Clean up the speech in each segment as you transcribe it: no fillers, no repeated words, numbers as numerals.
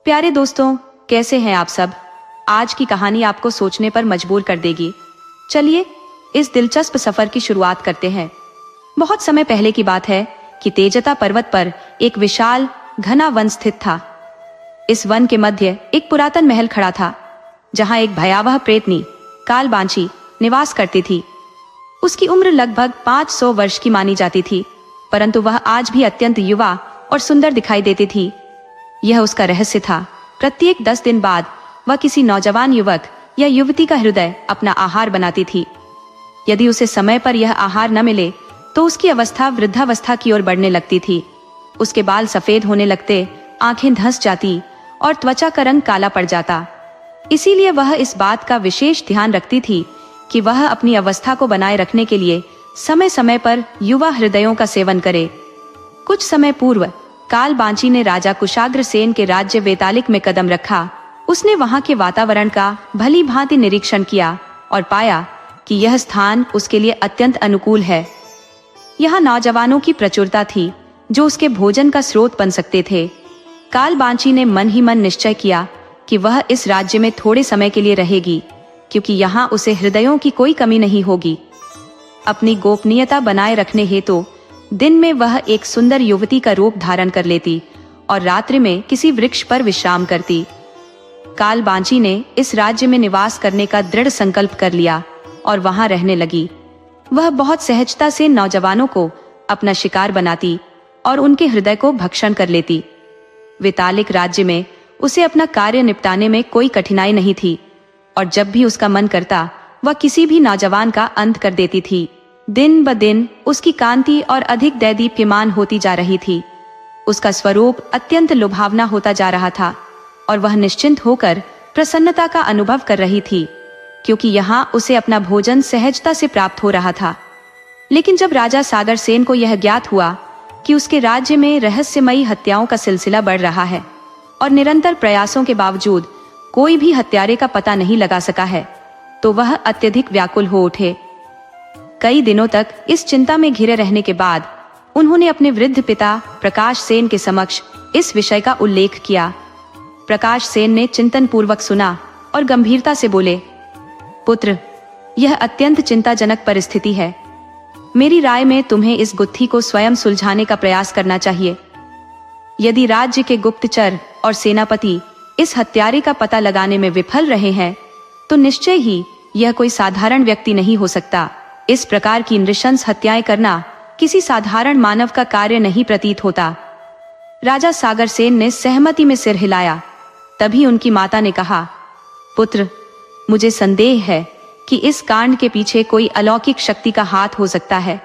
प्यारे दोस्तों, कैसे हैं आप सब। आज की कहानी आपको सोचने पर मजबूर कर देगी। चलिए इस दिलचस्प सफर की शुरुआत करते हैं। बहुत समय पहले की बात है कि तेजता पर्वत पर एक विशाल घना वन स्थित था। इस वन के मध्य एक पुरातन महल खड़ा था, जहां एक भयावह प्रेतनी कालबांची निवास करती थी। उसकी उम्र लगभग 500 वर्ष की मानी जाती थी, परंतु वह आज भी अत्यंत युवा और सुंदर दिखाई देती थी। यह उसका रहस्य था। प्रत्येक 10 दिन बाद वह किसी नौजवान युवक या युवती का हृदय अपना आहार बनाती थी। यदि उसे समय पर यह आहार न मिले तो उसकी अवस्था वृद्धावस्था की ओर बढ़ने लगती थी। उसके बाल सफेद होने लगते, आंखें धंस जाती और त्वचा का रंग काला पड़ जाता। इसीलिए वह इस बात का विशेष ध्यान रखती थी कि वह अपनी अवस्था को बनाए रखने के लिए समय समय पर युवा हृदयों का सेवन करे। कुछ समय पूर्व कालबांची ने राजा कुशाग्रसेन के राज्य वेतालिक में कदम रखा। उसने वहां के वातावरण का भली भांति निरीक्षण किया और पाया कि यह स्थान उसके लिए अत्यंत अनुकूल है। यहाँ नौजवानों की प्रचुरता थी जो उसके भोजन का स्रोत बन सकते थे। कालबांची ने मन ही मन निश्चय किया कि वह इस राज्य में थोड़े समय के लिए रहेगी, क्योंकि यहाँ उसे हृदयों की कोई कमी नहीं होगी। अपनी गोपनीयता बनाए रखने हेतु दिन में वह एक सुंदर युवती का रूप धारण कर लेती और रात्रि में किसी वृक्ष पर विश्राम करती। कालबांची ने इस राज्य में निवास करने का दृढ़ संकल्प कर लिया और वहां रहने लगी। वह बहुत सहजता से नौजवानों को अपना शिकार बनाती और उनके हृदय को भक्षण कर लेती। वेतालिक राज्य में उसे अपना कार्य निपटाने में कोई कठिनाई नहीं थी और जब भी उसका मन करता वह किसी भी नौजवान का अंत कर देती थी। दिन ब दिन उसकी कांति और अधिक दैदीप्यमान होती जा रही थी। उसका स्वरूप अत्यंत लुभावना होता जा रहा था और वह निश्चिंत होकर प्रसन्नता का अनुभव कर रही थी, क्योंकि यहाँ उसे अपना भोजन सहजता से प्राप्त हो रहा था। लेकिन जब राजा सागरसेन को यह ज्ञात हुआ कि उसके राज्य में रहस्यमयी हत्याओं का सिलसिला बढ़ रहा है और निरंतर प्रयासों के बावजूद कोई भी हत्यारे का पता नहीं लगा सका है, तो वह अत्यधिक व्याकुल हो उठे। कई दिनों तक इस चिंता में घिरे रहने के बाद उन्होंने अपने वृद्ध पिता प्रकाश सेन के समक्ष इस विषय का उल्लेख किया। प्रकाश सेन ने चिंतन पूर्वक सुना और गंभीरता से बोले, पुत्र, यह अत्यंत चिंताजनक परिस्थिति है। मेरी राय में तुम्हें इस गुत्थी को स्वयं सुलझाने का प्रयास करना चाहिए। यदि राज्य के गुप्तचर और सेनापति इस हत्यारे का पता लगाने में विफल रहे हैं तो निश्चय ही यह कोई साधारण व्यक्ति नहीं हो सकता। इस प्रकार की नृशंस हत्याएं करना किसी साधारण मानव का कार्य नहीं प्रतीत होता। राजा सागरसेन ने सहमति में सिर हिलाया। तभी उनकी माता ने कहा, पुत्र, मुझे संदेह है कि इस कांड के पीछे कोई अलौकिक शक्ति का हाथ हो सकता है।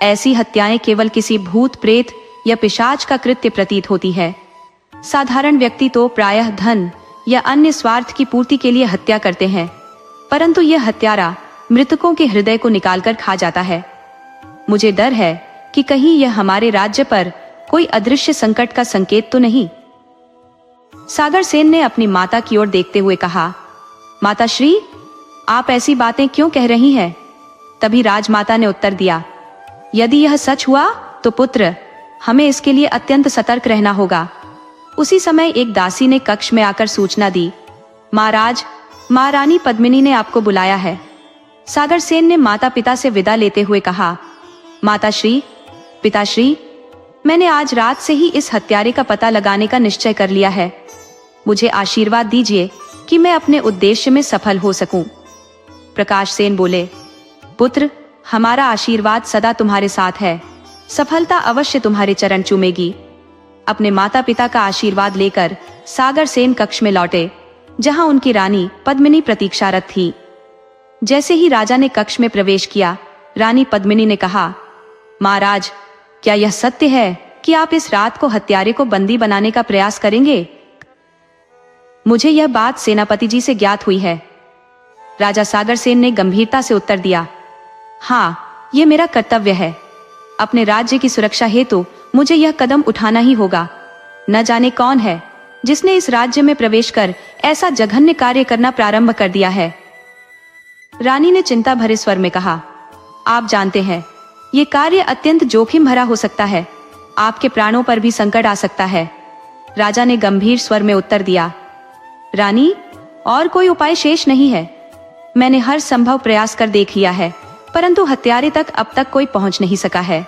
ऐसी हत्याएं केवल किसी भूत प्रेत या पिशाच का कृत्य प्रतीत होती है। साधारण व्यक्ति तो प्रायः धन या अन्य स्वार्थ की पूर्ति के लिए हत्या करते हैं, परंतु यह हत्यारा मृतकों के हृदय को निकालकर खा जाता है। मुझे डर है कि कहीं यह हमारे राज्य पर कोई अदृश्य संकट का संकेत तो नहीं। सागरसेन ने अपनी माता की ओर देखते हुए कहा, माताश्री, आप ऐसी बातें क्यों कह रही हैं? तभी राजमाता ने उत्तर दिया, यदि यह सच हुआ तो पुत्र, हमें इसके लिए अत्यंत सतर्क रहना होगा। उसी समय एक दासी ने कक्ष में आकर सूचना दी, महाराज, महारानी पद्मिनी ने आपको बुलाया है। सागरसेन ने माता पिता से विदा लेते हुए कहा, माताश्री, पिताश्री, मैंने आज रात से ही इस हत्यारे का पता लगाने का निश्चय कर लिया है। मुझे आशीर्वाद दीजिए कि मैं अपने उद्देश्य में सफल हो सकूं। प्रकाश सेन बोले, पुत्र, हमारा आशीर्वाद सदा तुम्हारे साथ है। सफलता अवश्य तुम्हारे चरण चूमेगी। अपने माता पिता का आशीर्वाद लेकर सागरसेन कक्ष में लौटे, जहां उनकी रानी पद्मिनी प्रतीक्षारत थी। जैसे ही राजा ने कक्ष में प्रवेश किया, रानी पद्मिनी ने कहा, महाराज, क्या यह सत्य है कि आप इस रात को हत्यारे को बंदी बनाने का प्रयास करेंगे? मुझे यह बात सेनापति जी से ज्ञात हुई है। राजा सागरसेन ने गंभीरता से उत्तर दिया, हाँ, यह मेरा कर्तव्य है। अपने राज्य की सुरक्षा हेतु मुझे यह कदम उठाना ही होगा। न जाने कौन है जिसने इस राज्य में प्रवेश कर ऐसा जघन्य कार्य करना प्रारंभ कर दिया है। रानी ने चिंता भरे स्वर में कहा, आप जानते हैं, ये कार्य अत्यंत जोखिम भरा हो सकता है। आपके प्राणों पर भी संकट आ सकता है। राजा ने गंभीर स्वर में उत्तर दिया, रानी, और कोई उपाय शेष नहीं है। मैंने हर संभव प्रयास कर देख लिया है, परंतु हत्यारे तक अब तक कोई पहुंच नहीं सका है।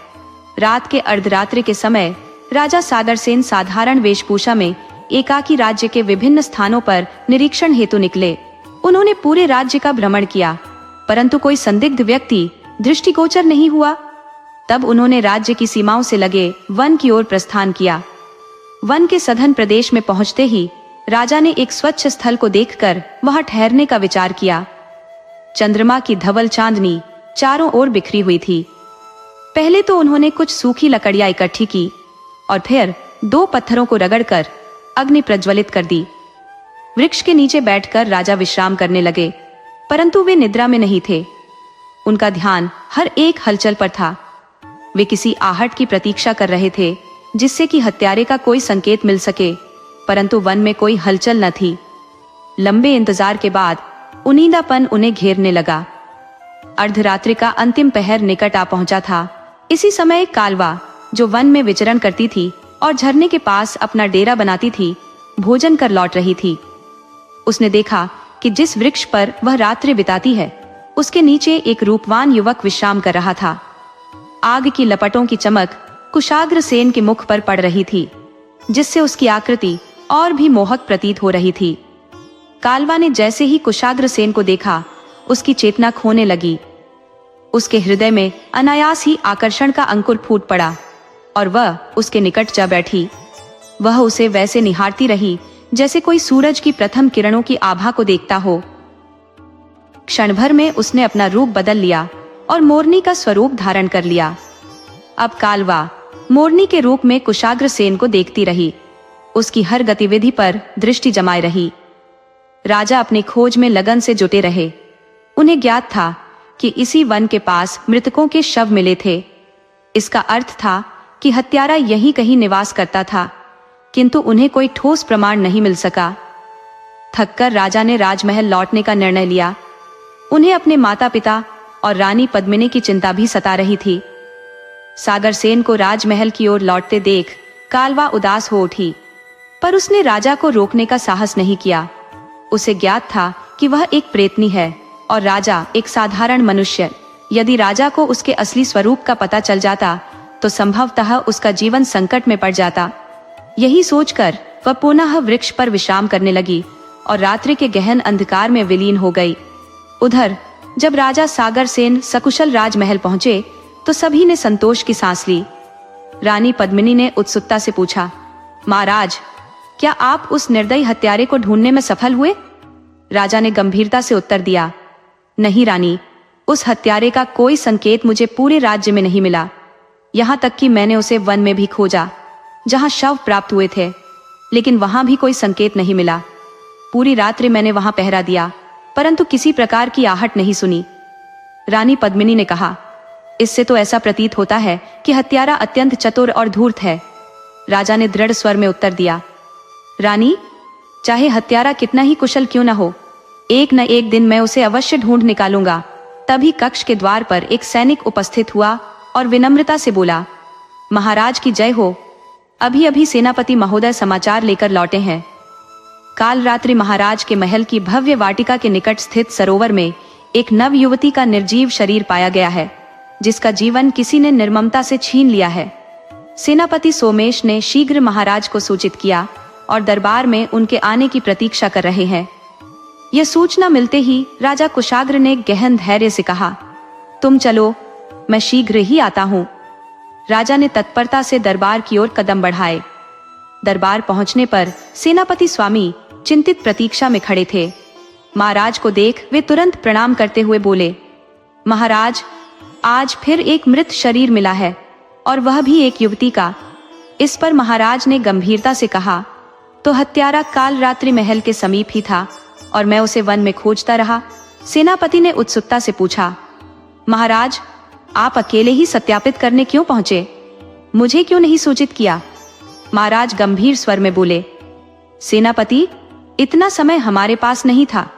रात के अर्धरात्रि के समय राजा सागरसेन साधारण वेशभूषा में एकाकी राज्य के विभिन्न स्थानों पर निरीक्षण हेतु निकले। उन्होंने पूरे राज्य का भ्रमण किया, परंतु कोई संदिग्ध व्यक्ति दृष्टिगोचर नहीं हुआ। तब उन्होंने राज्य की सीमाओं से लगे वन की ओर प्रस्थान किया। वन के सघन प्रदेश में पहुंचते ही राजा ने एक स्वच्छ स्थल को देखकर वहां ठहरने का विचार किया। चंद्रमा की धवल चांदनी चारों ओर बिखरी हुई थी। पहले तो उन्होंने कुछ सूखी लकड़ियां इकट्ठी की और फिर 2 पत्थरों को रगड़कर अग्नि प्रज्वलित कर दी। वृक्ष के नीचे बैठकर राजा विश्राम करने लगे, परंतु वे निद्रा में नहीं थे। उनका ध्यान हर एक हलचल पर था। वे किसी आहट की प्रतीक्षा कर रहे थे, जिससे कि हत्यारे का कोई संकेत मिल सके, परंतु वन में कोई हलचल न थी। लंबे इंतजार के बाद उनींदापन उन्हें घेरने लगा। अर्धरात्रि का अंतिम पहर निकट आ पहुंचा था। इसी समय एक कालवा, जो वन में विचरण करती थी और झरने के पास अपना डेरा बनाती थी, भोजन कर लौट रही थी। उसने देखा कि जिस वृक्ष पर वह रात्रि बिताती है, उसके नीचे एक रूपवान युवक विश्राम कर रहा था। आग की लपटों की चमक कुशाग्र सेन के मुख पर पड़ रही थी, जिससे उसकी आकृति और भी मोहक प्रतीत हो रही थी। कालवा ने जैसे ही कुशाग्र सेन को देखा, उसकी चेतना खोने लगी। उसके हृदय में अनायास ही आकर्षण का अंकुर फूट पड़ा और वह उसके निकट जा बैठी। वह उसे वैसे निहारती रही जैसे कोई सूरज की प्रथम किरणों की आभा को देखता हो। क्षण भर में उसने अपना रूप बदल लिया और मोरनी का स्वरूप धारण कर लिया। अब कालवा मोरनी के रूप में कुशाग्र सेन को देखती रही, उसकी हर गतिविधि पर दृष्टि जमाए रही। राजा अपनी खोज में लगन से जुटे रहे। उन्हें ज्ञात था कि इसी वन के पास मृतकों के शव मिले थे। इसका अर्थ था कि हत्यारा यहीं कहीं निवास करता था, किंतु उन्हें कोई ठोस प्रमाण नहीं मिल सका। थककर राजा ने राजमहल लौटने का निर्णय लिया। उन्हें अपने माता पिता और रानी पद्मिनी की चिंता भी सता रही थी। सागरसेन को राजमहल की ओर लौटते देख कालवा उदास हो उठी, पर उसने राजा को रोकने का साहस नहीं किया। उसे ज्ञात था कि वह एक प्रेतनी है और राजा एक साधारण मनुष्य। यदि राजा को उसके असली स्वरूप का पता चल जाता तो संभवतः उसका जीवन संकट में पड़ जाता। यही सोचकर वह पुनः वृक्ष पर विश्राम करने लगी और रात्रि के गहन अंधकार में विलीन हो गई। उधर जब राजा सागरसेन सकुशल राजमहल पहुंचे तो सभी ने संतोष की सांस ली। रानी पद्मिनी ने उत्सुकता से पूछा, महाराज, क्या आप उस निर्दयी हत्यारे को ढूंढने में सफल हुए? राजा ने गंभीरता से उत्तर दिया, नहीं रानी, उस हत्यारे का कोई संकेत मुझे पूरे राज्य में नहीं मिला। यहाँ तक कि मैंने उसे वन में भी खोजा, जहाँ शव प्राप्त हुए थे, लेकिन वहां भी कोई संकेत नहीं मिला। पूरी रात्रि मैंने वहां पहरा दिया, परंतु किसी प्रकार की आहट नहीं सुनी। रानी पद्मिनी ने कहा, इससे तो ऐसा प्रतीत होता है कि हत्यारा अत्यंत चतुर और धूर्त है। राजा ने दृढ़ स्वर में उत्तर दिया, रानी, चाहे हत्यारा कितना ही कुशल क्यों न हो, एक न एक दिन मैं उसे अवश्य ढूंढ निकालूंगा। तभी कक्ष के द्वार पर एक सैनिक उपस्थित हुआ और विनम्रता से बोला, महाराज की जय हो, अभी अभी सेनापति महोदय समाचार लेकर लौटे हैं। काल रात्रि महाराज के महल की भव्य वाटिका के निकट स्थित सरोवर में एक नव युवती का निर्जीव शरीर पाया गया है, जिसका जीवन किसी ने निर्ममता से छीन लिया है। सेनापति सोमेश ने शीघ्र महाराज को सूचित किया और दरबार में उनके आने की प्रतीक्षा कर रहे हैं। यह सूचना मिलते ही राजा कुशाग्र ने गहन धैर्य से कहा, तुम चलो, मैं शीघ्र ही आता हूं। राजा ने तत्परता से दरबार की ओर कदम बढ़ाए। दरबार पहुंचने पर सेनापति स्वामी चिंतित प्रतीक्षा में खड़े थे। महाराज को देख वे तुरंत प्रणाम करते हुए बोले, महाराज, आज फिर एक मृत शरीर मिला है और वह भी एक युवती का। इस पर महाराज ने गंभीरता से कहा, तो हत्यारा काल रात्रि महल के समीप ही था और मैं उसे वन में खोजता रहा। सेनापति ने उत्सुकता से पूछा, महाराज, आप अकेले ही सत्यापित करने क्यों पहुंचे? मुझे क्यों नहीं सूचित किया? महाराज गंभीर स्वर में बोले, सेनापति, इतना समय हमारे पास नहीं था।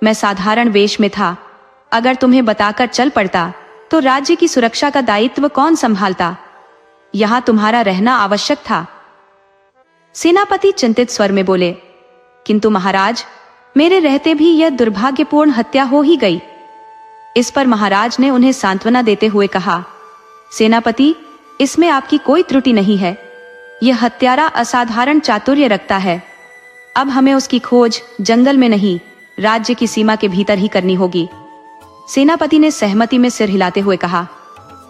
मैं साधारण वेश में था। अगर तुम्हें बताकर चल पड़ता तो राज्य की सुरक्षा का दायित्व कौन संभालता? यहाँ तुम्हारा रहना आवश्यक था। सेनापति चिंतित स्वर में बोले, किंतु महाराज, मेरे रहते भी यह दुर्भाग्यपूर्ण हत्या हो ही गई। इस पर महाराज ने उन्हें सांत्वना देते हुए कहा, सेनापति, इसमें आपकी कोई त्रुटि नहीं है। यह हत्यारा असाधारण चातुर्य रखता है। अब हमें उसकी खोज जंगल में नहीं, राज्य की सीमा के भीतर ही करनी होगी। सेनापति ने सहमति में सिर हिलाते हुए कहा,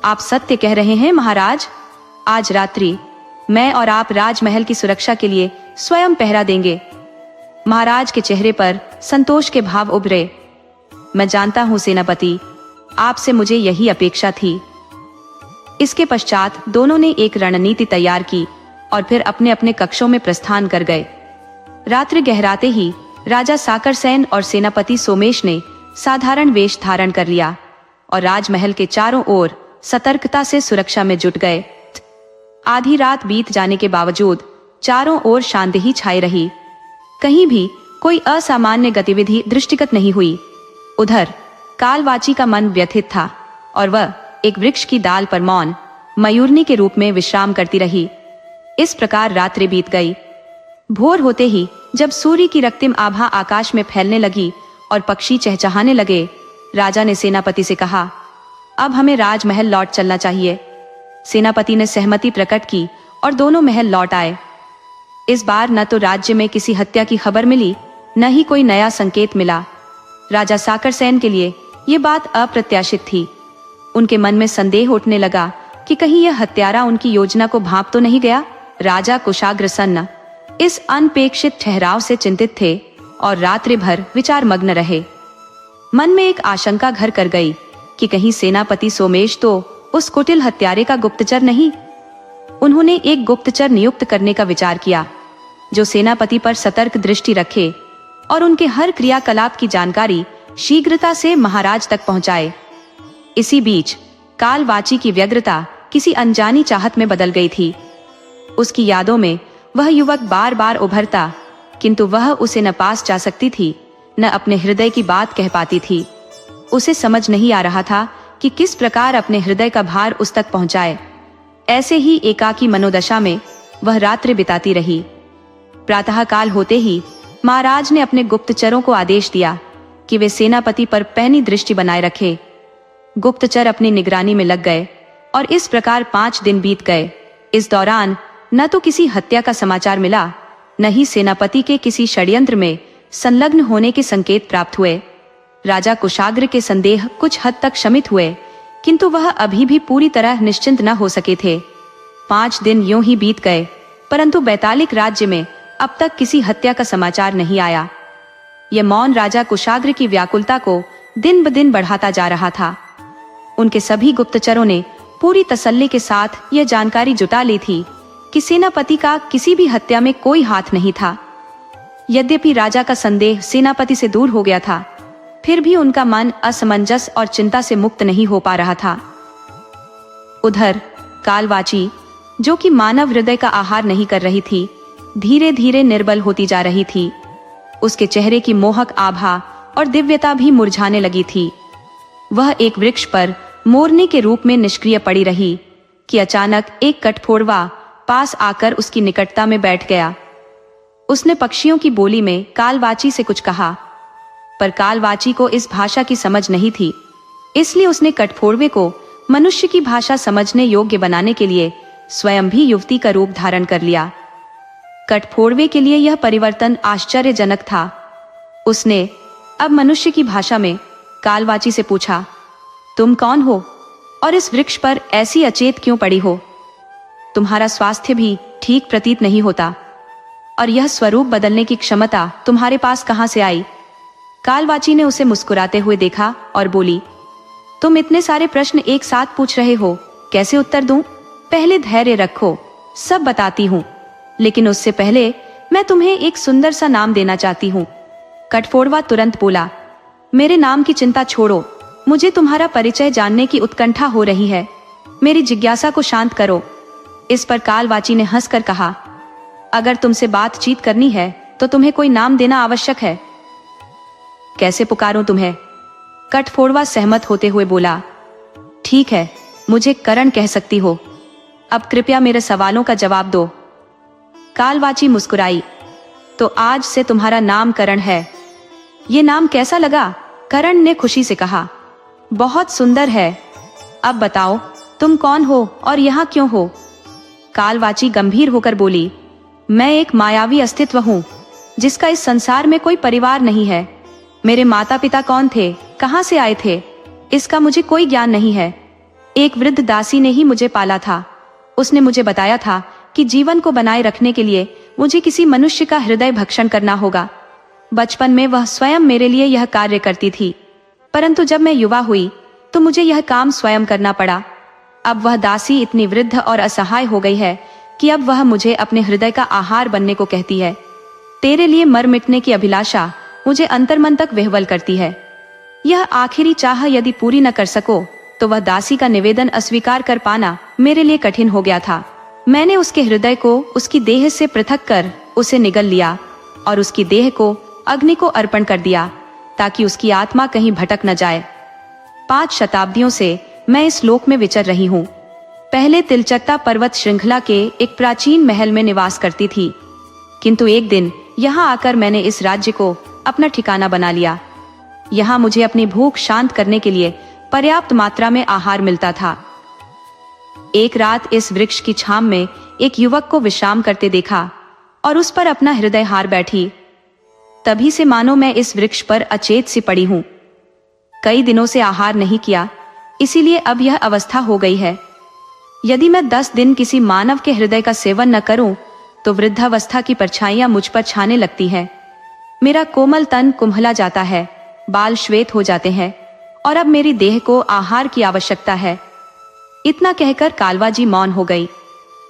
आप सत्य कह रहे हैं महाराज। आज रात्रि मैं और आप राजमहल की सुरक्षा के लिए स्वयं पहरा देंगे। महाराज के चेहरे पर संतोष के भाव उभरे। मैं जानता हूं सेनापति, आपसे मुझे यही अपेक्षा थी। इसके पश्चात दोनों ने एक रणनीति तैयार की और फिर अपने अपने कक्षों में प्रस्थान कर गए। रात्रि गहराते ही राजा साकरसेन और सेनापति सोमेश ने साधारण वेश धारण कर लिया और राजमहल के चारों ओर सतर्कता से सुरक्षा में जुट गए। आधी रात बीत जाने के बावजूद चारों ओर शांति ही छाई रही। कहीं भी कोई असामान्य गतिविधि दृष्टिगत नहीं हुई। उधर कालवाची का मन व्यथित था और वह एक वृक्ष की डाल पर मौन मयूरनी के रूप में विश्राम करती रही। इस प्रकार रात्रि बीत गई। भोर होते ही जब सूर्य की रक्तिम आभा आकाश में फैलने लगी और पक्षी चहचहाने लगे, राजा ने सेनापति से कहा, अब हमें राजमहल लौट चलना चाहिए। सेनापति ने सहमति प्रकट की और दोनों महल लौट आए। इस बार न तो राज्य में किसी हत्या की खबर मिली, न ही कोई नया संकेत मिला। राजा साकरसेन के लिए ये बात अप्रत्याशित थी। उनके मन में संदेह उठने लगा कि कहीं यह हत्यारा उनकी योजना को भांप तो नहीं गया। राजा कुशाग्रसन्न इस अनपेक्षित ठहराव से चिंतित थे और रात्रि भर विचार मग्न रहे। मन में एक आशंका घर कर गई कि कहीं सेनापति सोमेश तो उस कुटिल हत्यारे का गुप्तचर नहीं। उन्होंने एक गुप्तचर नियुक्त करने का विचार किया जो सेनापति पर सतर्क दृष्टि रखे और उनके हर क्रियाकलाप की जानकारी शीघ्रता से महाराज तक पहुंचाए। इसी बीच कालवाची की व्यग्रता किसी अनजानी चाहत में बदल गई थी। उसकी यादों में वह युवक बार बार उभरता, किंतु वह उसे न पास जा सकती थी, न अपने हृदय की बात कह पाती थी। उसे समझ नहीं आ रहा था कि किस प्रकार अपने हृदय का भार उस तक पहुंचाए। ऐसे ही एकाकी मनोदशा में वह रात्रि बिताती रही। प्रातः काल होते ही महाराज ने अपने गुप्तचरों को आदेश दिया कि वे सेनापति पर पैनी दृष्टि बनाए रखे। गुप्तचर अपनी निगरानी में लग गए और इस प्रकार 5 दिन बीत गए। इस दौरान न तो किसी हत्या का समाचार मिला, न ही सेनापति के किसी षड्यंत्र में संलग्न होने के संकेत प्राप्त हुए। राजा कुशाग्र के संदेह कुछ हद तक शमित हुए, किंतु वह अभी भी पूरी तरह निश्चिंत न हो सके थे। 5 दिन यूं ही बीत गए, परंतु बैतालिक राज्य में अब तक किसी हत्या का समाचार नहीं आया। यह मौन राजा कुशाग्र की व्याकुलता को दिन ब दिन बढ़ाता जा रहा था। उनके सभी गुप्तचरों ने पूरी तसल्ली के साथ यह जानकारी जुटा ली थी कि सेनापति का किसी भी हत्या में कोई हाथ नहीं था। यद्यपि राजा का संदेह सेनापति से दूर हो गया था, फिर भी उनका मन असमंजस और चिंता से मुक्त नहीं हो पा रहा था। उधर कालवाची, जो कि मानव हृदय का आहार नहीं कर रही थी, धीरे धीरे निर्बल होती जा रही थी। उसके चेहरे की मोहक आभा और दिव्यता भी मुरझाने लगी थी। वह एक वृक्ष पर मोरनी के रूप में निष्क्रिय पड़ी रही कि अचानक एक कठफोड़वा पास आकर उसकी निकटता में बैठ गया। उसने पक्षियों की बोली में कालवाची से कुछ कहा, पर कालवाची को इस भाषा की समझ नहीं थी, इसलिए उसने कठफोड़वे को मनुष्य की भाषा समझने योग्य बनाने के लिए स्वयं भी युवती का रूप धारण कर लिया। कठफोड़वे के लिए यह परिवर्तन आश्चर्यजनक था। उसने अब मनुष्य की भाषा में कालवाची से पूछा, तुम कौन हो और इस वृक्ष पर ऐसी अचेत क्यों पड़ी हो? तुम्हारा स्वास्थ्य भी ठीक प्रतीत नहीं होता, और यह स्वरूप बदलने की क्षमता तुम्हारे पास कहां से आई? कालवाची ने उसे मुस्कुराते हुए देखा और बोली, तुम इतने सारे प्रश्न एक साथ पूछ रहे हो, कैसे उत्तर दूं? पहले धैर्य रखो, सब बताती हूँ, लेकिन उससे पहले मैं तुम्हें एक सुंदर सा नाम देना चाहती हूँ। कठफोड़वा तुरंत बोला, मेरे नाम की चिंता छोड़ो, मुझे तुम्हारा परिचय जानने की उत्कंठा हो रही है, मेरी जिज्ञासा को शांत करो। इस पर कालवाची ने हंसकर कहा, अगर तुमसे बातचीत करनी है तो तुम्हें कोई नाम देना आवश्यक है। कैसे पुकारूं तुम्हें? कठफोड़वा सहमत होते हुए बोला, ठीक है, मुझे करण कह सकती हो। अब कृपया मेरे सवालों का जवाब दो। कालवाची मुस्कुराई। तो आज से तुम्हारा नाम करण है। ये नाम कैसा लगा? करण ने खुशी से कहा। बहुत सुंदर है। अब बताओ तुम कौन हो और यहाँ क्यों हो? कालवाची गंभीर होकर बोली, मैं एक मायावी अस्तित्व हूँ जिसका इस संसार में कोई परिवार नहीं है। मेरे माता पिता कौन थे, कहाँ से आए थे, इसका मुझे कोई ज्ञान नहीं है। एक वृद्ध दासी ने ही मुझे पाला था। उसने मुझे बताया था कि जीवन को बनाए रखने के लिए मुझे किसी मनुष्य का हृदय भक्षण करना होगा। बचपन में वह स्वयं मेरे लिए यह कार्य करती थी, परंतु जब मैं युवा हुई तो मुझे यह काम स्वयं करना पड़ा। अब वह दासी इतनी वृद्ध और असहाय हो गई है कि अब वह मुझे अपने हृदय का आहार बनने को कहती है। तेरे लिए मर मिटने की अभिलाषा मुझे अंतर्मन तक विह्वल करती है। यह आखिरी चाह यदि पूरी न कर सको तो वह दासी का निवेदन अस्वीकार कर पाना मेरे लिए कठिन हो गया था। मैंने उसके हृदय को उसकी देह से पृथक कर उसे निगल लिया और उसकी देह को अग्नि को अर्पण कर दिया ताकि उसकी आत्मा कहीं भटक न जाए। 5 शताब्दियों से मैं इस लोक में विचर रही हूँ। पहले तिलचट्टा पर्वत श्रृंखला के एक प्राचीन महल में निवास करती थी, किंतु एक दिन यहाँ आकर मैंने इस राज्य को अपना ठिकाना बना लिया। यहाँ मुझे अपनी भूख शांत करने के लिए पर्याप्त मात्रा में आहार मिलता था। एक रात इस वृक्ष की छांव में एक युवक को विश्राम करते देखा और उस पर अपना हृदय हार बैठी। तभी से मानो मैं इस वृक्ष पर अचेत सी पड़ी हूँ। कई दिनों से आहार नहीं किया, इसीलिए अब यह अवस्था हो गई है। यदि मैं 10 दिन किसी मानव के हृदय का सेवन न करूं, तो वृद्धावस्था की परछाइयां मुझ पर छाने लगती हैं। मेरा कोमल तन कुम्हला जाता है, बाल श्वेत हो जाते हैं और अब मेरी देह को आहार की आवश्यकता है। इतना कहकर कालवाजी मौन हो गई।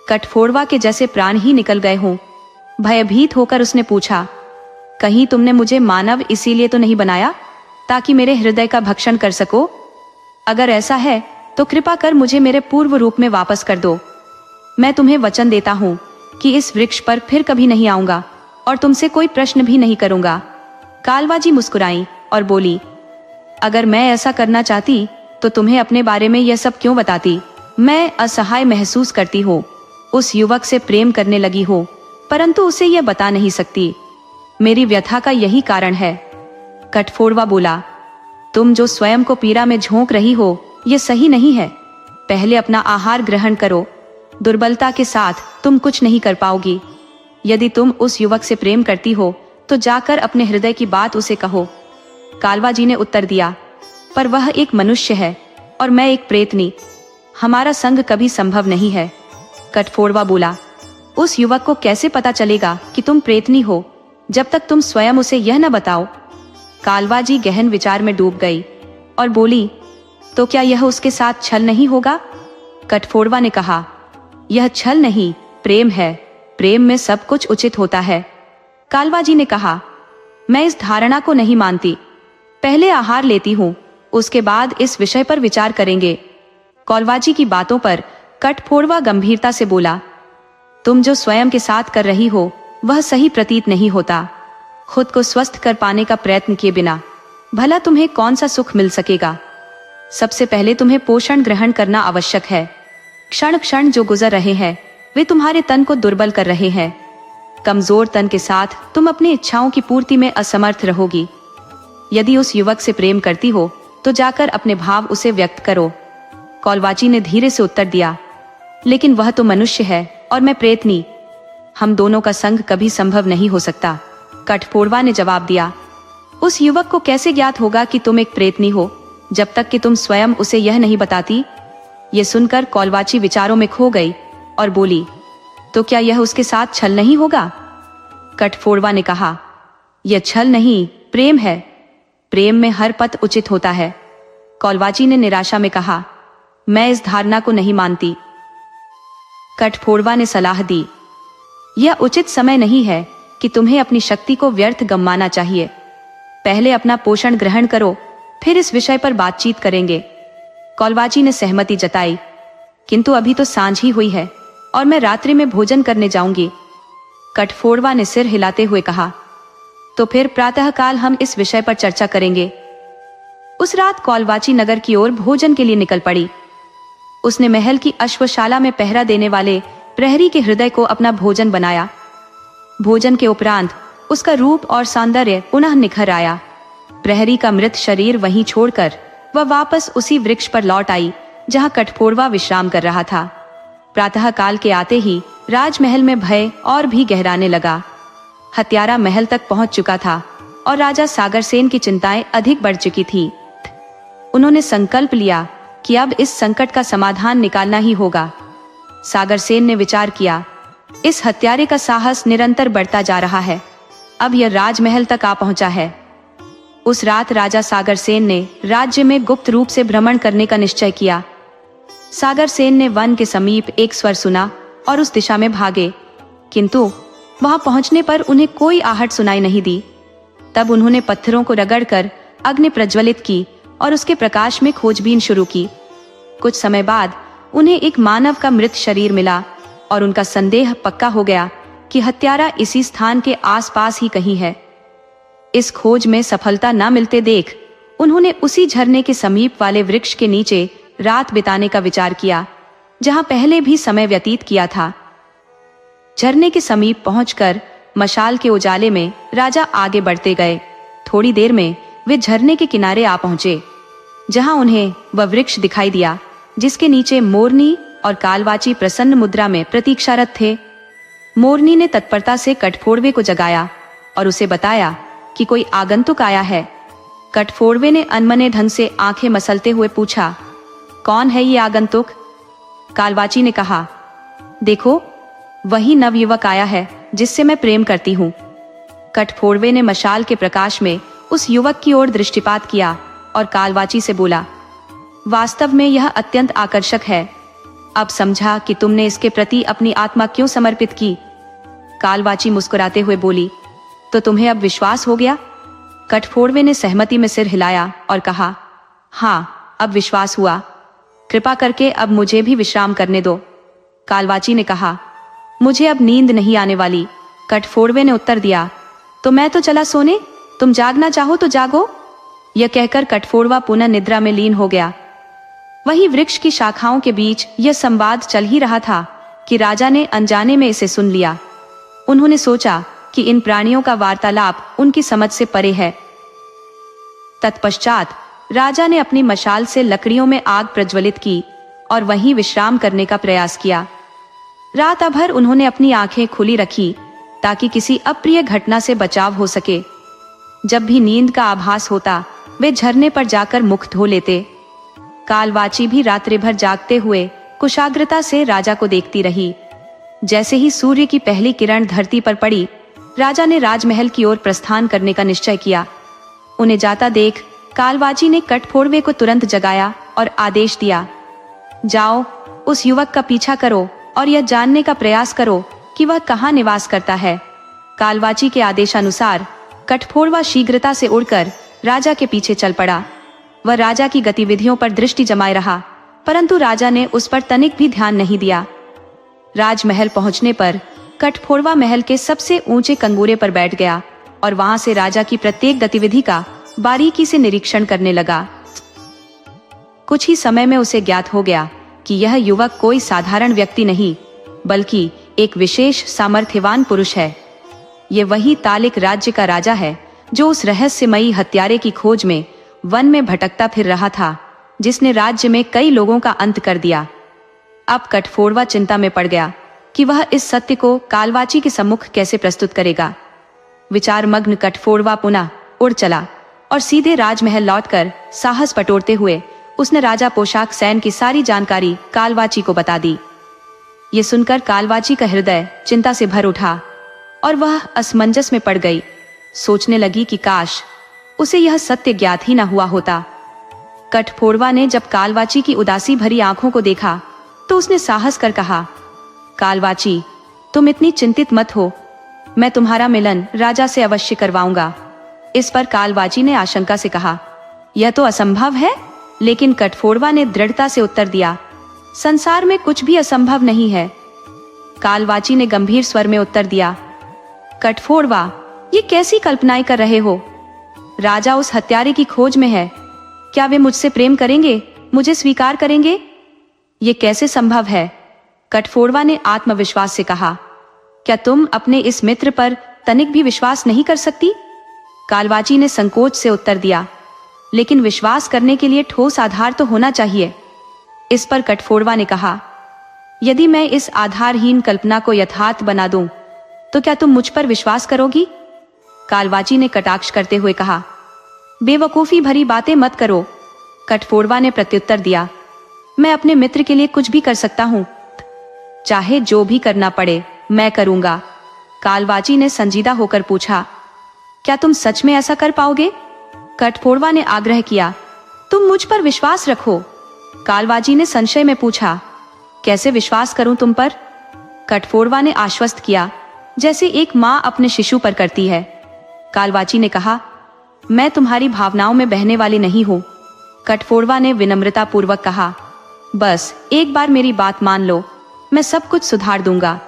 कठफोड़वा के जैसे प्राण ही निकल गए हों। भयभीत होकर उसने पूछा, कहीं तुमने मुझे मानव इसीलिए तो नहीं बनाया ताकि मेरे हृदय का भक्षण कर सको? अगर ऐसा है तो कृपा कर मुझे मेरे पूर्व रूप में वापस कर दो। मैं तुम्हें वचन देता हूँ कि इस वृक्ष पर फिर कभी नहीं आऊंगा और तुमसे कोई प्रश्न भी नहीं करूंगा। कालवाजी मुस्कुराई और बोली, अगर मैं ऐसा करना चाहती तो तुम्हें अपने बारे में यह सब क्यों बताती? मैं असहाय महसूस करती हूँ, उस युवक से प्रेम करने लगी हो, परंतु उसे यह बता नहीं सकती। मेरी व्यथा का यही कारण है। कठफोड़वा बोला, तुम जो स्वयं को पीड़ा में झोंक रही हो यह सही नहीं है। पहले अपना आहार ग्रहण करो। दुर्बलता के साथ तुम कुछ नहीं कर पाओगी। यदि तुम उस युवक से प्रेम करती हो तो जाकर अपने हृदय की बात उसे कहो। कालवाजी ने उत्तर दिया, पर वह एक मनुष्य है और मैं एक प्रेतनी। हमारा संग कभी संभव नहीं है। कठफोड़वा बोला, उस युवक को कैसे पता चलेगा कि तुम प्रेतनी हो जब तक तुम स्वयं उसे यह न बताओ? कालवाजी गहन विचार में डूब गई और बोली, तो क्या यह उसके साथ छल नहीं होगा? कठफोड़वा ने कहा, यह छल नहीं, प्रेम है। प्रेम में सब कुछ उचित होता है। कालवाजी ने कहा, मैं इस धारणा को नहीं मानती। पहले आहार लेती हूँ, उसके बाद इस विषय पर विचार करेंगे। कालवाजी की बातों पर कठफोड़वा गंभीरता से बोला, तुम जो स्वयं के साथ कर रही हो वह सही प्रतीत नहीं होता। खुद को स्वस्थ कर पाने का प्रयत्न किए बिना भला तुम्हें कौन सा सुख मिल सकेगा? सबसे पहले तुम्हें पोषण ग्रहण करना आवश्यक है। क्षण क्षण जो गुजर रहे हैं वे तुम्हारे तन को दुर्बल कर रहे हैं। कमजोर तन के साथ तुम अपनी इच्छाओं की पूर्ति में असमर्थ रहोगी। यदि उस युवक से प्रेम करती हो तो जाकर अपने भाव उसे व्यक्त करो। कालवाची ने धीरे से उत्तर दिया, लेकिन वह तो मनुष्य है और मैं प्रेतनी। हम दोनों का संग कभी संभव नहीं हो सकता। कठफोड़वा ने जवाब दिया, उस युवक को कैसे ज्ञात होगा कि तुम एक प्रेतनी हो जब तक कि तुम स्वयं उसे यह नहीं बताती? ये सुनकर कालवाची विचारों में खो गई और बोली, तो क्या यह उसके साथ छल नहीं होगा? कठफोड़वा ने कहा, यह छल नहीं, प्रेम है। प्रेम में हर पथ उचित होता है। कालवाची ने निराशा में कहा, मैं इस धारणा को नहीं मानती। कठफोड़वा ने सलाह दी, यह उचित समय नहीं है कि तुम्हें अपनी शक्ति को व्यर्थ गंवाना चाहिए। पहले अपना पोषण ग्रहण करो, फिर इस विषय पर बातचीत करेंगे। कालवाची ने सहमति जताई, किंतु अभी तो सांझ ही हुई है और मैं रात्रि में भोजन करने जाऊंगी। कठफोड़वा ने सिर हिलाते हुए कहा, तो फिर प्रातःकाल हम इस विषय पर चर्चा करेंगे। उस रात कालवाची नगर की ओर भोजन के लिए निकल पड़ी। उसने महल की अश्वशाला में पहरा देने वाले प्रहरी के हृदय को अपना भोजन बनाया भोजन के उपरांत उसका रूप और सौंदर्य पुनः निखर आया। प्रहरी का मृत शरीर वहीं छोड़कर वह वापस उसी वृक्ष पर लौट आई जहां कठफोड़वा विश्राम कर रहा था। प्रातः काल के आते ही राजमहल में भय और भी गहराने लगा। हत्यारा महल तक पहुंच चुका था और राजा सागरसेन की चिंताएं अधिक बढ़ चुकी थी। उन्होंने संकल्प लिया कि अब इस संकट का समाधान निकालना ही होगा। सागरसेन ने विचार किया, इस हत्यारे का साहस निरंतर बढ़ता जा रहा है। अब यह राजमहल तक आ पहुंचा है। उस रात राजा सागरसेन ने राज्य में गुप्त रूप से भ्रमण करने का निश्चय किया। सागरसेन ने वन के समीप एक स्वर सुना और उस दिशा में भागे, किंतु वहां पहुंचने पर उन्हें कोई आहट सुनाई नहीं दी। तब उन्होंने पत्थरों को रगड़कर अग्नि प्रज्वलित की और उसके प्रकाश में खोजबीन शुरू की। कुछ समय बाद उन्हें एक मानव का मृत शरीर मिला और उनका संदेह पक्का हो गया कि हत्यारा इसी स्थान के आसपास ही कहीं है। इस खोज में सफलता न मिलते देख उन्होंने उसी झरने के समीप वाले वृक्ष के नीचे रात बिताने का विचार किया, जहां पहले भी समय व्यतीत किया था। झरने के समीप पहुंचकर मशाल के उजाले में राजा आगे बढ़ते गए। थोड़ी देर में वे झरने के किनारे आ पहुंचे, जहां उन्हें वह वृक्ष दिखाई दिया जिसके नीचे मोरनी और कालवाची प्रसन्न मुद्रा में प्रतीक्षारत थे। मोरनी ने तत्परता से कठफोड़वे को जगाया और उसे बताया कि कोई आगंतुक आया है। कठफोड़वे ने अनमने ढंग से आंखें मसलते हुए पूछा, कौन है ये आगंतुक? कालवाची ने कहा, देखो, वही नवयुवक आया है जिससे मैं प्रेम करती हूँ। कठफोड़वे ने मशाल के प्रकाश में उस युवक की ओर दृष्टिपात किया और कालवाची से बोला, वास्तव में यह अत्यंत आकर्षक है। अब समझा कि तुमने इसके प्रति अपनी आत्मा क्यों समर्पित की। कालवाची मुस्कुराते हुए बोली, तो तुम्हें अब विश्वास हो गया? कठफोड़वे ने सहमति में सिर हिलाया और कहा, हाँ, अब विश्वास हुआ। कृपा करके अब मुझे भी विश्राम करने दो। कालवाची ने कहा, मुझे अब नींद नहीं आने वाली। कठफोड़वे ने उत्तर दिया, तो मैं तो चला सोने, तुम जागना चाहो तो जागो। यह कहकर कठफोड़वा पुनः निद्रा में लीन हो गया। वहीं वृक्ष की शाखाओं के बीच यह संवाद चल ही रहा था कि राजा ने अनजाने में इसे सुन लिया। उन्होंने सोचा कि इन प्राणियों का वार्तालाप उनकी समझ से परे है। तत्पश्चात राजा ने अपनी मशाल से लकड़ियों में आग प्रज्वलित की और वहीं विश्राम करने का प्रयास किया। रात भर उन्होंने अपनी आंखें खुली रखी ताकि किसी अप्रिय घटना से बचाव हो सके। जब भी नींद का आभास होता वे झरने पर जाकर मुख धो लेते। कालवाची भी रात्रि भर जागते हुए कुशाग्रता से राजा को देखती रही। जैसे ही सूर्य की पहली किरण धरती पर पड़ी, राजा ने राजमहल की ओर प्रस्थान करने का निश्चय किया। उन्हें जाता देख कालवाची ने कठफोड़वे को तुरंत जगाया और आदेश दिया, जाओ, उस युवक का पीछा करो और यह जानने का प्रयास करो कि वह कहाँ निवास करता है। कालवाची के आदेशानुसार कठफोड़वा शीघ्रता से उड़कर राजा के पीछे चल पड़ा। वह राजा की गतिविधियों पर दृष्टि जमाए रहा, परंतु राजा ने उस पर तनिक भी ध्यान नहीं दिया। राजमहल पहुंचने पर कठफोड़वा महल के सबसे ऊंचे कंगूरे पर बैठ गया और वहां से राजा की प्रत्येक गतिविधि का बारीकी से निरीक्षण करने लगा। कुछ ही समय में उसे ज्ञात हो गया कि यह युवक कोई साधारण व्यक्ति नहीं, बल्कि एक विशेष सामर्थ्यवान पुरुष है। ये वही तालिक राज्य का राजा है जो उस रहस्यमयी हत्यारे की खोज में वन में भटकता फिर रहा था, जिसने राज्य में कई लोगों का अंत कर दिया। अब कठफोड़वा चिंता में पड़ गया कि वह इस सत्य को कालवाची के सम्मुख कैसे प्रस्तुत करेगा। विचारमग्न कठफोड़वा पुनः उड़ चला और सीधे राजमहल लौटकर साहस बटोरते हुए उसने राजा पोशाक सैन की सारी जानकारी कालवाची को बता दी। ये सुनकर कालवाची का हृदय चिंता से भर उठा और वह असमंजस में पड़ गई। सोचने लगी कि काश उसे यह सत्य ज्ञात ही न हुआ होता। कठफोड़वा ने जब कालवाची की उदासी भरी आंखों को देखा तो उसने साहस कर कहा, कालवाची, तुम इतनी चिंतित मत हो, मैं तुम्हारा मिलन राजा से अवश्य करवाऊंगा। इस पर कालवाची ने आशंका से कहा, यह तो असंभव है। लेकिन कठफोड़वा ने दृढ़ता से उत्तर दिया, संसार में कुछ भी असंभव नहीं है। कालवाची ने गंभीर स्वर में उत्तर दिया, कठफोड़वा, ये कैसी कल्पनाएं कर रहे हो? राजा उस हत्यारे की खोज में है। क्या वे मुझसे प्रेम करेंगे, मुझे स्वीकार करेंगे? ये कैसे संभव है? कठफोड़वा ने आत्मविश्वास से कहा, क्या तुम अपने इस मित्र पर तनिक भी विश्वास नहीं कर सकती? कालवाची ने संकोच से उत्तर दिया। लेकिन विश्वास करने के लिए ठोस आधार तो होना चाहिए। इस पर कठफोड़वा ने कहा, यदि मैं इस आधारहीन कल्पना को यथार्थ बना दूं, तो क्या तुम मुझ पर विश्वास करोगी? कालवाची ने कटाक्ष करते हुए कहा। बेवकूफी भरी बातें मत करो, कठफोड़वा ने प्रत्युत्तर दिया। मैं अपने मित्र के लिए कुछ भी कर सकता हूं, चाहे जो भी करना पड़े मैं करूंगा। कालवाची ने संजीदा होकर पूछा, क्या तुम सच में ऐसा कर पाओगे? कठफोड़वा ने आग्रह किया। तुम मुझ पर विश्वास रखो। कालवाची ने संशय में पूछा, कैसे विश्वास करूं तुम पर? कठफोड़वा ने आश्वस्त किया, जैसे एक माँ अपने शिशु पर करती है। कालवाची ने कहा, मैं तुम्हारी भावनाओं में बहने वाली नहीं हूं। कठफोड़वा ने विनम्रता पूर्वक कहा, बस एक बार मेरी बात मान लो, मैं सब कुछ सुधार दूंगा।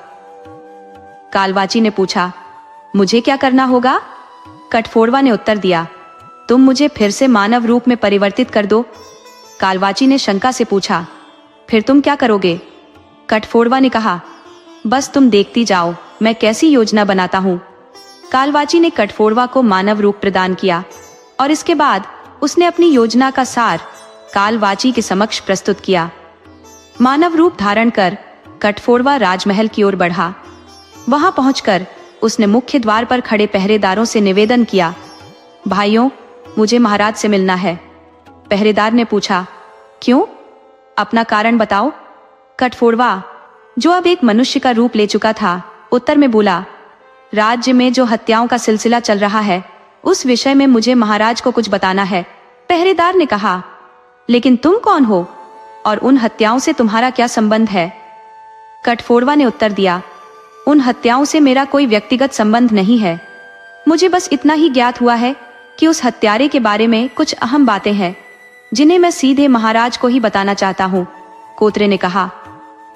कालवाची ने पूछा, मुझे क्या करना होगा? कठफोड़वा ने उत्तर दिया, तुम मुझे फिर से मानव रूप में परिवर्तित कर दो। कालवाची ने शंका से पूछा, फिर तुम क्या करोगे? कठफोड़वा ने कहा, बस तुम देखती जाओ मैं कैसी योजना बनाता हूं। कालवाची ने कठफोड़वा को मानव रूप प्रदान किया और इसके बाद उसने अपनी योजना का सार कालवाची के समक्ष प्रस्तुत किया। मानव रूप धारण कर कठफोड़वा राजमहल की ओर बढ़ा। वहां पहुंचकर उसने मुख्य द्वार पर खड़े पहरेदारों से निवेदन किया, भाइयों, मुझे महाराज से मिलना है। पहरेदार ने पूछा, क्यों? अपना कारण बताओ। कठफोड़वा, जो अब एक मनुष्य का रूप ले चुका था, उत्तर में बोला, राज्य में जो हत्याओं का सिलसिला चल रहा है उस विषय में मुझे महाराज को कुछ बताना है। पहरेदार ने कहा, लेकिन तुम कौन हो और उन हत्याओं से तुम्हारा क्या संबंध है? कठफोड़वा ने उत्तर दिया, उन हत्याओं से मेरा कोई व्यक्तिगत संबंध नहीं है। मुझे बस इतना ही ज्ञात हुआ है कि उस हत्यारे के बारे में कुछ अहम बातें हैं जिन्हें मैं सीधे महाराज को ही बताना चाहता हूँ। कोतरे ने कहा।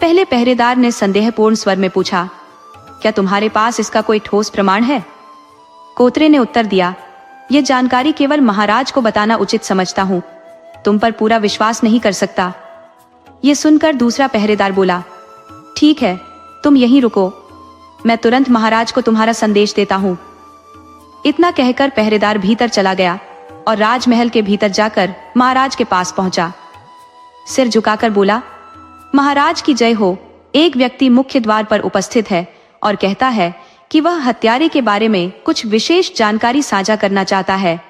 पहले पहरेदार ने संदेहपूर्ण स्वर में पूछा, क्या तुम्हारे पास इसका कोई ठोस प्रमाण है? कोतरे ने उत्तर दिया, यह जानकारी केवल महाराज को बताना उचित समझता हूँ, तुम पर पूरा विश्वास नहीं कर सकता। यह सुनकर दूसरा पहरेदार बोला, ठीक है, तुम यहीं रुको, मैं तुरंत महाराज को तुम्हारा संदेश देता हूँ। इतना कहकर पहरेदार भीतर चला गया और राजमहल के भीतर जाकर महाराज के पास पहुंचा। सिर झुकाकर बोला, महाराज की जय हो। एक व्यक्ति मुख्य द्वार पर उपस्थित है और कहता है कि वह हत्यारे के बारे में कुछ विशेष जानकारी साझा करना चाहता है।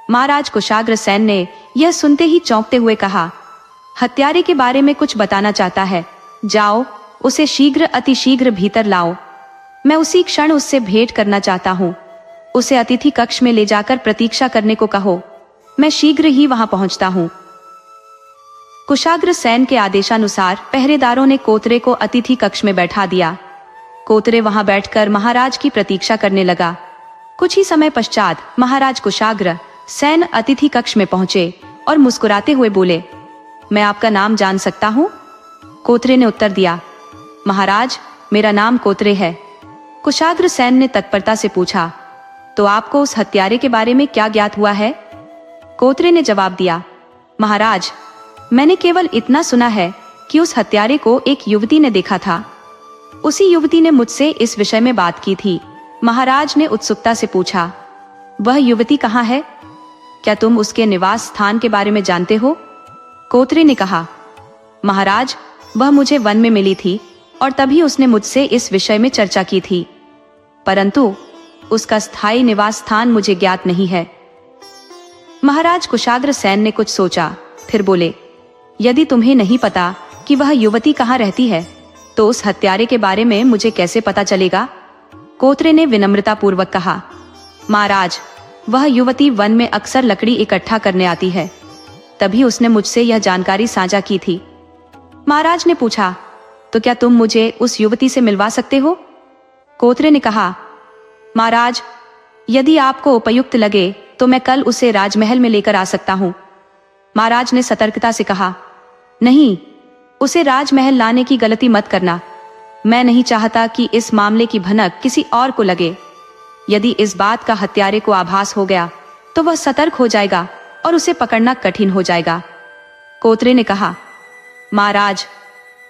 महाराज कुशाग्र सेन ने यह सुनते ही चौंकते हुए कहा, हत्यारे के बारे में कुछ बताना चाहता है, जाओ उसे शीघ्र अतिशीघ्र भीतर लाओ। मैं उसी क्षण उससे भेंट करना चाहता हूँ। उसे अतिथि कक्ष में ले जाकर प्रतीक्षा करने को कहो, मैं शीघ्र ही वहां पहुंचता हूँ। कुशाग्र सेन के आदेशानुसार पहरेदारों ने कोतरे को अतिथि कक्ष में बैठा दिया। कोतरे वहां बैठकर महाराज की प्रतीक्षा करने लगा। कुछ ही समय पश्चात महाराज कुशाग्र सेन अतिथि कक्ष में पहुंचे और मुस्कुराते हुए बोले, मैं आपका नाम जान सकता हूँ? कोतरे ने उत्तर दिया, महाराज, मेरा नाम कोतरे है। कुशाग्र सेन ने तत्परता से पूछा, तो आपको उस हत्यारे के बारे में क्या ज्ञात हुआ है? कोतरे ने जवाब दिया, महाराज, मैंने केवल इतना सुना है कि उस हत्यारे को एक युवती ने देखा था। उसी युवती ने मुझसे इस विषय में बात की थी। महाराज ने उत्सुकता से पूछा, वह युवती कहाँ है? क्या तुम उसके निवास स्थान के बारे में जानते हो? कोतरे ने कहा, महाराज, वह मुझे वन में मिली थी और तभी उसने मुझसे इस विषय में चर्चा की थी, परंतु उसका स्थायी निवास स्थान मुझे ज्ञात नहीं है। महाराज कुशाग्र सेन ने कुछ सोचा, फिर बोले, यदि तुम्हें नहीं पता कि वह युवती कहाँ रहती है, तो उस हत्यारे के बारे में मुझे कैसे पता चलेगा? कोतरे ने विनम्रता पूर्वक कहा, महाराज, वह युवती वन में अक्सर लकड़ी इकट्ठा करने आती है, तभी उसने मुझसे यह जानकारी साझा की थी। महाराज ने पूछा, तो क्या तुम मुझे उस युवती से मिलवा सकते हो? कोतरे ने कहा, महाराज, यदि आपको उपयुक्त लगे तो मैं कल उसे राजमहल में लेकर आ सकता हूँ। महाराज ने सतर्कता से कहा, नहीं, उसे राजमहल लाने की गलती मत करना। मैं नहीं चाहता कि इस मामले की भनक किसी और को लगे। यदि इस बात का हत्यारे को आभास हो गया तो वह सतर्क हो जाएगा और उसे पकड़ना कठिन हो जाएगा। कोतरे ने कहा, महाराज,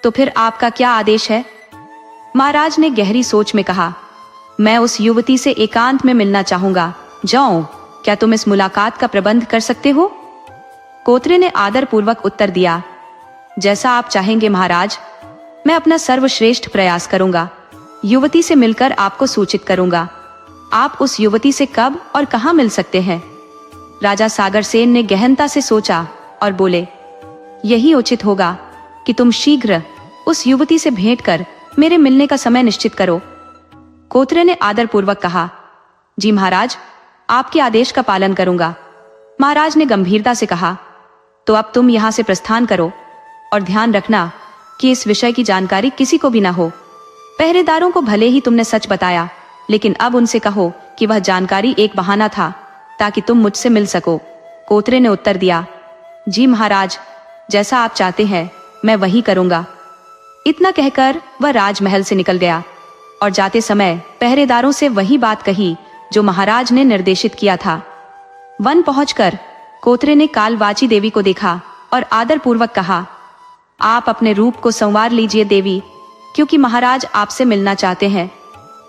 तो फिर आपका क्या आदेश है? महाराज ने गहरी सोच में कहा, मैं उस युवती से एकांत में मिलना चाहूंगा। जाऊं, क्या तुम इस मुलाकात का प्रबंध कर सकते हो? कोत्रे ने आदर पूर्वक उत्तर दिया, जैसा आप चाहेंगे महाराज, मैं अपना सर्वश्रेष्ठ प्रयास करूंगा। युवती से मिलकर आपको सूचित करूंगा। आप उस युवती से कब और कहां मिल सकते हैं? राजा सागर सेन ने गहनता से सोचा और बोले, यही उचित होगा कि तुम शीघ्र उस युवती से भेंट कर मेरे मिलने का समय निश्चित करो। कोत्रे ने आदर पूर्वक कहा, जी महाराज, आपके आदेश का पालन करूंगा। महाराज ने गंभीरता से कहा, तो अब तुम यहां से प्रस्थान करो और ध्यान रखना कि इस विषय की जानकारी किसी को भी ना हो। पहरेदारों को भले ही तुमने सच बताया, लेकिन अब उनसे कहो कि वह जानकारी एक बहाना था ताकि तुम मुझसे मिल सको। कोत्रे ने उत्तर दिया, जी महाराज, जैसा आप चाहते हैं मैं वही करूंगा। इतना कहकर वह राजमहल से निकल गया और जाते समय पहरेदारों से वही बात कही जो महाराज ने निर्देशित किया था। वन पहुंचकर कोत्रे ने कालवाची देवी को देखा और आदर पूर्वक कहा, आप अपने रूप को संवार लीजिए देवी, क्योंकि महाराज आपसे मिलना चाहते हैं।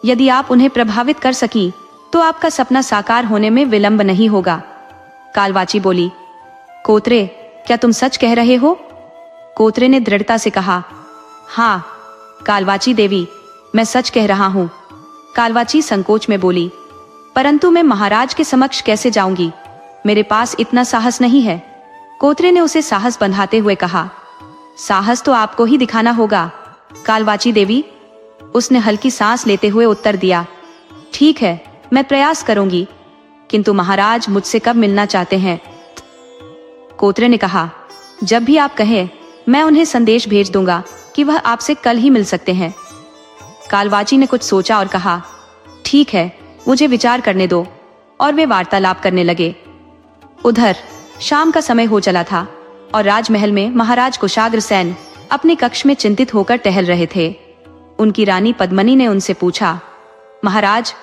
यदि आप उन्हें प्रभावित कर सकी तो आपका सपना साकार होने में विलंब नहीं होगा। कालवाची बोली, कोत्रे, क्या तुम सच कह रहे हो? कोत्रे ने दृढ़ता से कहा, हाँ कालवाची देवी, मैं सच कह रहा हूँ। कालवाची संकोच में बोली, परंतु मैं महाराज के समक्ष कैसे जाऊंगी? मेरे पास इतना साहस नहीं है। कोत्रे ने उसे साहस बंधाते हुए कहा, साहस तो आपको ही दिखाना होगा कालवाची देवी। उसने हल्की सांस लेते हुए उत्तर दिया, ठीक है, मैं प्रयास करूंगी, किंतु महाराज मुझसे कब मिलना चाहते हैं? कोत्रे ने कहा, जब भी आप कहें मैं उन्हें संदेश भेज दूंगा कि वह आपसे कल ही मिल सकते हैं। कालवाची ने कुछ सोचा और कहा, ठीक है, मुझे विचार करने दो। और वे वार्तालाप करने लगे। उधर शाम का समय हो चला था और राजमहल में महाराज कुशाग्र सेन अपने कक्ष में चिंतित होकर टहल रहे थे। उनकी रानी पद्मनी ने उनसे पूछा, महाराज,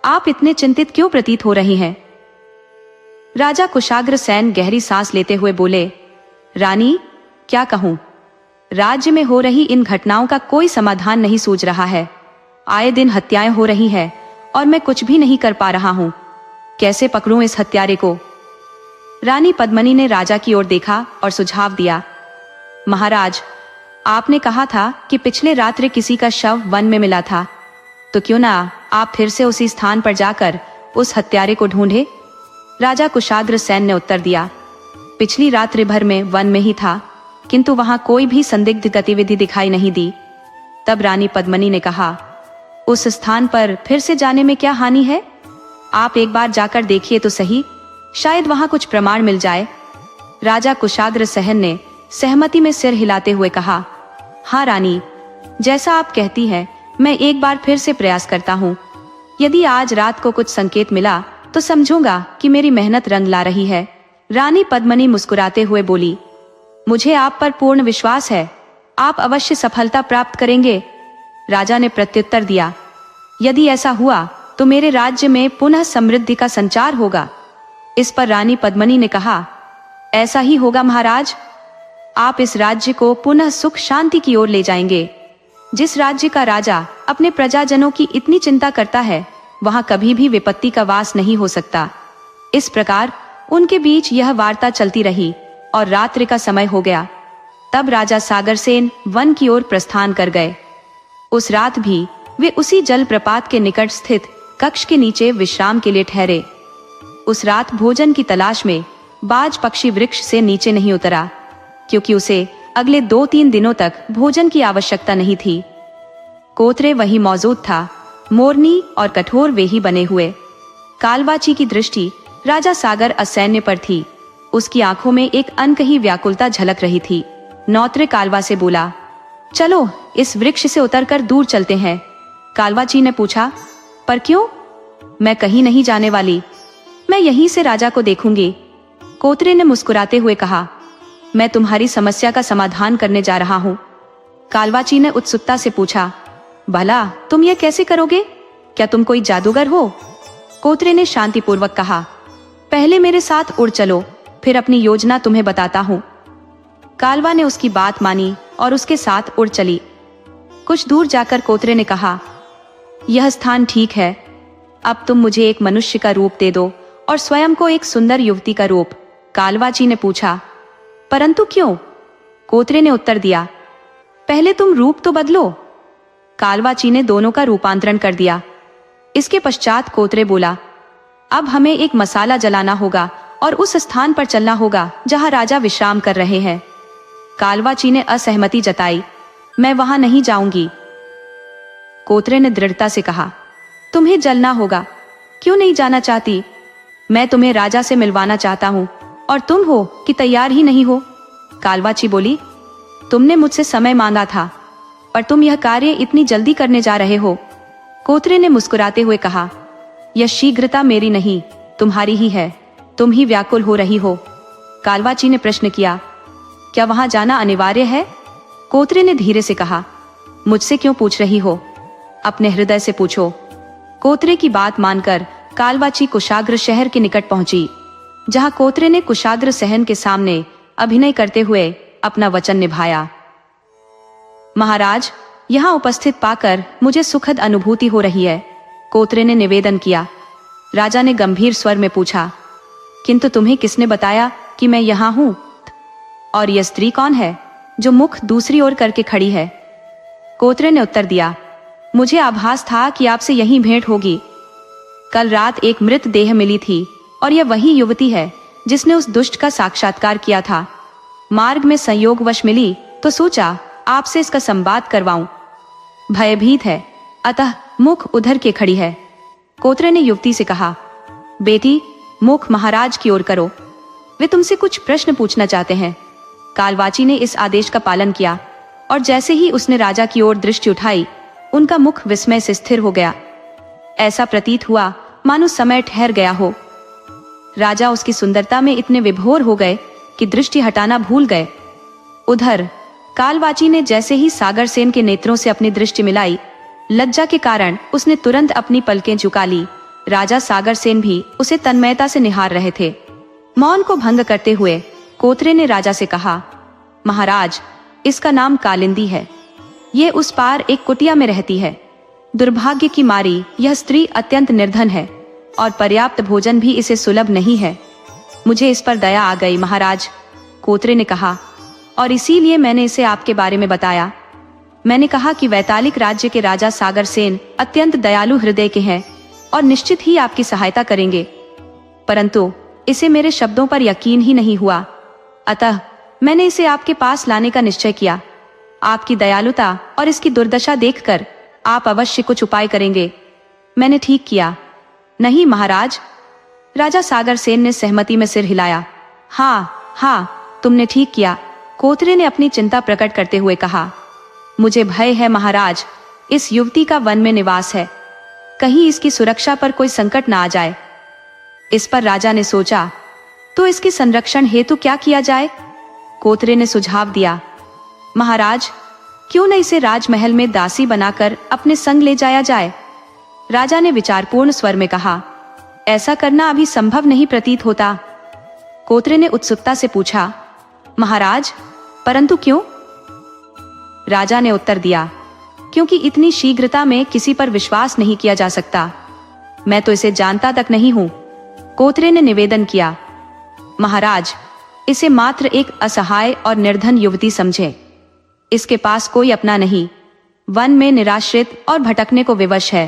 आप इतने चिंतित क्यों प्रतीत हो रही हैं? राजा कुशाग्र सेन गहरी सांस लेते हुए बोले, रानी, क्या कहूं, राज्य में हो रही इन घटनाओं का कोई समाधान नहीं सूझ रहा है। आए दिन हत्याएं हो रही हैं और मैं कुछ भी नहीं कर पा रहा हूं। कैसे पकड़ूं इस हत्यारे को? रानी पद्मनी ने राजा की ओर देखा और सुझाव दिया, महाराज, आपने कहा था कि पिछले रात्रि किसी का शव वन में मिला था, तो क्यों ना आप फिर से उसी स्थान पर जाकर उस हत्यारे को ढूंढे? राजा कुशाग्र सेन ने उत्तर दिया, पिछली रात्रि भर में वन में ही था, किंतु वहां कोई भी संदिग्ध गतिविधि दिखाई नहीं दी। तब रानी पद्मनी ने कहा, उस स्थान पर फिर से जाने में क्या हानि है? आप एक बार जाकर देखिए तो सही, शायद वहां कुछ प्रमाण मिल जाए। राजा कुशाग्र सेन ने सहमति में सिर हिलाते हुए कहा, हाँ रानी, जैसा आप कहती हैं, मैं एक बार फिर से प्रयास करता हूँ। यदि आज रात को कुछ संकेत मिला तो समझूंगा कि मेरी मेहनत रंग ला रही है। रानी पद्मनी मुस्कुराते हुए बोली, मुझे आप पर पूर्ण विश्वास है, आप अवश्य सफलता प्राप्त करेंगे। राजा ने प्रत्युत्तर दिया, यदि ऐसा हुआ तो मेरे राज्य में पुनः समृद्धि का संचार होगा। इस पर रानी पद्मनी ने कहा, ऐसा ही होगा महाराज, आप इस राज्य को पुनः सुख शांति की ओर ले जाएंगे। जिस राज्य का राजा अपने प्रजाजनों की इतनी चिंता करता है, वहां कभी भी विपत्ति का वास नहीं हो सकता। इस प्रकार उनके बीच यह वार्ता चलती रही और रात्रि का समय हो गया। तब राजा सागरसेन वन की ओर प्रस्थान कर गए। उस रात भी वे उसी जलप्रपात के निकट स्थित कक्ष के नीचे विश्राम के लिए ठहरे। उस रात भोजन की तलाश में बाज पक्षी वृक्ष से नीचे नहीं उतरा, क्योंकि उसे अगले 2-3 दिनों तक भोजन की आवश्यकता नहीं थी। कोत्रे वही मौजूद था, मोरनी और कठोर वेही बने हुए। कालवाची की दृष्टि राजा सागर असैन्य पर थी। उसकी आंखों में एक अनकही व्याकुलता झलक रही थी। नौत्रे कालवा से बोला, चलो इस वृक्ष से उतरकर दूर चलते हैं। कालवाची ने पूछा, पर क्यों? मैं कहीं नहीं जाने वाली, मैं यहीं से राजा को देखूंगी। कोत्रे ने मुस्कुराते हुए कहा, मैं तुम्हारी समस्या का समाधान करने जा रहा हूँ। कालवाची ने उत्सुकता से पूछा, भला तुम ये कैसे करोगे? क्या तुम कोई जादूगर हो? कोत्रे ने शांतिपूर्वक कहा, पहले मेरे साथ उड़ चलो, फिर अपनी योजना तुम्हें बताता हूँ। कालवा ने उसकी बात मानी और उसके साथ उड़ चली। कुछ दूर जाकर कोतरे ने कहा, यह स्थान ठीक है, अब तुम मुझे एक मनुष्य का रूप दे दो और स्वयं को एक सुंदर युवती का रूप। कालवाची ने पूछा, परंतु क्यों? कोतरे ने उत्तर दिया, पहले तुम रूप तो बदलो। कालवाची ने दोनों का रूपांतरण कर दिया। इसके पश्चात कोतरे बोला, अब हमें एक मसाला जलाना होगा और उस स्थान पर चलना होगा जहां राजा विश्राम कर रहे हैं। कालवाची ने असहमति जताई, मैं वहां नहीं जाऊंगी। कोतरे ने दृढ़ता से कहा, तुम्हें जलना होगा, क्यों नहीं जाना चाहती? मैं तुम्हें राजा से मिलवाना चाहता हूं और तुम हो कि तैयार ही नहीं हो। कालवाची बोली, तुमने मुझसे समय मांगा था पर तुम यह कार्य इतनी जल्दी करने जा रहे हो। कोतरे ने मुस्कुराते हुए कहा, यह शीघ्रता मेरी नहीं, तुम्हारी ही है, तुम ही व्याकुल हो रही हो। कालवाची ने प्रश्न किया, क्या वहां जाना अनिवार्य है? कोतरे ने धीरे से कहा, मुझसे क्यों पूछ रही हो, अपने हृदय से पूछो। कोतरे की बात मानकर कालवाची कुशाग्र शहर के निकट पहुंची, जहां कोतरे ने कुशाग्र सहन के सामने अभिनय करते हुए अपना वचन निभाया। महाराज, यहाँ उपस्थित पाकर मुझे सुखद अनुभूति हो रही है, कोतरे ने निवेदन किया। राजा ने गंभीर स्वर में पूछा, किंतु तुम्हें किसने बताया कि मैं यहाँ हूँ? और यह स्त्री कौन है जो मुख दूसरी ओर करके खड़ी है? कोतरे ने उत्तर दिया, मुझे आभास था कि आपसे यहीं भेंट होगी। कल रात एक मृत देह मिली थी और यह वही युवती है जिसने उस दुष्ट का साक्षात्कार किया था। मार्ग में संयोगवश मिली तो सोचा आपसे इसका संवाद करवाऊं। भयभीत है, अतः मुख उधर के खड़ी है। कोतरे ने युवती से कहा, बेटी, मुख महाराज की ओर करो, वे तुमसे कुछ प्रश्न पूछना चाहते हैं। कालवाची ने इस आदेश का पालन किया और जैसे ही उसने राजा की ओर दृष्टि उठाई, उनका मुख विस्मय से स्थिर हो गया। ऐसा प्रतीत हुआ मानो समय ठहर गया हो। राजा उसकी सुंदरता में इतने विभोर हो गए कि दृष्टि हटाना भूल गए। उधर कालवाची ने जैसे ही सागर सेन के नेत्रों से अपनी दृष्टि मिलाई, लज्जा के कारण उसने तुरंत अपनी पलकें झुका ली। राजा सागर सेन भी उसे तन्मयता से निहार रहे थे। मौन को भंग करते हुए कोतरे ने राजा से कहा, महाराज, इसका नाम कालिंदी है, ये उस पार एक कुटिया में रहती है। दुर्भाग्य की मारी यह स्त्री अत्यंत निर्धन है और पर्याप्त भोजन भी इसे सुलभ नहीं है। मुझे इस पर दया आ गई महाराज, कोतरे ने कहा, और इसीलिए मैंने इसे आपके बारे में बताया। मैंने कहा कि वैतालिक राज्य के राजा सागर सेन अत्यंत दयालु हृदय के हैं और निश्चित ही आपकी सहायता करेंगे, परंतु इसे मेरे शब्दों पर यकीन ही नहीं हुआ, अतः मैंने इसे आपके पास लाने का निश्चय किया। आपकी दयालुता और इसकी दुर्दशा देखकर आप अवश्य कुछ उपाय करेंगे। मैंने ठीक किया? नहीं महाराज, राजा सागर सेन ने सहमति में सिर हिलाया। हाँ, तुमने ठीक किया, कोतरे ने अपनी चिंता प्रकट करते हुए कहा। मुझे भय है महाराज, इस युवती का वन में निवास है, कहीं इसकी सुरक्षा पर कोई संकट ना आ जाए। इस पर राजा ने सोचा, तो इसके संरक्षण हेतु क्या किया जाए? कोतरे ने सुझाव दिया, महाराज, क्यों न इसे राजमहल में दासी बनाकर अपने संग ले जाया जाए? राजा ने विचारपूर्ण स्वर में कहा, ऐसा करना अभी संभव नहीं प्रतीत होता। कोतरे ने उत्सुकता से पूछा, महाराज, परंतु क्यों? राजा ने उत्तर दिया, क्योंकि इतनी शीघ्रता में किसी पर विश्वास नहीं किया जा सकता। मैं तो इसे जानता तक नहीं हूं। कोतरे ने निवेदन किया, महाराज, इसे मात्र एक असहाय और निर्धन युवती समझे। इसके पास कोई अपना नहीं, वन में निराश्रित और भटकने को विवश है।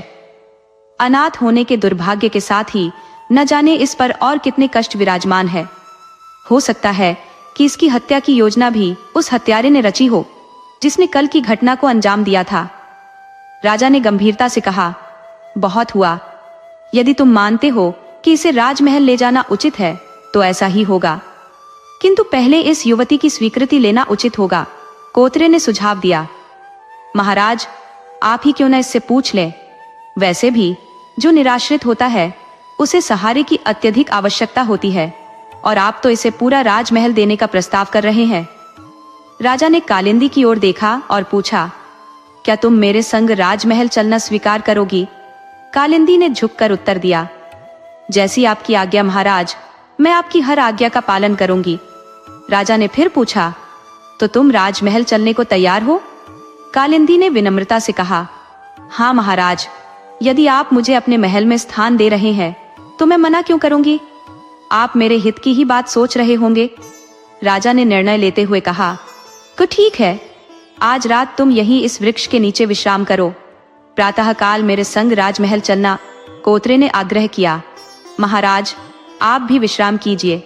अनाथ होने के दुर्भाग्य के साथ ही न जाने इस पर और कितने कष्ट विराजमान है। हो सकता है कि इसकी हत्या की योजना भी उस हत्यारे ने रची हो जिसने कल की घटना को अंजाम दिया था। राजा ने गंभीरता से कहा, बहुत हुआ। यदि तुम मानते हो कि इसे राजमहल ले जाना उचित है तो ऐसा ही होगा, किंतु पहले इस युवती की स्वीकृति लेना उचित होगा, कोतरे ने सुझाव दिया। महाराज, आप ही क्यों न इससे पूछ लें। वैसे भी जो निराश्रित होता है उसे सहारे की अत्यधिक आवश्यकता होती है, और आप तो इसे पूरा राजमहल देने का प्रस्ताव कर रहे हैं। राजा ने कालिंदी की ओर देखा और पूछा, क्या तुम मेरे संग राजमहल चलना स्वीकार करोगी? कालिंदी ने झुककर उत्तर दिया, जैसी आपकी आज्ञा महाराज, मैं आपकी हर आज्ञा का पालन करूंगी। राजा ने फिर पूछा, तो तुम राजमहल चलने को तैयार हो? कालिंदी ने विनम्रता से कहा, हाँ महाराज, यदि आप मुझे अपने महल में स्थान दे रहे हैं तो मैं मना क्यों करूंगी। आप मेरे हित की ही बात सोच रहे होंगे। राजा ने निर्णय लेते हुए कहा, तो ठीक है, आज रात तुम यहीं इस वृक्ष के नीचे विश्राम करो। प्रातःकाल मेरे संग राजमहल चलना। कोतरे ने आग्रह किया। महाराज, आप भी विश्राम कीजिए,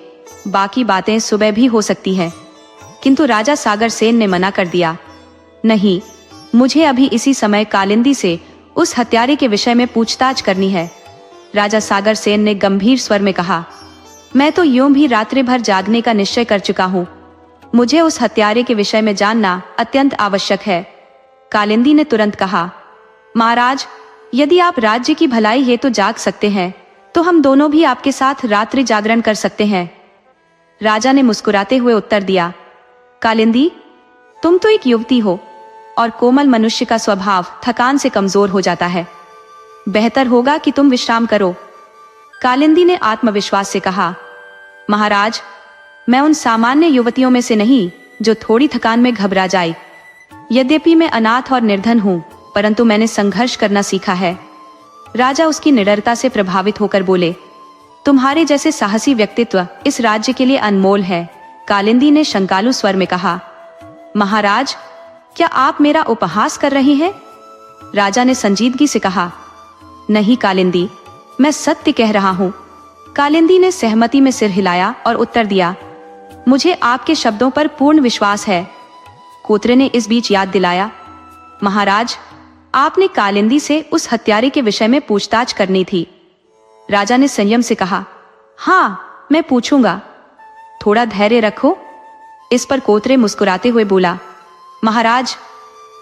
बाकी बातें सुबह भी हो सकती हैं। किंतु राजा सागर सेन ने मना कर दिया। नहीं, मुझे अभी इसी समय कालिंदी से उस हत्यारे के विषय में पूछताछ करनी है। राजा सागर सेन ने गंभीर स्वर में कहा, मैं तो यूं भी रात्रि भर जागने का निश्चय कर चुका हूँ। मुझे उस हत्यारे के विषय में जानना अत्यंत आवश्यक है। कालिंदी ने तुरंत कहा, महाराज, यदि आप राज्य की भलाई हेतु जाग सकते हैं तो हम दोनों भी आपके साथ रात्रि जागरण कर सकते हैं। राजा ने मुस्कुराते हुए उत्तर दिया, कालिंदी, तुम तो एक युवती हो और कोमल मनुष्य का स्वभाव थकान से कमजोर हो जाता है। बेहतर होगा कि तुम विश्राम करो। कालिंदी ने आत्मविश्वास से कहा, महाराज, मैं उन सामान्य युवतियों में से नहीं जो थोड़ी थकान में घबरा जाए। यद्यपि मैं अनाथ और निर्धन हूँ, परंतु मैंने संघर्ष करना सीखा है। राजा उसकी निडरता से प्रभावित होकर बोले, तुम्हारे जैसे साहसी व्यक्तित्व इस राज्य के लिए अनमोल है। कालिंदी ने शंकालु स्वर में कहा, महाराज, क्या आप मेरा उपहास कर रहे हैं? राजा ने संजीदगी से कहा, नहीं कालिंदी, मैं सत्य कह रहा हूँ। कालिंदी ने सहमति में सिर हिलाया और उत्तर दिया, मुझे आपके शब्दों पर पूर्ण विश्वास है। कोतरे ने इस बीच याद दिलाया, महाराज, आपने कालिंदी से उस हत्यारे के विषय में पूछताछ करनी थी। राजा ने संयम से कहा, हाँ, मैं पूछूंगा, थोड़ा धैर्य रखो। इस पर कोतरे मुस्कुराते हुए बोला, महाराज,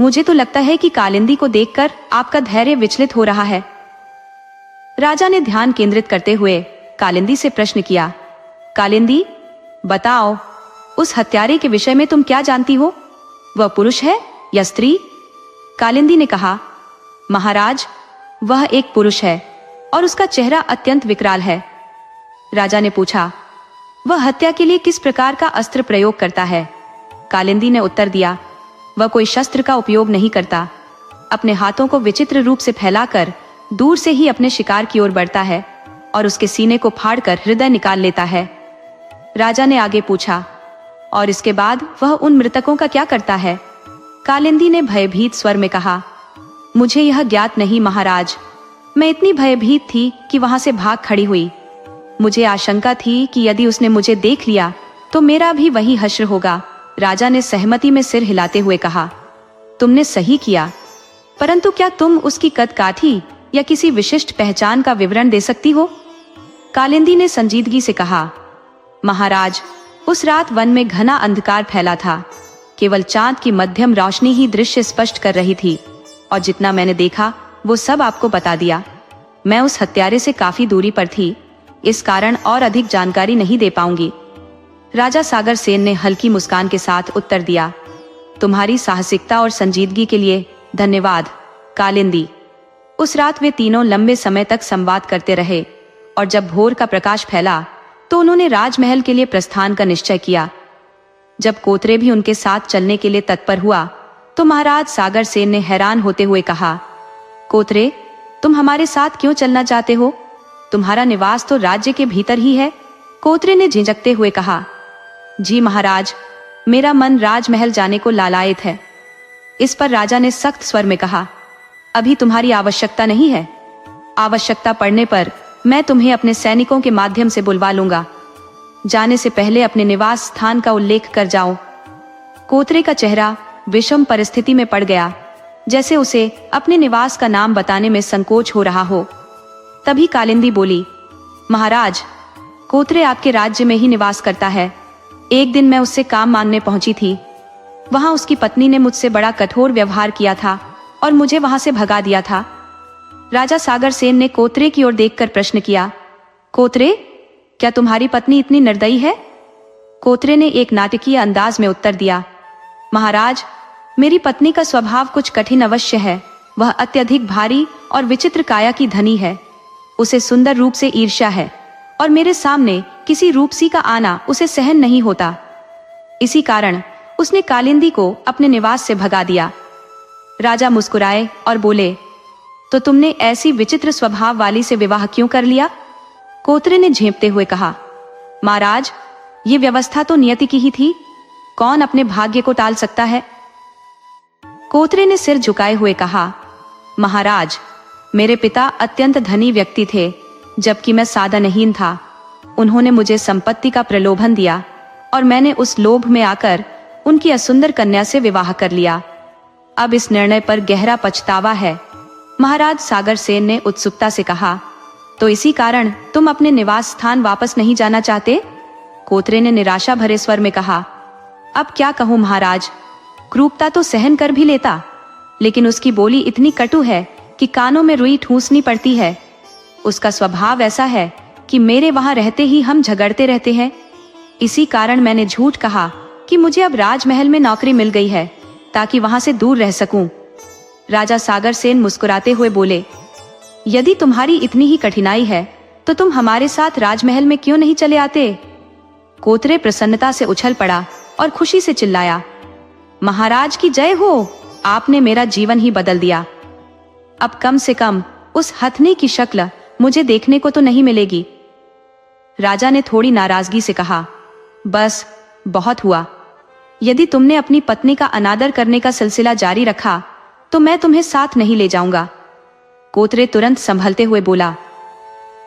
मुझे तो लगता है कि कालिंदी को देखकर आपका धैर्य विचलित हो रहा है। राजा ने ध्यान केंद्रित करते हुए कालिंदी से प्रश्न किया, कालिंदी, बताओ, उस हत्यारे के विषय में तुम क्या जानती हो? वह पुरुष है या स्त्री? कालिंदी ने कहा, महाराज, वह एक पुरुष है और उसका चेहरा अत्यंत विकराल है। राजा ने पूछा, वह हत्या के लिए किस प्रकार का अस्त्र प्रयोग करता है? कालिंदी ने उत्तर दिया, वह कोई शस्त्र का उपयोग नहीं करता। अपने हाथों को विचित्र रूप से फैलाकर दूर से ही अपने शिकार की ओर बढ़ता है और उसके सीने को फाड़कर हृदय निकाल लेता है। राजा ने आगे पूछा, और इसके बाद वह उन मृतकों का क्या करता है? कालिंदी ने भयभीत स्वर में कहा, मुझे यह ज्ञात नहीं महाराज। मैं इतनी भयभीत थी कि वहां से भाग खड़ी हुई। मुझे आशंका थी कि यदि उसने मुझे देख लिया तो मेरा भी वही हश्र होगा। राजा ने सहमति में सिर हिलाते हुए कहा, तुमने सही किया, परंतु क्या तुम उसकी कद काठी या किसी विशिष्ट पहचान का विवरण दे सकती हो? कालिंदी ने संजीदगी से कहा, महाराज, उस रात वन में घना अंधकार फैला था। केवल चांद की मध्यम रोशनी ही दृश्य स्पष्ट कर रही थी और जितना मैंने देखा वो सब आपको बता दिया। मैं उस हत्यारे से काफी दूरी पर थी, इस कारण और अधिक जानकारी नहीं दे पाऊंगी। राजा सागर सेन ने हल्की मुस्कान के साथ उत्तर दिया, तुम्हारी साहसिकता और संजीदगी के लिए धन्यवाद कालिंदी। उस रात वे तीनों लंबे समय तक संवाद करते रहे और जब भोर का प्रकाश फैला तो उन्होंने राजमहल के लिए प्रस्थान का निश्चय किया। जब कोतरे भी उनके साथ चलने के लिए तत्पर हुआ तो महाराज सागर सेन ने हैरान होते हुए कहा, कोतरे, तुम हमारे साथ क्यों चलना चाहते हो? तुम्हारा निवास तो राज्य के भीतर ही है। कोतरे ने झिझकते हुए कहा, जी महाराज, मेरा मन राजमहल जाने को लालायित है। इस पर राजा ने सख्त स्वर में कहा, अभी तुम्हारी आवश्यकता नहीं है। आवश्यकता पड़ने पर मैं तुम्हें अपने सैनिकों के माध्यम से बुलवा लूंगा। जाने से पहले अपने निवास स्थान का उल्लेख कर जाओ। कोतरे का चेहरा विषम परिस्थिति में पड़ गया, जैसे उसे अपने निवास का नाम बताने में संकोच हो रहा हो। तभी कालिंदी बोली, महाराज, कोतरे आपके राज्य में ही निवास करता है। एक दिन मैं उससे काम मांगने पहुंची थी। वहां उसकी पत्नी ने मुझसे बड़ा कठोर व्यवहार किया था और मुझे वहां से भगा दिया था। राजा सागर सेन ने कोतरे की ओर देखकर प्रश्न किया, कोतरे, क्या तुम्हारी पत्नी इतनी निर्दयी है? कोतरे ने एक नाटकीय अंदाज में उत्तर दिया, महाराज, मेरी पत्नी का स्वभाव कुछ कठिन अवश्य है। वह अत्यधिक भारी और विचित्र काया की धनी है। उसे सुंदर रूप से ईर्ष्या है और मेरे सामने किसी रूपसी का आना उसे सहन नहीं होता। इसी कारण उसने कालिंदी को अपने निवास से भगा दिया। राजा मुस्कुराए और बोले, तो तुमने ऐसी विचित्र स्वभाव वाली से विवाह क्यों कर लिया? कोतरे ने झेंपते हुए कहा, महाराज, ये व्यवस्था तो नियति की ही थी, कौन अपने भाग्य को टाल सकता है? कोतरे ने सिर झुकाए हुए कहा, महाराज, मेरे पिता अत्यंत धनी व्यक्ति थे, जबकि मैं साधनहीन था। उन्होंने मुझे संपत्ति का प्रलोभन दिया और मैंने उस लोभ में आकर उनकी असुंदर कन्या से विवाह कर लिया। अब इस निर्णय पर गहरा पछतावा है। महाराज सागर सेन ने उत्सुकता से कहा, तो इसी कारण तुम अपने निवास स्थान वापस नहीं जाना चाहते? कोतरे ने निराशा भरे स्वर में कहा, अब क्या कहूं महाराज, क्रूरता तो सहन कर भी लेता, लेकिन उसकी बोली इतनी कटु है कि कानों में रुई ठूंसनी पड़ती है। उसका स्वभाव ऐसा है कि मेरे वहां रहते ही हम झगड़ते रहते हैं। इसी कारण मैंने झूठ कहा कि मुझे अब राजमहल में नौकरी मिल गई है, ताकि वहां से दूर रह सकूं। राजा सागर सेन मुस्कुराते हुए बोले, यदि तुम्हारी इतनी ही कठिनाई है तो तुम हमारे साथ राजमहल में क्यों नहीं चले आते? कोतरे प्रसन्नता से उछल पड़ा और खुशी से चिल्लाया, महाराज की जय हो, आपने मेरा जीवन ही बदल दिया। अब कम से कम उस हथनी की शक्ल मुझे देखने को तो नहीं मिलेगी। राजा ने थोड़ी नाराजगी से कहा, बस बहुत हुआ। यदि तुमने अपनी पत्नी का अनादर करने का सिलसिला जारी रखा तो मैं तुम्हें साथ नहीं ले जाऊंगा। कोतरे तुरंत संभलते हुए बोला,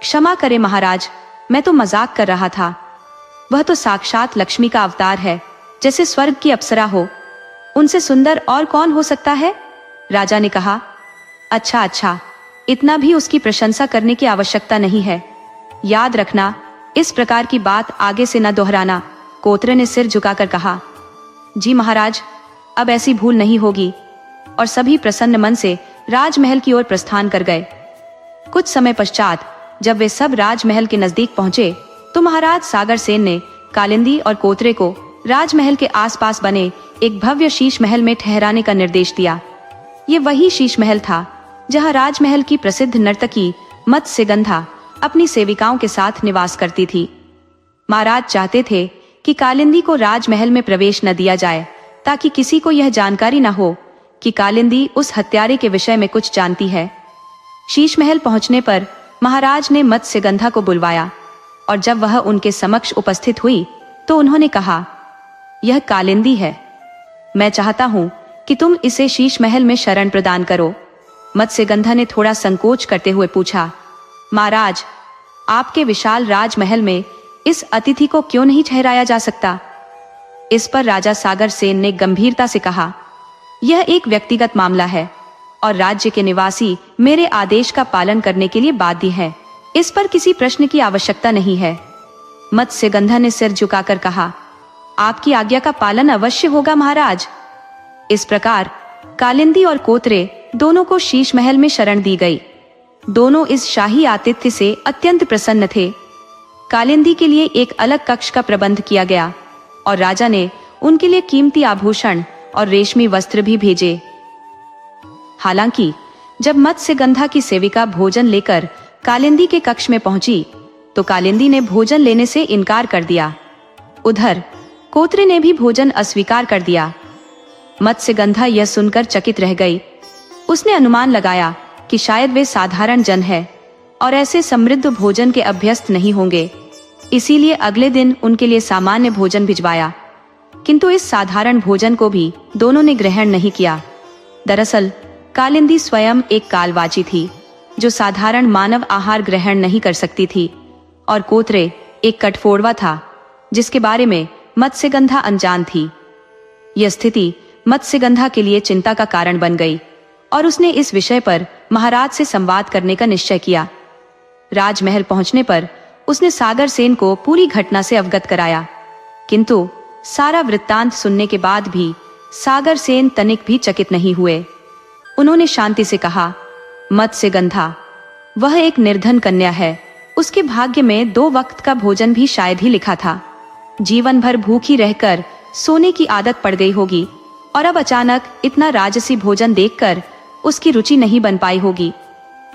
क्षमा करें महाराज, मैं तो मजाक कर रहा था। वह तो साक्षात लक्ष्मी का अवतार है, जैसे स्वर्ग की अप्सरा हो। उनसे सुंदर और कौन हो सकता है? राजा ने कहा, अच्छा अच्छा, इतना भी उसकी प्रशंसा करने की आवश्यकता नहीं है। याद रखना, इस प्रकार की बात आगे से न दोहराना। कोतरे ने सिर झुकाकर कहा, जी महाराज, अब ऐसी भूल नहीं होगी। और सभी प्रसन्न मन से राजमहल की ओर प्रस्थान कर गए। कुछ समय पश्चात जब वे सब राजमहल के नजदीक पहुंचे तो महाराज सागर सेन ने कालिंदी और कोतरे को राजमहल के आसपास बने एक भव्य शीश महल में ठहराने का निर्देश दिया। ये वही शीश महल था जहां राजमहल की प्रसिद्ध नर्तकी मत्स्यगंधा अपनी सेविकाओं के साथ निवास करती थी। महाराज चाहते थे कि कालिंदी को राजमहल में प्रवेश न दिया जाए, ताकि किसी को यह जानकारी न हो कि कालिंदी उस हत्यारे के विषय में कुछ जानती है। शीश महल पहुंचने पर महाराज ने मत्स्यगंधा को बुलवाया और जब वह उनके समक्ष उपस्थित हुई तो उन्होंने कहा, यह कालिंदी है। मैं चाहता हूं कि तुम इसे शीश महल में शरण प्रदान करो। मत्स्यगंधा ने थोड़ा संकोच करते हुए पूछा, महाराज, आपके विशाल राजमहल में इस अतिथि को क्यों नहीं ठहराया जा सकता? इस पर राजा सागर सेन ने गंभीरता से कहा, यह एक व्यक्तिगत मामला है और राज्य के निवासी मेरे आदेश का पालन करने के लिए बाध्य हैं। इस पर किसी प्रश्न की आवश्यकता नहीं है। मत्स्यगंधा ने सिर झुकाकर कहा, आपकी आज्ञा का पालन अवश्य होगा महाराज। इस प्रकार कालिंदी और कोतरे दोनों को शीश महल में शरण दी गई। दोनों इस शाही आतिथ्य से अत्यंत प्रसन्न थे। कालिंदी के लिए एक अलग कक्ष का प्रबंध किया गया और राजा ने उनके लिए कीमती आभूषण और रेशमी वस्त्र भी भेजे। हालांकि जब मत्स्यगंधा की सेविका भोजन लेकर कालिंदी के कक्ष में पहुंची तो कालिंदी ने भोजन लेने से इनकार कर दिया। उधर कोतरे ने भी भोजन अस्वीकार कर दिया। मत्स्यगंधा यह सुनकर चकित रह गई। उसने अनुमान लगाया कि शायद वे साधारण जन है और ऐसे समृद्ध भोजन के अभ्यस्त नहीं होंगे, इसीलिए अगले दिन उनके लिए सामान्य भोजन भिजवाया। किंतु इस साधारण भोजन को भी दोनों ने ग्रहण नहीं किया। दरअसल कालिंदी स्वयं एक कालवाची थी जो साधारण मानव आहार ग्रहण नहीं कर सकती थी, और कोतरे एक कठफोड़वा था जिसके बारे में मत्स्यगंधा अनजान थी। यह स्थिति मत्स्यगंधा के लिए चिंता का कारण बन गई और उसने इस विषय पर महाराज से संवाद करने का निश्चय किया। राजमहल पहुंचने पर उसने सागर सेन को पूरी घटना से अवगत कराया, किंतु सारा वृत्तांत सुनने के बाद भी सागर सेन तनिक भी चकित नहीं हुए। उन्होंने शांति से कहा, मत्स्यगंधा, वह एक निर्धन कन्या है। उसके भाग्य में 2 वक्त का भोजन भी शायद ही लिखा था। जीवन भर भूखी रहकर सोने की आदत पड़ गई होगी और अब अचानक इतना राजसी भोजन देखकर उसकी रुचि नहीं बन पाई होगी।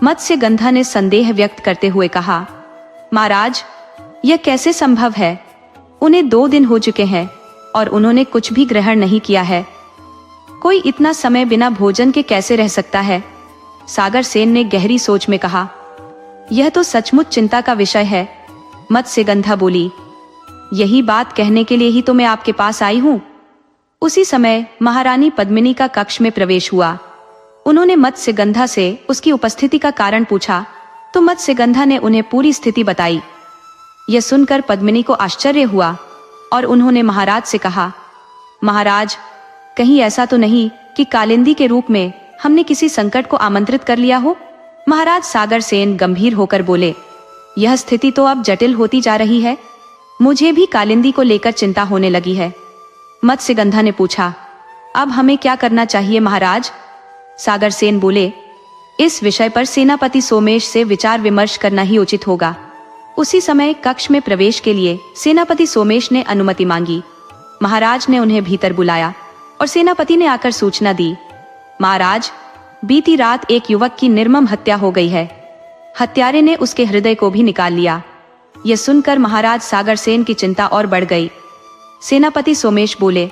मत्स्यगंधा ने संदेह व्यक्त करते हुए कहा, महाराज, यह कैसे संभव है? उन्हें 2 दिन हो चुके हैं और उन्होंने कुछ भी ग्रहण नहीं किया है। कोई इतना समय बिना भोजन के कैसे रह सकता है? सागर सेन ने गहरी सोच में कहा। यह तो सचमुच चिंता का विषय है। मत्स्यगंधा बोली। यही बात कहने के लिए ही तो मैं आपके पास आई हूँ। उसी समय महारानी पद्मिनी का कक्ष में प्रवेश हुआ। उन्होंने मत्स्यगंधा से उसकी उपस्थिति का कारण पूछा तो मत्स्यगंधा ने उन्हें पूरी स्थिति बताई। यह सुनकर पद्मिनी को आश्चर्य हुआ और उन्होंने महाराज से कहा, महाराज, कहीं ऐसा तो नहीं कि कालिंदी के रूप में हमने किसी संकट को आमंत्रित कर लिया हो? महाराज सागर सेन गंभीर होकर बोले, यह स्थिति तो अब जटिल होती जा रही है। मुझे भी कालिंदी को लेकर चिंता होने लगी है। मत्स्यगंधा ने पूछा, अब हमें क्या करना चाहिए महाराज? सागर सेन बोले, इस विषय पर सेनापति सोमेश से विचार विमर्श करना ही उचित होगा। उसी समय कक्ष में प्रवेश के लिए सेनापति सोमेश ने अनुमति मांगी। महाराज ने उन्हें भीतर बुलाया और सेनापति ने आकर सूचना दी, महाराज, बीती रात एक युवक की निर्मम हत्या हो गई है। हत्यारे ने उसके हृदय को भी निकाल लिया। यह सुनकर महाराज सागर सेन की चिंता और बढ़ गई। सेनापति सोमेश बोले,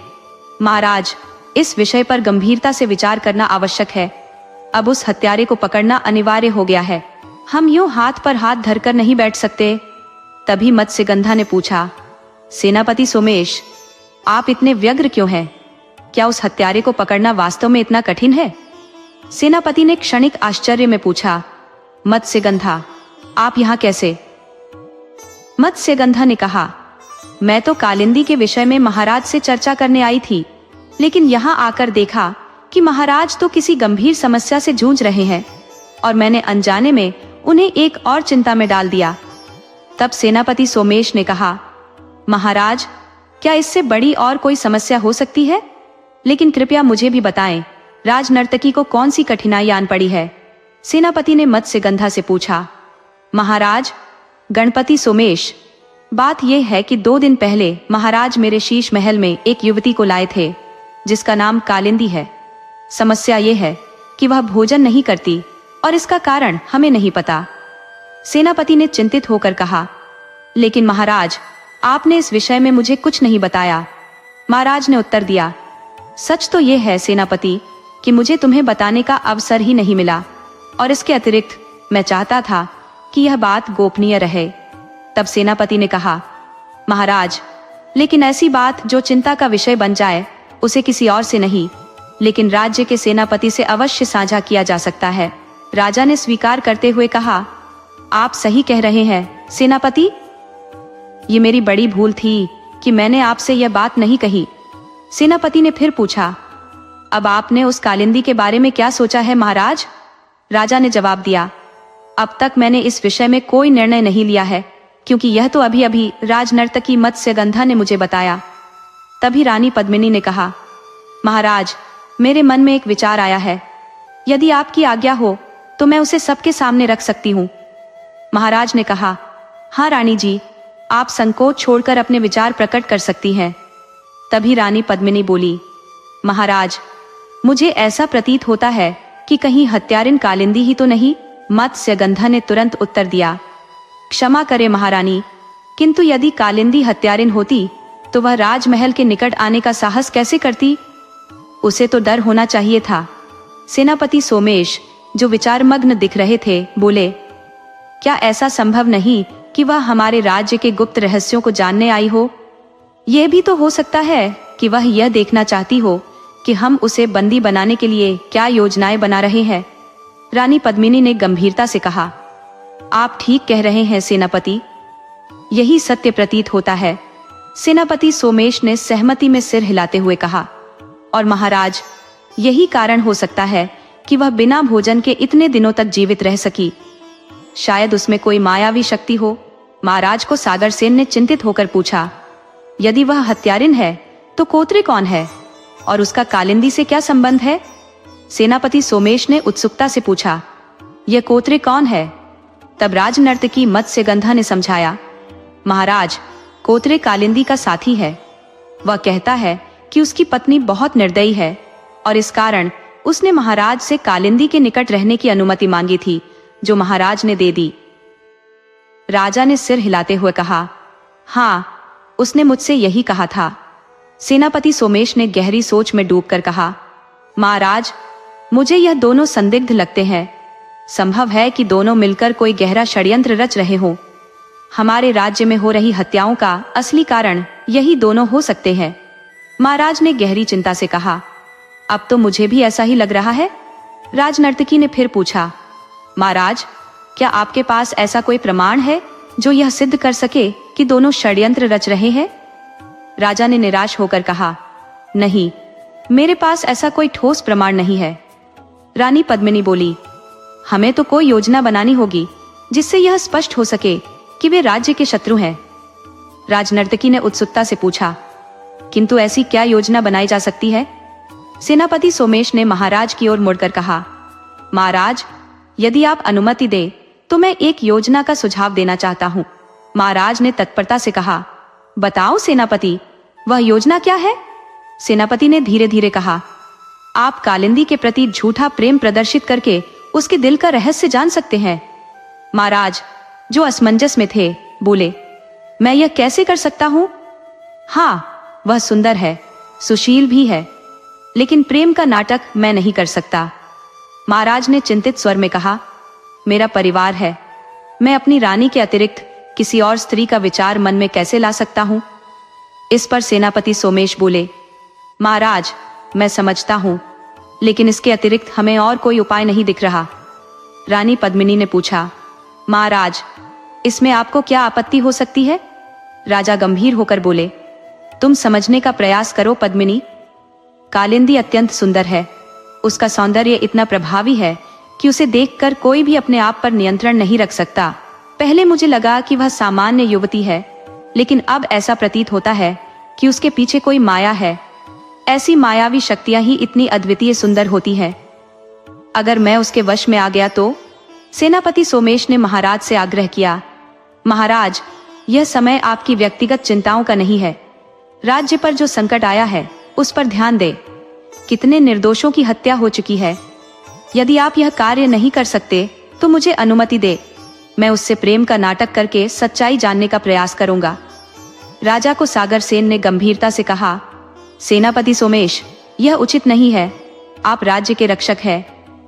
महाराज, इस विषय पर गंभीरता से विचार करना आवश्यक है। अब उस हत्यारे को पकड़ना अनिवार्य हो गया है। हम यूं हाथ पर हाथ धरकर नहीं बैठ सकते। तभी मत्स्यगंधा ने पूछा, सेनापति सोमेश, आप इतने व्यग्र क्यों हैं? क्या उस हत्यारे को पकड़ना वास्तव में इतना कठिन है? सेनापति ने क्षणिक आश्चर्य में पूछा, मत्स्यगंधा, आप यहाँ कैसे? मत्स्यगंधा ने कहा, मैं तो कालिंदी के विषय में महाराज से चर्चा करने आई थी, लेकिन यहाँ आकर देखा कि महाराज तो किसी गंभीर समस्या से जूझ रहे हैं और मैंने अनजाने में उन्हें एक और चिंता में डाल दिया। तब सेनापति सोमेश ने कहा, महाराज, क्या इससे बड़ी और कोई समस्या हो सकती है? लेकिन कृपया मुझे भी बताएं, राजनर्तकी को कौन सी कठिनाई आन पड़ी है? सेनापति ने मत्स्यगंधा से पूछा। महाराज, गणपति सोमेश, बात यह है कि 2 दिन पहले महाराज मेरे शीश महल में एक युवती को लाए थे जिसका नाम कालिंदी है। समस्या यह है कि वह भोजन नहीं करती और इसका कारण हमें नहीं पता। सेनापति ने चिंतित होकर कहा, लेकिन महाराज, आपने इस विषय में मुझे कुछ नहीं बताया। महाराज ने उत्तर दिया, सच तो यह है सेनापति कि मुझे तुम्हें बताने का अवसर ही नहीं मिला और इसके अतिरिक्त मैं चाहता था कि यह बात गोपनीय रहे। तब सेनापति ने कहा, महाराज, लेकिन ऐसी बात जो चिंता का विषय बन जाए उसे किसी और से नहीं, लेकिन राज्य के सेनापति से अवश्य साझा किया जा सकता है। राजा ने स्वीकार करते हुए कहा, आप सही कह रहे हैं सेनापति। ये मेरी बड़ी भूल थी कि मैंने आपसे यह बात नहीं कही। सेनापति ने फिर पूछा, अब आपने उस कालिंदी के बारे में क्या सोचा है महाराज? राजा ने जवाब दिया, अब तक मैंने इस विषय में कोई निर्णय नहीं लिया है, क्योंकि यह तो अभी अभी राजनर्तकी मत्स्यगंधा ने मुझे बताया। तभी रानी पद्मिनी ने कहा, महाराज, मेरे मन में एक विचार आया है। यदि आपकी आज्ञा हो तो मैं उसे सबके सामने रख सकती हूँ। महाराज ने कहा, हाँ रानी जी, आप संकोच छोड़कर अपने विचार प्रकट कर सकती हैं। तभी रानी पद्मिनी बोली, महाराज, मुझे ऐसा प्रतीत होता है कि कहीं हत्यारिन कालिंदी ही तो नहीं। मत्स्यगंधा ने तुरंत उत्तर दिया, क्षमा करे महारानी, किंतु यदि कालिंदी हत्यारिन होती तो वह राजमहल के निकट आने का साहस कैसे करती? उसे तो डर होना चाहिए था। सेनापति सोमेश, जो विचारमग्न दिख रहे थे, बोले, क्या ऐसा संभव नहीं कि वह हमारे राज्य के गुप्त रहस्यों को जानने आई हो? यह भी तो हो सकता है कि वह यह देखना चाहती हो कि हम उसे बंदी बनाने के लिए क्या योजनाएं बना रहे हैं। रानी पद्मिनी ने गंभीरता से कहा, आप ठीक कह रहे हैं सेनापति, यही सत्य प्रतीत होता है। सेनापति सोमेश ने सहमति में सिर हिलाते हुए कहा, और महाराज, यही कारण हो सकता है कि वह बिना भोजन के इतने दिनों तक जीवित रह सकी। शायद उसमें कोई मायावी शक्ति हो। महाराज को सागर सेन ने चिंतित होकर पूछा, यदि वह हत्यारिन है तो कोत्रे कौन है और उसका कालिंदी से क्या संबंध है? सेनापति सोमेश ने उत्सुकता से पूछा, यह कोत्रे कौन है? तब राजनर्तकी मत्स्यगंधा ने समझाया, महाराज, कोत्रे कालिंदी का साथी है। वह कहता है कि उसकी पत्नी बहुत निर्दयी है और इस कारण उसने महाराज से कालिंदी के निकट रहने की अनुमति मांगी थी, जो महाराज ने दे दी। राजा ने सिर हिलाते हुए कहा, हाँ, उसने मुझसे यही कहा था। सेनापति सोमेश ने गहरी सोच में डूबकर कहा, महाराज, मुझे यह दोनों संदिग्ध लगते हैं। संभव है कि दोनों मिलकर कोई गहरा षड्यंत्र रच रहे हों। हमारे राज्य में हो रही हत्याओं का असली कारण यही दोनों हो सकते हैं। महाराज ने गहरी चिंता से कहा। अब तो मुझे भी ऐसा ही लग रहा है। राजनर्तकी ने फिर पूछा, महाराज, क्या आपके पास ऐसा कोई प्रमाण है जो यह सिद्ध कर सके कि दोनों षड्यंत्र रच रहे हैं? राजा ने निराश होकर कहा, नहीं, मेरे पास ऐसा कोई ठोस प्रमाण नहीं है। रानी पद्मिनी बोली, हमें तो कोई योजना बनानी होगी जिससे यह स्पष्ट हो सके कि वे राज्य के शत्रु हैं। राजनर्तकी ने उत्सुकता से पूछा, किंतु ऐसी क्या योजना बनाई जा सकती है? सेनापति सोमेश ने महाराज की ओर मुड़कर कहा, महाराज, यदि आप अनुमति दे तो मैं एक योजना का सुझाव देना चाहता हूँ। महाराज ने तत्परता से कहा, बताओ सेनापति, वह योजना क्या है? सेनापति ने धीरे धीरे कहा, आप कालिंदी के प्रति झूठा प्रेम प्रदर्शित करके उसके दिल का रहस्य जान सकते हैं। महाराज, जो असमंजस में थे, बोले, मैं यह कैसे कर सकता हूं? हाँ, वह सुंदर है, सुशील भी है, लेकिन प्रेम का नाटक मैं नहीं कर सकता। महाराज ने चिंतित स्वर में कहा, मेरा परिवार है, मैं अपनी रानी के अतिरिक्त किसी और स्त्री का विचार मन में कैसे ला सकता हूं? इस पर सेनापति सोमेश बोले, महाराज, मैं समझता हूं, लेकिन इसके अतिरिक्त हमें और कोई उपाय नहीं दिख रहा। रानी पद्मिनी ने पूछा, महाराज, इसमें आपको क्या आपत्ति हो सकती है? राजा गंभीर होकर बोले, तुम समझने का प्रयास करो पद्मिनी। कालिंदी अत्यंत सुंदर है। उसका सौंदर्य इतना प्रभावी है कि उसे देखकर कोई भी अपने आप पर नियंत्रण नहीं रख सकता। पहले मुझे लगा कि वह सामान्य युवती है, लेकिन अब ऐसा प्रतीत होता है कि उसके पीछे कोई माया है। ऐसी मायावी शक्तियां ही इतनी अद्वितीय सुंदर होती हैं। अगर मैं उसके वश में आ गया तो? सेनापति सोमेश ने महाराज से आग्रह किया, महाराज, यह समय आपकी व्यक्तिगत चिंताओं का नहीं है। राज्य पर जो संकट आया है उस पर ध्यान दे। कितने निर्दोषों की हत्या हो चुकी है। यदि आप यह कार्य नहीं कर सकते तो मुझे अनुमति दे, मैं उससे प्रेम का नाटक करके सच्चाई जानने का प्रयास करूंगा। राजा को सागर सेन ने गंभीरता से कहा, सेनापति सोमेश, यह उचित नहीं है। आप राज्य के रक्षक हैं,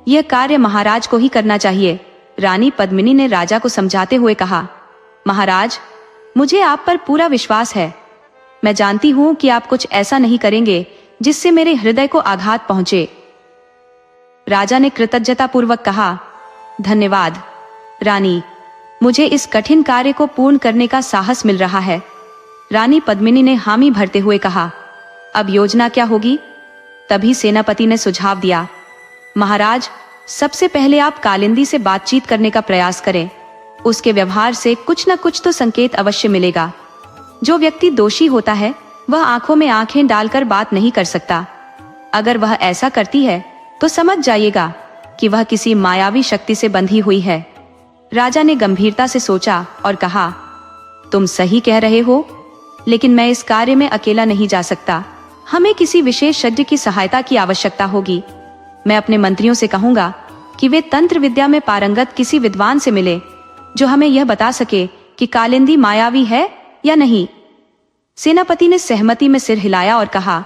यह कार्य महाराज को ही करना चाहिए। रानी पद्मिनी ने राजा को समझाते हुए कहा, महाराज, मुझे आप पर पूरा विश्वास है। मैं जानती हूं कि आप कुछ ऐसा नहीं करेंगे जिससे मेरे हृदय को आघात पहुंचे। राजा ने कृतज्ञता पूर्वक कहा, धन्यवाद रानी, मुझे इस कठिन कार्य को पूर्ण करने का साहस मिल रहा है। रानी पद्मिनी ने हामी भरते हुए कहा, अब योजना क्या होगी? तभी सेनापति ने सुझाव दिया, महाराज, सबसे पहले आप कालिंदी से बातचीत करने का प्रयास करें। उसके व्यवहार से कुछ न कुछ तो संकेत अवश्य मिलेगा। जो व्यक्ति दोषी होता है वह आंखों में आंखें डालकर बात नहीं कर सकता। अगर वह ऐसा करती है तो समझ जाइएगा कि वह किसी मायावी शक्ति से बंधी हुई है। राजा ने गंभीरता से सोचा और कहा, तुम सही कह रहे हो, लेकिन मैं इस कार्य में अकेला नहीं जा सकता। हमें किसी विशेषज्ञ की सहायता की आवश्यकता होगी। मैं अपने मंत्रियों से कहूंगा कि वे तंत्र विद्या में पारंगत किसी विद्वान से मिले जो हमें यह बता सके कि कालिंदी मायावी है या नहीं। सेनापति ने सहमति में सिर हिलाया और कहा,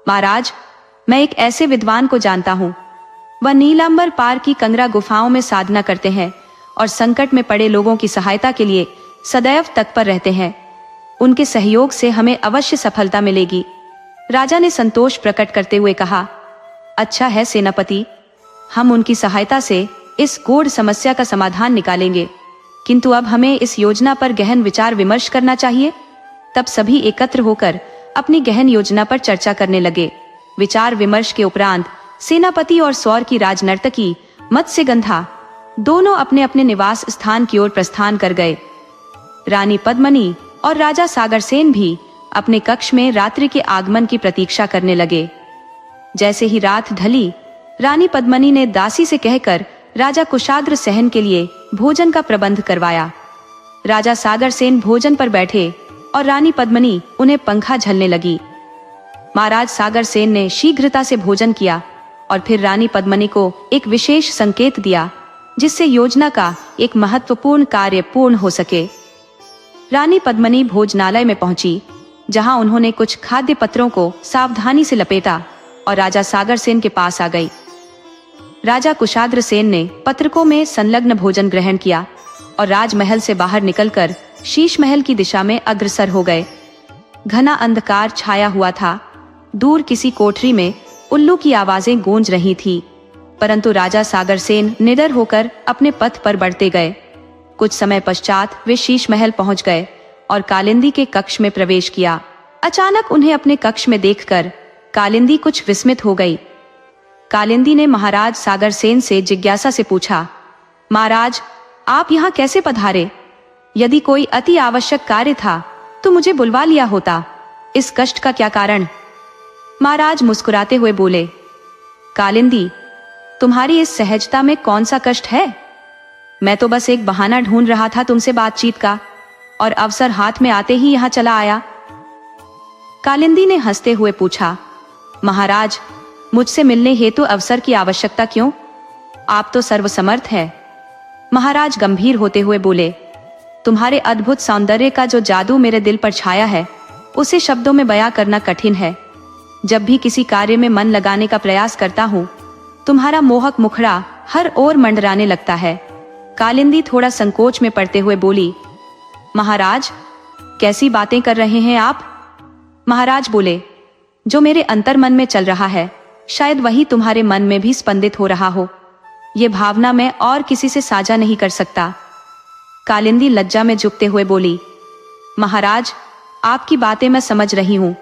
महाराज, मैं एक ऐसे विद्वान को जानता हूँ। वह नीलांबर पार की कंगरा गुफाओं में साधना करते हैं और संकट में पड़े लोगों की सहायता के लिए सदैव तत्पर रहते हैं। उनके सहयोग से हमें अवश्य सफलता मिलेगी। राजा ने संतोष प्रकट करते हुए कहा, अच्छा है सेनापति, हम उनकी सहायता से इस गूढ़ समस्या का समाधान निकालेंगे। किंतु अब हमें इस योजना पर गहन विचार विमर्श करना चाहिए। तब सभी एकत्र होकर अपनी गहन योजना पर चर्चा करने लगे। विचार विमर्श के उपरांत सेनापति और सौर की राजनर्तकी मत्स्यगंधा दोनों अपने अपने निवास स्थान की ओर प्रस्थान कर गए। रानी पद्मिनी और राजा सागरसेन भी अपने कक्ष में रात्रि के आगमन की प्रतीक्षा करने लगे। जैसे ही रात ढली, रानी पद्मिनी ने दासी से कहकर राजा कुशाग्र सहन के लिए भोजन का प्रबंध करवाया। राजा सागरसेन भोजन पर बैठे और रानी पद्मिनी उन्हें पंखा झलने लगी। महाराज सागरसेन ने शीघ्रता से भोजन किया और फिर रानी पद्मिनी को एक विशेष संकेत दिया जिससे योजना का एक महत्वपूर्ण कार्य पूर्ण हो सके। रानी पद्मिनी भोजनालय में पहुंची, जहां उन्होंने कुछ खाद्य पत्रों को सावधानी से लपेटा। और राजा सागर सेन के पास आ गई। राजा कुशाग्र सेन ने पत्रकों में संलग्न भोजन ग्रहण किया और राजमहल से बाहर निकलकर शीश महल की दिशा में अग्रसर हो गए। घना अंधकार छाया हुआ था। दूर किसी कोठरी में उल्लू की आवाजें गूंज रही थी, परंतु राजा सागर सेन निडर होकर अपने पथ पर बढ़ते गए। कुछ समय पश्चात वे शीश महल पहुंच गए और कालिंदी के कक्ष में प्रवेश किया। अचानक उन्हें अपने कक्ष में देखकर कालिंदी कुछ विस्मित हो गई। कालिंदी ने महाराज सागर सेन से जिज्ञासा से पूछा, महाराज, आप यहाँ कैसे पधारे? यदि कोई अति आवश्यक कार्य था तो मुझे बुलवा लिया होता। इस कष्ट का क्या कारण? महाराज मुस्कुराते हुए बोले, कालिंदी, तुम्हारी इस सहजता में कौन सा कष्ट है? मैं तो बस एक बहाना ढूंढ रहा था तुमसे बातचीत का, और अवसर हाथ में आते ही यहाँ चला आया। कालिंदी ने हंसते हुए पूछा, महाराज, मुझसे मिलने हेतु अवसर की आवश्यकता क्यों? आप तो सर्वसमर्थ है। महाराज गंभीर होते हुए बोले, तुम्हारे अद्भुत सौंदर्य का जो जादू मेरे दिल पर छाया है, उसे शब्दों में बयां करना कठिन है। जब भी किसी कार्य में मन लगाने का प्रयास करता हूँ, तुम्हारा मोहक मुखड़ा हर ओर मंडराने लगता है। कालिंदी थोड़ा संकोच में पड़ते हुए बोली, महाराज, कैसी बातें कर रहे हैं आप? महाराज बोले, जो मेरे अंतर मन में चल रहा है, शायद वही तुम्हारे मन में भी स्पंदित हो रहा हो। ये भावना मैं और किसी से साझा नहीं कर सकता। कालिंदी लज्जा में झुकते हुए बोली, महाराज, आपकी बातें मैं समझ रही हूँ,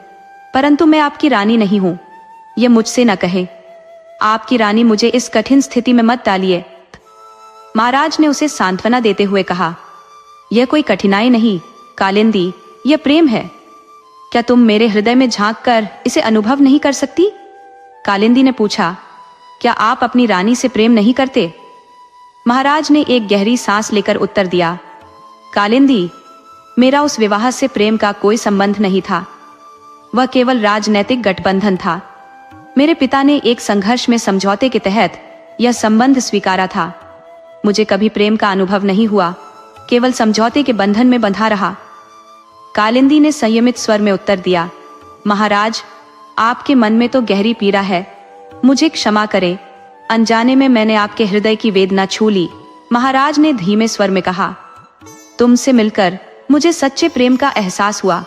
परंतु मैं आपकी रानी नहीं हूँ। ये मुझसे न कहे। आपकी रानी मुझे इस कठिन स्थिति में मत डालिए। महाराज ने उसे सांत्वना देते हुए कहा, यह कोई कठिनाई नहीं कालिंदी, यह प्रेम है। क्या तुम मेरे हृदय में झांक कर इसे अनुभव नहीं कर सकती? कालिंदी ने पूछा, क्या आप अपनी रानी से प्रेम नहीं करते? महाराज ने एक गहरी सांस लेकर उत्तर दिया, कालिंदी, मेरा उस विवाह से प्रेम का कोई संबंध नहीं था। वह केवल राजनैतिक गठबंधन था। मेरे पिता ने एक संघर्ष में समझौते के तहत यह संबंध स्वीकारा था। मुझे कभी प्रेम का अनुभव नहीं हुआ, केवल समझौते के बंधन में बंधा रहा। कालिंदी ने संयमित स्वर में उत्तर दिया, महाराज, आपके मन में तो गहरी पीड़ा है। मुझे क्षमा करें, अनजाने में मैंने आपके हृदय की वेदना छू ली। महाराज ने धीमे स्वर में कहा, तुमसे मिलकर मुझे सच्चे प्रेम का एहसास हुआ।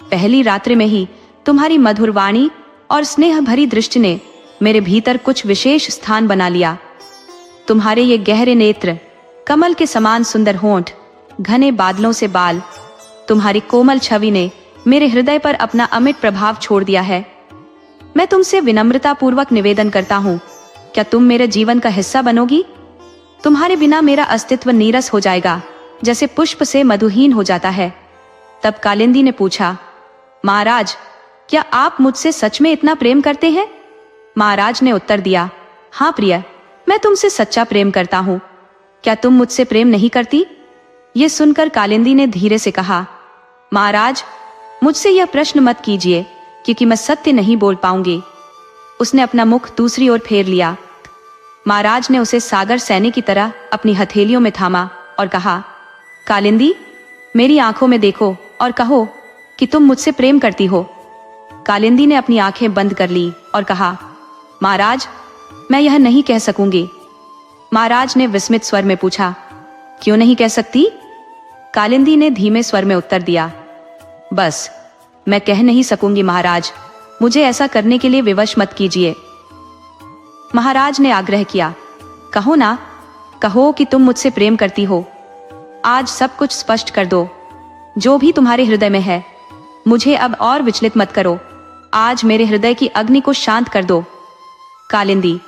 पहली रात्रि में ही तुम्हारी मधुर वाणी और स्नेह भरी दृष्टि ने मेरे भीतर कुछ विशेष स्थान बना लिया। तुम्हारे ये गहरे नेत्र, कमल के समान सुंदर होंठ, घने बादलों से बाल, तुम्हारी कोमल छवि ने मेरे हृदय पर अपना अमिट प्रभाव छोड़ दिया है। मैं तुमसे विनम्रता पूर्वक निवेदन करता हूँ, क्या तुम मेरे जीवन का हिस्सा बनोगी? तुम्हारे बिना मेरा अस्तित्व नीरस हो जाएगा, जैसे पुष्प से मधुहीन हो जाता है। तब कालिंदी ने पूछा, महाराज, क्या आप मुझसे सच में इतना प्रेम करते हैं? महाराज ने उत्तर दिया, हाँ प्रिय, मैं तुमसे सच्चा प्रेम करता हूँ। क्या तुम मुझसे प्रेम नहीं करती? ये सुनकर कालिंदी ने धीरे से कहा, महाराज, मुझसे यह प्रश्न मत कीजिए, क्योंकि मैं सत्य नहीं बोल पाऊंगी। उसने अपना मुख दूसरी ओर फेर लिया। महाराज ने उसे सागर सैनी की तरह अपनी हथेलियों में थामा और कहा, कालिंदी, मेरी आंखों में देखो और कहो कि तुम मुझसे प्रेम करती हो। कालिंदी ने अपनी आंखें बंद कर ली और कहा, महाराज, मैं यह नहीं कह सकूंगी। महाराज ने विस्मित स्वर में पूछा, क्यों नहीं कह सकती? कालिंदी ने धीमे स्वर में उत्तर दिया, बस मैं कह नहीं सकूंगी महाराज, मुझे ऐसा करने के लिए विवश मत कीजिए। महाराज ने आग्रह किया, कहो ना, कहो कि तुम मुझसे प्रेम करती हो। आज सब कुछ स्पष्ट कर दो, जो भी तुम्हारे हृदय में है। मुझे अब और विचलित मत करो। आज मेरे हृदय की अग्नि को शांत कर दो। कालिंदी,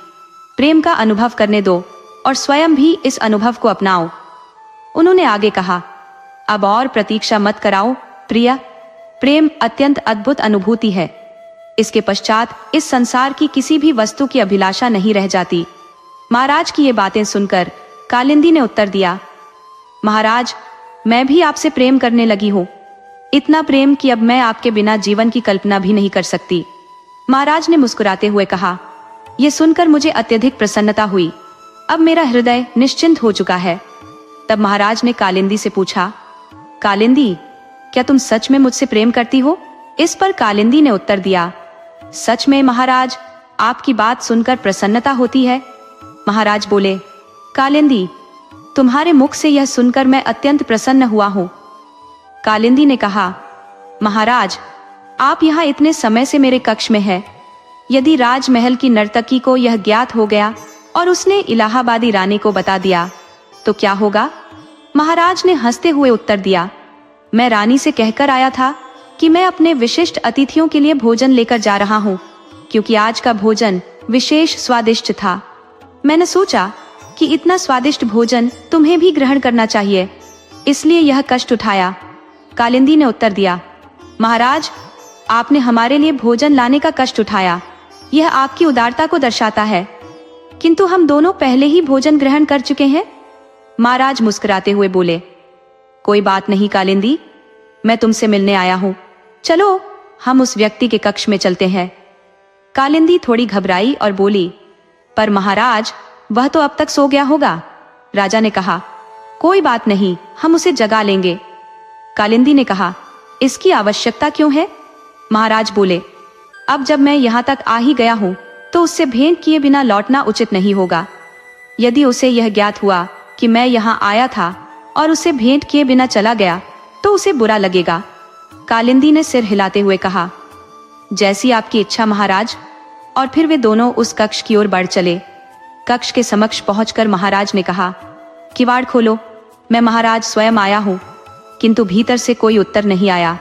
प्रेम का अनुभव करने दो और स्वयं भी इस अनुभव को अपनाओ। उन्होंने आगे कहा, अब और प्रतीक्षा मत कराओ प्रिया, प्रेम अत्यंत अद्भुत अनुभूति है। इसके पश्चात इस संसार की किसी भी वस्तु की अभिलाषा नहीं रह जाती। महाराज की ये बातें सुनकर कालिंदी ने उत्तर दिया, महाराज, मैं भी आपसे प्रेम करने लगी हूँ। इतना प्रेम कि अब मैं आपके बिना जीवन की कल्पना भी नहीं कर सकती। महाराज ने मुस्कुराते हुए कहा, यह सुनकर मुझे अत्यधिक प्रसन्नता हुई। अब मेरा हृदय निश्चिंत हो चुका है। तब महाराज ने कालिंदी से पूछा, कालिंदी, क्या तुम सच में मुझसे प्रेम करती हो? इस पर कालिंदी ने उत्तर दिया, सच में महाराज, आपकी बात सुनकर प्रसन्नता होती है। महाराज बोले, कालिंदी, तुम्हारे मुख से यह सुनकर मैं अत्यंत प्रसन्न हुआ हूँ। कालिंदी ने कहा, महाराज, आप यहाँ इतने समय से मेरे कक्ष में हैं। यदि राजमहल की नर्तकी को यह ज्ञात हो गया और उसने इलाहाबादी रानी को बता दिया तो क्या होगा? महाराज ने हंसते हुए उत्तर दिया, मैं रानी से कहकर आया था कि मैं अपने विशिष्ट अतिथियों के लिए भोजन लेकर जा रहा हूँ, क्योंकि आज का भोजन विशेष स्वादिष्ट था। मैंने सोचा कि इतना स्वादिष्ट भोजन तुम्हें भी ग्रहण करना चाहिए, इसलिए यह कष्ट उठाया। कालिंदी ने उत्तर दिया, महाराज, आपने हमारे लिए भोजन लाने का कष्ट उठाया, यह आपकी उदारता को दर्शाता है, किंतु हम दोनों पहले ही भोजन ग्रहण कर चुके हैं। महाराज मुस्कुराते हुए बोले, कोई बात नहीं कालिंदी, मैं तुमसे मिलने आया हूँ, चलो हम उस व्यक्ति के कक्ष में चलते हैं। कालिंदी थोड़ी घबराई और बोली, पर महाराज, वह तो अब तक सो गया होगा। राजा ने कहा, कोई बात नहीं, हम उसे जगा लेंगे। कालिंदी ने कहा, इसकी आवश्यकता क्यों है? महाराज बोले, अब जब मैं यहाँ तक आ ही गया हूँ तो उससे भेंट किए बिना लौटना उचित नहीं होगा। यदि उसे यह ज्ञात हुआ कि मैं यहाँ आया था और उसे भेंट किए बिना चला गया तो उसे बुरा लगेगा। कालिंदी ने सिर हिलाते हुए कहा, जैसी आपकी इच्छा महाराज। और फिर वे दोनों उस कक्ष की ओर बढ़ चले। कक्ष के समक्ष पहुंचकर महाराज ने कहा, किवाड़ खोलो, मैं महाराज स्वयं आया हूँ। किंतु भीतर से कोई उत्तर नहीं आया।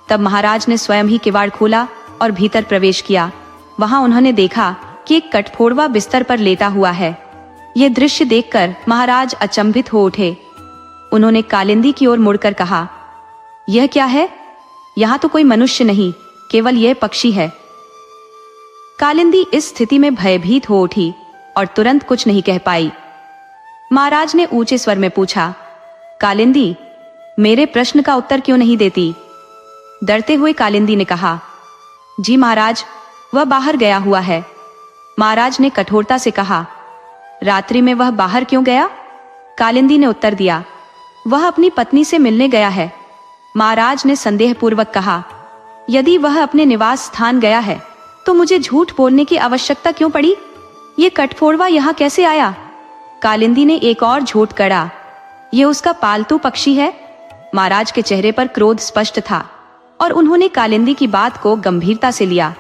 तब महाराज ने स्वयं ही किवाड़ खोला और भीतर प्रवेश किया। वहां उन्होंने देखा कि एक कठफोड़वा बिस्तर पर लेटा हुआ है। यह दृश्य देखकर महाराज अचंभित हो उठे। उन्होंने कालिंदी की ओर मुड़कर कहा, यह क्या है? यहाँ तो कोई मनुष्य नहीं, केवल यह पक्षी है। कालिंदी इस स्थिति में भयभीत हो उठी और तुरंत कुछ नहीं कह पाई। महाराज ने ऊंचे स्वर में पूछा, कालिंदी, मेरे प्रश्न का उत्तर क्यों नहीं देती? डरते हुए कालिंदी ने कहा, जी महाराज, वह बाहर गया हुआ है। महाराज ने कठोरता से कहा, रात्रि में वह बाहर क्यों गया? कालिंदी ने उत्तर दिया, वह अपनी पत्नी से मिलने गया है। महाराज ने संदेहपूर्वक कहा, यदि वह अपने निवास स्थान गया है तो मुझे झूठ बोलने की आवश्यकता क्यों पड़ी? ये कठफोड़वा यहाँ कैसे आया? कालिंदी ने एक और झूठ गढ़ा, ये उसका पालतू पक्षी है। महाराज के चेहरे पर क्रोध स्पष्ट था और उन्होंने कालिंदी की बात को गंभीरता से लिया।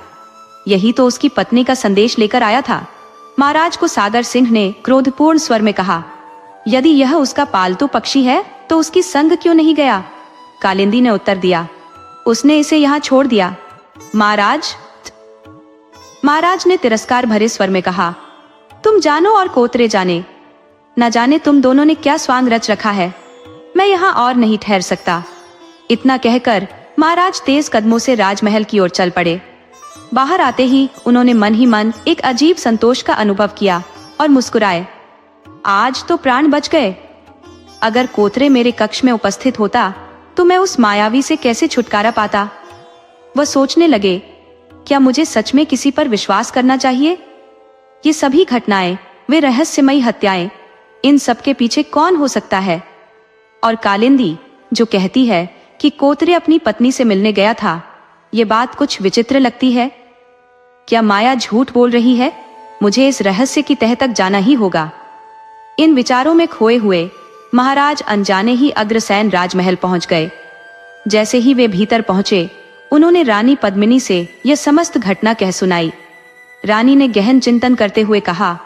यही तो उसकी पत्नी का संदेश लेकर आया था। महाराज को सागर सिंह ने क्रोधपूर्ण स्वर में कहा, यदि यह उसका पालतू पक्षी है तो उसकी संग क्यों नहीं गया? कालिंदी ने उत्तर दिया, उसने इसे यहाँ छोड़ दिया। महाराज ने तिरस्कार भरे स्वर में कहा, तुम जानो और कोतरे जाने, न जाने तुम दोनों ने क्या स्वांग रच रखा है। मैं यहाँ और नहीं ठहर सकता। इतना कहकर महाराज तेज कदमों से राजमहल की ओर चल पड़े। बाहर आते ही उन्होंने मन ही मन एक अजीब संतोष का अनुभव किया और मुस्कुराए। आज तो प्राण बच गए। अगर कोतरे मेरे कक्ष में उपस्थित होता तो मैं उस मायावी से कैसे छुटकारा पाता। वह सोचने लगे, क्या मुझे सच में किसी पर विश्वास करना चाहिए? ये सभी घटनाएं, वे रहस्यमयी हत्याएं, इन सब के पीछे कौन हो सकता है? और कालिंदी जो कहती है कि कोतरे अपनी पत्नी से मिलने गया था, ये बात कुछ विचित्र लगती है। क्या माया झूठ बोल रही है? मुझे इस रहस्य की तह तक जाना ही होगा। इन विचारों में खोए हुए महाराज अनजाने ही अग्रसेन राजमहल पहुंच गए। जैसे ही वे भीतर पहुंचे, उन्होंने रानी पद्मिनी से यह समस्त घटना कह सुनाई। रानी ने गहन चिंतन करते हुए कहा,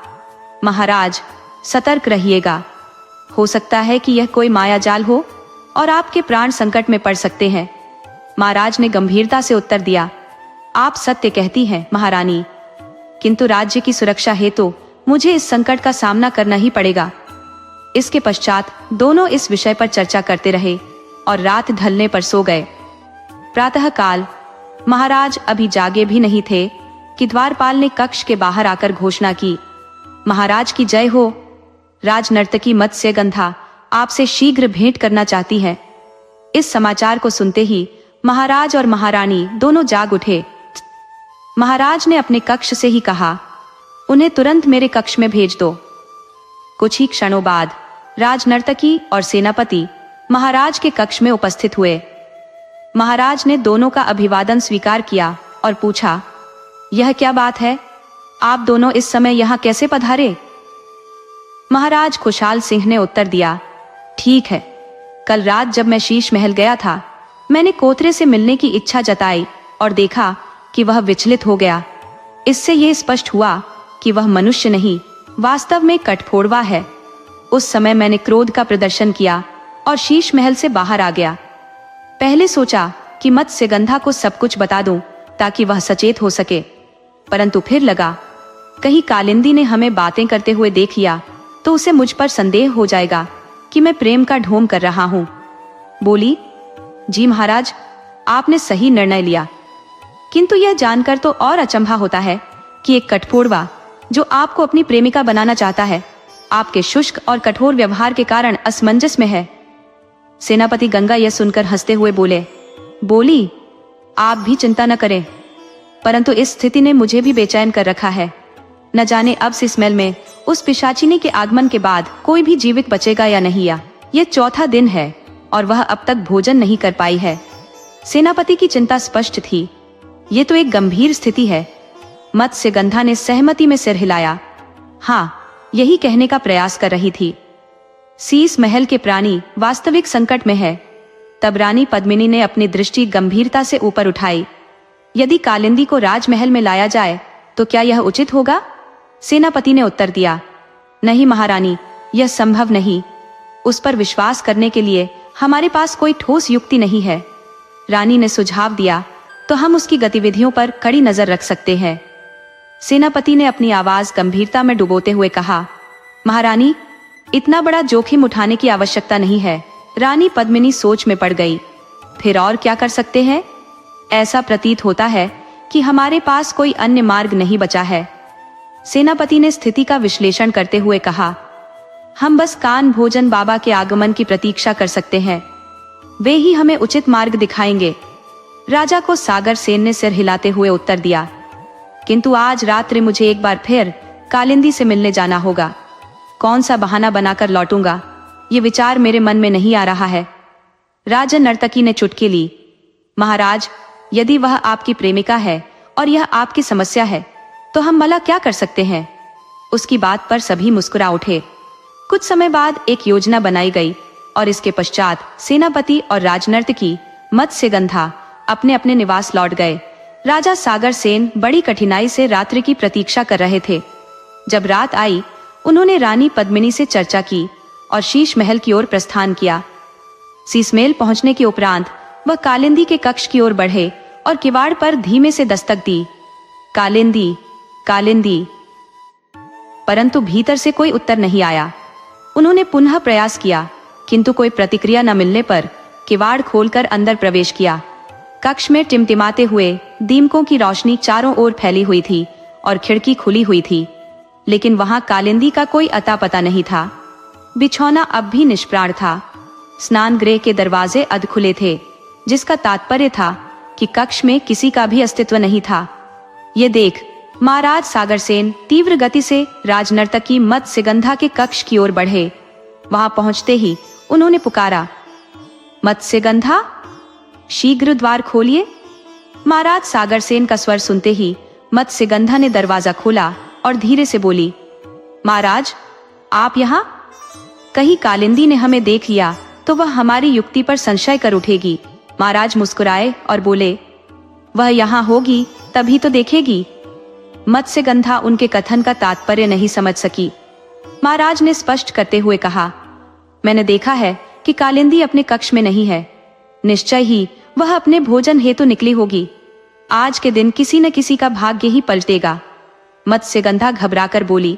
महाराज, सतर्क रहिएगा। हो सकता है कि यह कोई मायाजाल हो और आपके प्राण संकट में पड़ सकते हैं। महाराज ने गंभीरता से उत्तर दिया, आप सत्य कहती हैं महारानी, किंतु राज्य की सुरक्षा हेतु मुझे इस संकट का सामना करना ही पड़ेगा। इसके पश्चात दोनों इस विषय पर चर्चा करते रहे और रात ढलने पर सो गए। प्रातः काल महाराज अभी जागे भी नहीं थे कि द्वारपाल ने कक्ष के बाहर आकर घोषणा की, महाराज की जय हो। राज नर्तकी मत्स्यगंधा आपसे शीघ्र भेंट करना चाहती है। इस समाचार को सुनते ही महाराज और महारानी दोनों जाग उठे। महाराज ने अपने कक्ष से ही कहा, उन्हें तुरंत मेरे कक्ष में भेज दो। कुछ ही क्षणों बाद राज नर्तकी और सेनापति महाराज के कक्ष में उपस्थित हुए। महाराज ने दोनों का अभिवादन स्वीकार किया और पूछा, यह क्या बात है? आप दोनों इस समय यहाँ कैसे पधारे? महाराज खुशहाल सिंह ने उत्तर दिया, ठीक है, कल रात जब मैं शीश महल गया था, मैंने कोतरे से मिलने की इच्छा जताई और देखा कि वह विचलित हो गया। इससे यह स्पष्ट हुआ कि वह मनुष्य नहीं, वास्तव में कठफोड़वा है। उस समय मैंने क्रोध का प्रदर्शन किया और शीश महल से बाहर आ गया। पहले सोचा कि मत्स्यगंधा को सब कुछ बता दूं ताकि वह सचेत हो सके, परंतु फिर लगा कहीं कालिंदी ने हमें बातें करते हुए देख लिया तो उसे मुझ पर संदेह हो जाएगा कि मैं प्रेम का ढोंग कर रहा हूं। बोली, जी महाराज, आपने सही निर्णय लिया, किंतु यह जानकर तो और अचंभा होता है कि एक कठफोड़वा जो आपको अपनी प्रेमिका बनाना चाहता है, आपके शुष्क और कठोर व्यवहार के कारण असमंजस में है। सेनापति गंगा यह सुनकर हंसते हुए बोली, आप भी चिंता न करें, परंतु इस स्थिति ने मुझे भी बेचैन कर रखा है। न जाने अब शीश महल में उस पिशाचिनी के आगमन के बाद कोई भी जीवित बचेगा या नहीं। यह चौथा दिन है और वह अब तक भोजन नहीं कर पाई है। सेनापति की चिंता स्पष्ट थी। ये तो एक गंभीर स्थिति है। मत्स्यगंधा ने सहमति में सिर हिलाया। हाँ, यही कहने का प्रयास कर रही थी। शीश महल के प्राणी वास्तविक संकट में है। तब रानी पद्मिनी ने अपनी दृष्टि गंभीरता से ऊपर उठाई। यदि कालिंदी को राजमहल में लाया जाए तो क्या यह उचित होगा? सेनापति ने उत्तर दिया, नहीं महारानी, यह संभव नहीं। उस पर विश्वास करने के लिए हमारे पास कोई ठोस युक्ति नहीं है। रानी ने सुझाव दिया, तो हम उसकी गतिविधियों पर कड़ी नजर रख सकते हैं। सेनापति ने अपनी आवाज गंभीरता में डुबोते हुए कहा, महारानी, इतना बड़ा जोखिम उठाने की आवश्यकता नहीं है। रानी पद्मिनी सोच में पड़ गई। फिर और क्या कर सकते हैं? ऐसा प्रतीत होता है कि हमारे पास कोई अन्य मार्ग नहीं बचा है। सेनापति ने स्थिति का विश्लेषण करते हुए कहा, हम बस कान भोजन बाबा के आगमन की प्रतीक्षा कर सकते हैं। वे ही हमें उचित मार्ग दिखाएंगे। राजा को सागर सेन ने सिर हिलाते हुए उत्तर दिया, किंतु आज रात्रि मुझे एक बार फिर कालिंदी से मिलने जाना होगा। कौन सा बहाना बनाकर लौटूंगा, ये विचार मेरे मन में नहीं आ रहा है। राजा नर्तकी ने चुटकी ली, महाराज, यदि वह आपकी प्रेमिका है और यह आपकी समस्या है तो हम भला क्या कर सकते हैं? उसकी बात पर सभी मुस्कुरा उठे। कुछ समय बाद एक योजना बनाई गई और इसके पश्चात सेनापति और राजनर्तकी मत्स्यगंधा अपने अपने निवास लौट गए। राजा सागर सेन बड़ी कठिनाई से रात्रि की प्रतीक्षा कर रहे थे। जब रात आई, उन्होंने रानी पद्मिनी से चर्चा की और शीश महल की ओर प्रस्थान किया। शीश महल पहुंचने के उपरांत वह कालिंदी के कक्ष की ओर बढ़े और किवाड़ पर धीमे से दस्तक दी, कालिंदी, कालिंदी। परंतु भीतर से कोई उत्तर नहीं आया। उन्होंने पुनः प्रयास किया, किंतु कोई प्रतिक्रिया न मिलने पर किवाड़ खोलकर अंदर प्रवेश किया। कक्ष में टिमटिमाते हुए दीमकों की रोशनी चारों ओर फैली हुई थी और खिड़की खुली हुई थी, लेकिन वहां कालिंदी का कोई अता पता नहीं था। बिछौना अब भी निष्प्राण था। स्नान गृह के दरवाजे अध खुले थे, जिसका तात्पर्य था कि कक्ष में किसी का भी अस्तित्व नहीं था। ये देख महाराज सागरसेन तीव्र गति से राजनर्तकी मत्स्यगंधा के कक्ष की ओर बढ़े। वहां पहुंचते ही उन्होंने पुकारा, मत्स्यगंधा, शीघ्र द्वार खोलिए। महाराज सागरसेन का स्वर सुनते ही मत्स्यगंधा ने दरवाजा खोला और धीरे से बोली, महाराज, आप यहाँ? कहीं कालिंदी ने हमें देख लिया तो वह हमारी युक्ति पर संशय कर उठेगी। महाराज मुस्कुराए और बोले, वह यहाँ होगी तभी तो देखेगी। मत्स्यगंधा उनके कथन का तात्पर्य नहीं समझ सकी। महाराज ने स्पष्ट करते हुए कहा, मैंने देखा है कि कालिंदी अपने कक्ष में नहीं है। निश्चय ही वह अपने भोजन हेतु निकली होगी। आज के दिन किसी न किसी का भाग्य ही पलटेगा। मत्स्यगंधा घबराकर बोली,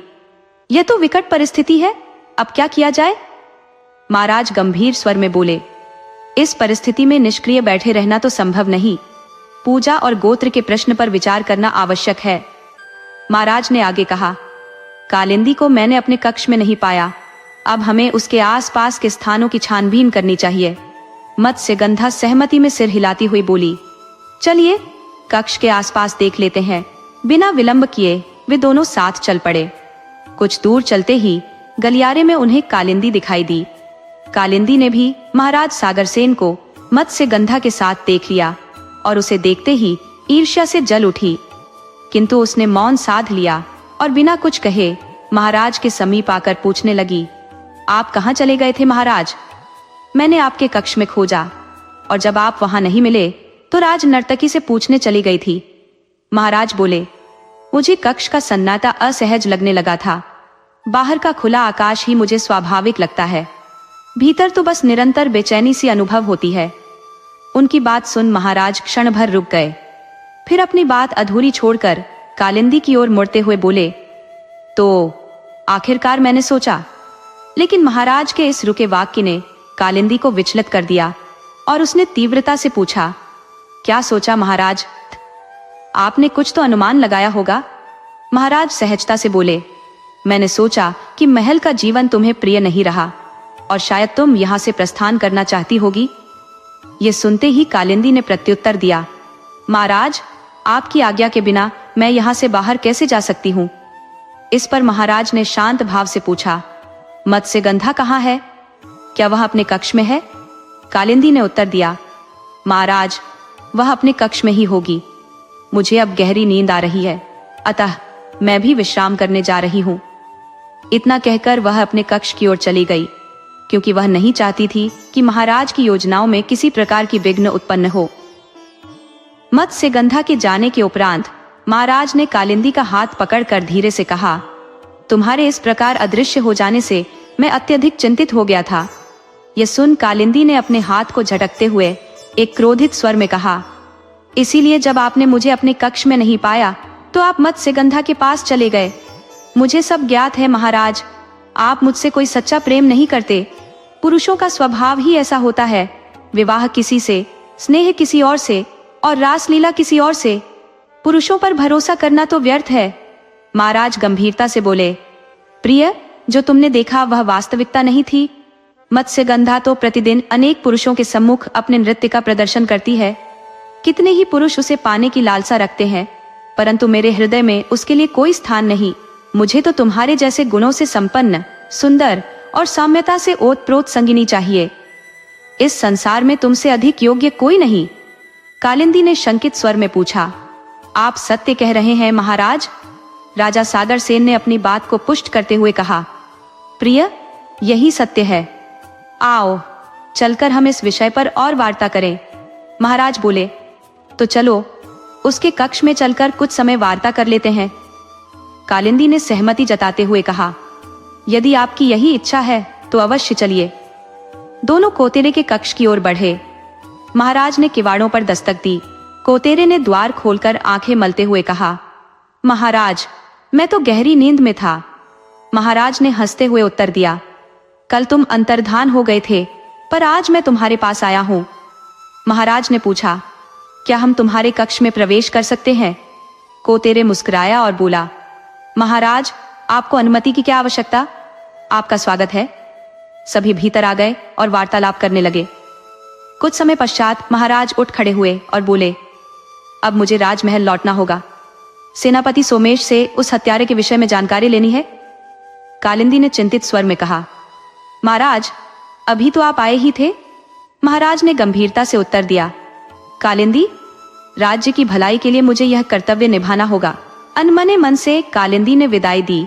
यह तो विकट परिस्थिति है, अब क्या किया जाए? महाराज गंभीर स्वर में बोले, इस परिस्थिति में निष्क्रिय बैठे रहना तो संभव नहीं। पूजा और गोत्र के प्रश्न पर विचार करना आवश्यक है। महाराज ने आगे कहा, कालिंदी को मैंने अपने कक्ष में नहीं पाया। अब हमें उसके आसपास के स्थानों की छानबीन करनी चाहिए। मत्स्यगंधा सहमति में सिर हिलाती हुई बोली, चलिए कक्ष के आसपास देख लेते हैं। बिना विलंब किए वे दोनों साथ चल पड़े। कुछ दूर चलते ही गलियारे में उन्हें कालिंदी दिखाई दी। कालिंदी ने भी महाराज सागरसेन को मत्स्यगंधा के साथ देख लिया और उसे देखते ही ईर्ष्या से जल उठी। किंतु उसने मौन साध लिया और बिना कुछ कहे महाराज के समीप आकर पूछने लगी, आप कहाँ चले गए थे महाराज? मैंने आपके कक्ष में खोजा और जब आप वहां नहीं मिले तो राज नर्तकी से पूछने चली गई थी। महाराज बोले, मुझे कक्ष का सन्नाटा असहज लगने लगा था। बाहर का खुला आकाश ही मुझे स्वाभाविक लगता है, भीतर तो बस निरंतर बेचैनी सी अनुभव होती है। उनकी बात सुन महाराज क्षण भर रुक गए, फिर अपनी बात अधूरी छोड़कर कालिंदी की ओर मुड़ते हुए बोले, तो आखिरकार मैंने सोचा। लेकिन महाराज के इस रुके वाक्य ने कालिंदी को विचलित कर दिया और उसने तीव्रता से पूछा, क्या सोचा महाराज? आपने कुछ तो अनुमान लगाया होगा। महाराज सहजता से बोले, मैंने सोचा कि महल का जीवन तुम्हें प्रिय नहीं रहा और शायद तुम यहां से प्रस्थान करना चाहती होगी। ये सुनते ही कालिंदी ने प्रत्युत्तर दिया, महाराज, आपकी आज्ञा के बिना मैं यहां से बाहर कैसे जा सकती हूं? इस पर महाराज ने शांत भाव से पूछा, मत्स्यगंधा कहाँ है? क्या वह अपने कक्ष में है? कालिंदी ने उत्तर दिया, महाराज, वह अपने कक्ष में ही होगी। मुझे अब गहरी नींद आ रही है, अतः मैं भी विश्राम करने जा रही हूं। इतना कहकर वह अपने कक्ष की ओर चली गई, क्योंकि वह नहीं चाहती थी कि महाराज की योजनाओं में किसी प्रकार की विघ्न उत्पन्न हो। मत्स्यगंधा के जाने के उपरांत महाराज ने कालिंदी का हाथ पकड़कर धीरे से कहा, तुम्हारे इस प्रकार अदृश्य हो जाने से मैं अत्यधिक चिंतित हो गया था। यह सुन कालिंदी ने अपने हाथ को झटकते हुए एक क्रोधित स्वर में कहा, इसीलिए जब आपने मुझे अपने कक्ष में नहीं पाया तो आप मत्स्यगंधा के पास चले गए। मुझे सब ज्ञात है महाराज, आप मुझसे कोई सच्चा प्रेम नहीं करते। पुरुषों का स्वभाव ही ऐसा होता है, विवाह किसी से, स्नेह किसी और से और रासलीला किसी और से। पुरुषों पर भरोसा करना तो व्यर्थ है। महाराज गंभीरता से बोले, प्रिय, जो तुमने देखा वह वास्तविकता नहीं थी। मत्स्यगंधा तो प्रतिदिन अनेक पुरुषों के सम्मुख अपने नृत्य का प्रदर्शन करती है। कितने ही पुरुष उसे पाने की लालसा रखते हैं, परंतु मेरे हृदय में उसके लिए कोई स्थान नहीं। मुझे तो तुम्हारे जैसे गुणों से संपन्न, सुंदर और साम्यता से ओतप्रोत संगिनी चाहिए। इस संसार में तुमसे अधिक योग्य कोई नहीं। कालिंदी ने शंकित स्वर में पूछा, आप सत्य कह रहे हैं महाराज? राजा सागर सेन ने अपनी बात को पुष्ट करते हुए कहा, प्रिय, यही सत्य है। आओ चलकर हम इस विषय पर और वार्ता करें। महाराज बोले, तो चलो उसके कक्ष में चलकर कुछ समय वार्ता कर लेते हैं। कालिंदी ने सहमति जताते हुए कहा, यदि आपकी यही इच्छा है तो अवश्य चलिए। दोनों कोतेरे के कक्ष की ओर बढ़े। महाराज ने किवाड़ों पर दस्तक दी। कोतेरे ने द्वार खोलकर आंखें मलते हुए कहा, महाराज, मैं तो गहरी नींद में था। महाराज ने हंसते हुए उत्तर दिया, कल तुम अंतर्धान हो गए थे, पर आज मैं तुम्हारे पास आया हूं। महाराज ने पूछा, क्या हम तुम्हारे कक्ष में प्रवेश कर सकते हैं? कोतेरे मुस्कुराया और बोला, महाराज, आपको अनुमति की क्या आवश्यकता? आपका स्वागत है। सभी भीतर आ गए और वार्तालाप करने लगे। कुछ समय पश्चात महाराज उठ खड़े हुए और बोले, अब मुझे राजमहल लौटना होगा। सेनापति सोमेश से उस हत्यारे के विषय में जानकारी लेनी है। कालिंदी ने चिंतित स्वर में कहा, महाराज, अभी तो आप आए ही थे। महाराज ने गंभीरता से उत्तर दिया, कालिंदी, राज्य की भलाई के लिए मुझे यह कर्तव्य निभाना होगा। अनमने मन से कालिंदी ने विदाई दी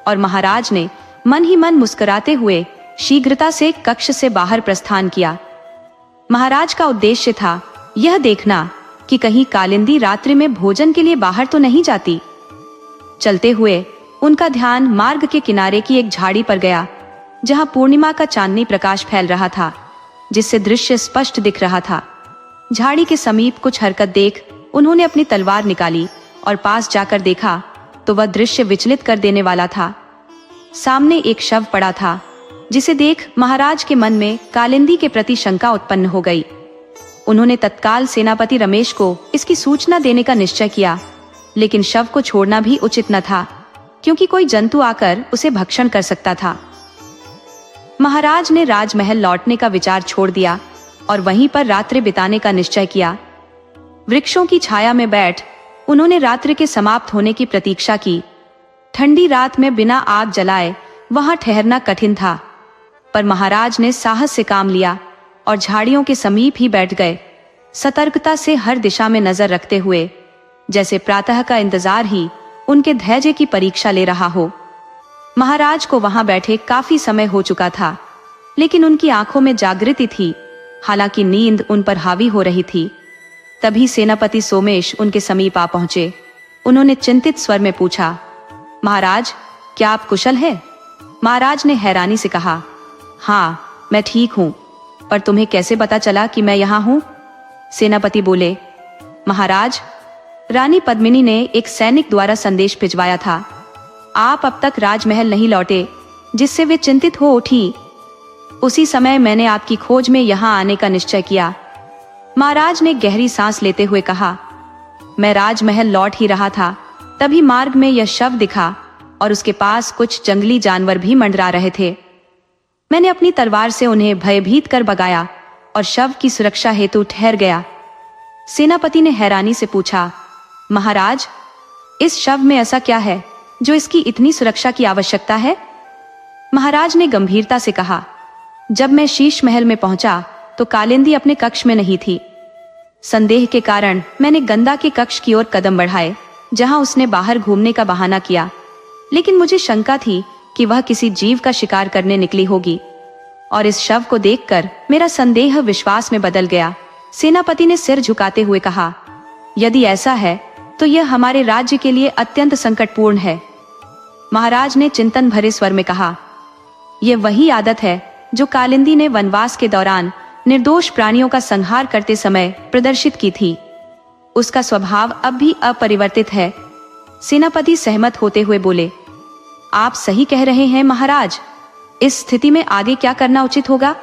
और महाराज ने मन ही मन मुस्कुराते हुए शीघ्रता से कक्ष से बाहर प्रस्थान किया। महाराज का उद्देश्य था यह देखना कि कहीं कालिंदी रात्रि में भोजन के लिए बाहर तो नहीं जाती। चलते हुए उनका ध्यान मार्ग के किनारे की एक झाड़ी पर गया, जहां पूर्णिमा का चांदनी प्रकाश फैल रहा था, जिससे दृश्य स्पष्ट दिख रहा था। झाड़ी के समीप कुछ हरकत देख उन्होंने अपनी तलवार निकाली और पास जाकर देखा तो वह दृश्य विचलित कर देने वाला था। सामने एक शव पड़ा था, जिसे देख महाराज के मन में कालिंदी के प्रति शंका उत्पन्न हो गई। उन्होंने तत्काल सेनापति रमेश को इसकी सूचना देने का निश्चय किया, लेकिन शव को छोड़ना भी उचित न था, क्योंकि कोई जंतु आकर उसे भक्षण कर सकता था। महाराज ने राजमहल लौटने का विचार छोड़ दिया और वहीं पर रात्रि बिताने का निश्चय किया। वृक्षों की छाया में बैठ उन्होंने रात्रि के समाप्त होने की प्रतीक्षा की। ठंडी रात में बिना आग जलाए वहां ठहरना कठिन था, पर महाराज ने साहस से काम लिया और झाड़ियों के समीप ही बैठ गए, सतर्कता से हर दिशा में नजर रखते हुए। जैसे प्रातः का इंतजार ही उनके धैर्य की परीक्षा ले रहा हो। महाराज को वहां बैठे काफी समय हो चुका था, लेकिन उनकी आंखों में जागृति थी, हालांकि नींद उन पर हावी हो रही थी। तभी सेनापति सोमेश उनके समीप आ पहुंचे। उन्होंने चिंतित स्वर में पूछा, महाराज, क्या आप कुशल हैं? महाराज ने हैरानी से कहा, हाँ, मैं ठीक हूं, पर तुम्हें कैसे पता चला कि मैं यहाँ हूं? सेनापति बोले, महाराज, रानी पद्मिनी ने एक सैनिक द्वारा संदेश भिजवाया था। आप अब तक राजमहल नहीं लौटे, जिससे वे चिंतित हो उठी। उसी समय मैंने आपकी खोज में यहाँ आने का निश्चय किया। महाराज ने गहरी सांस लेते हुए कहा, मैं राजमहल लौट ही रहा था, तभी मार्ग में यह शव दिखा और उसके पास कुछ जंगली जानवर भी मंडरा रहे थे। मैंने अपनी तलवार से उन्हें भयभीत कर भगाया और शव की सुरक्षा हेतु ठहर गया। सेनापति ने हैरानी से पूछा, महाराज, इस शव में ऐसा क्या है जो इसकी इतनी सुरक्षा की आवश्यकता है? महाराज ने गंभीरता से कहा, जब मैं शीश महल में पहुंचा तो कालिंदी अपने कक्ष में नहीं थी। संदेह के कारण मैंने गंदा के कक्ष की ओर कदम बढ़ाए, जहां उसने बाहर घूमने का बहाना किया, लेकिन मुझे शंका थी कि वह किसी जीव का शिकार करने निकली होगी, और इस शव को देखकर मेरा संदेह विश्वास में बदल गया। सेनापति ने सिर झुकाते हुए कहा, यदि ऐसा है तो यह हमारे राज्य के लिए अत्यंत संकटपूर्ण है। महाराज ने चिंतन भरे स्वर में कहा, यह वही आदत है जो कालिंदी ने वनवास के दौरान निर्दोष प्राणियों का संहार करते समय प्रदर्शित की थी। उसका स्वभाव अब भी अपरिवर्तित है। सेनापति सहमत होते हुए बोले, आप सही कह रहे हैं महाराज। इस स्थिति में आगे क्या करना उचित होगा?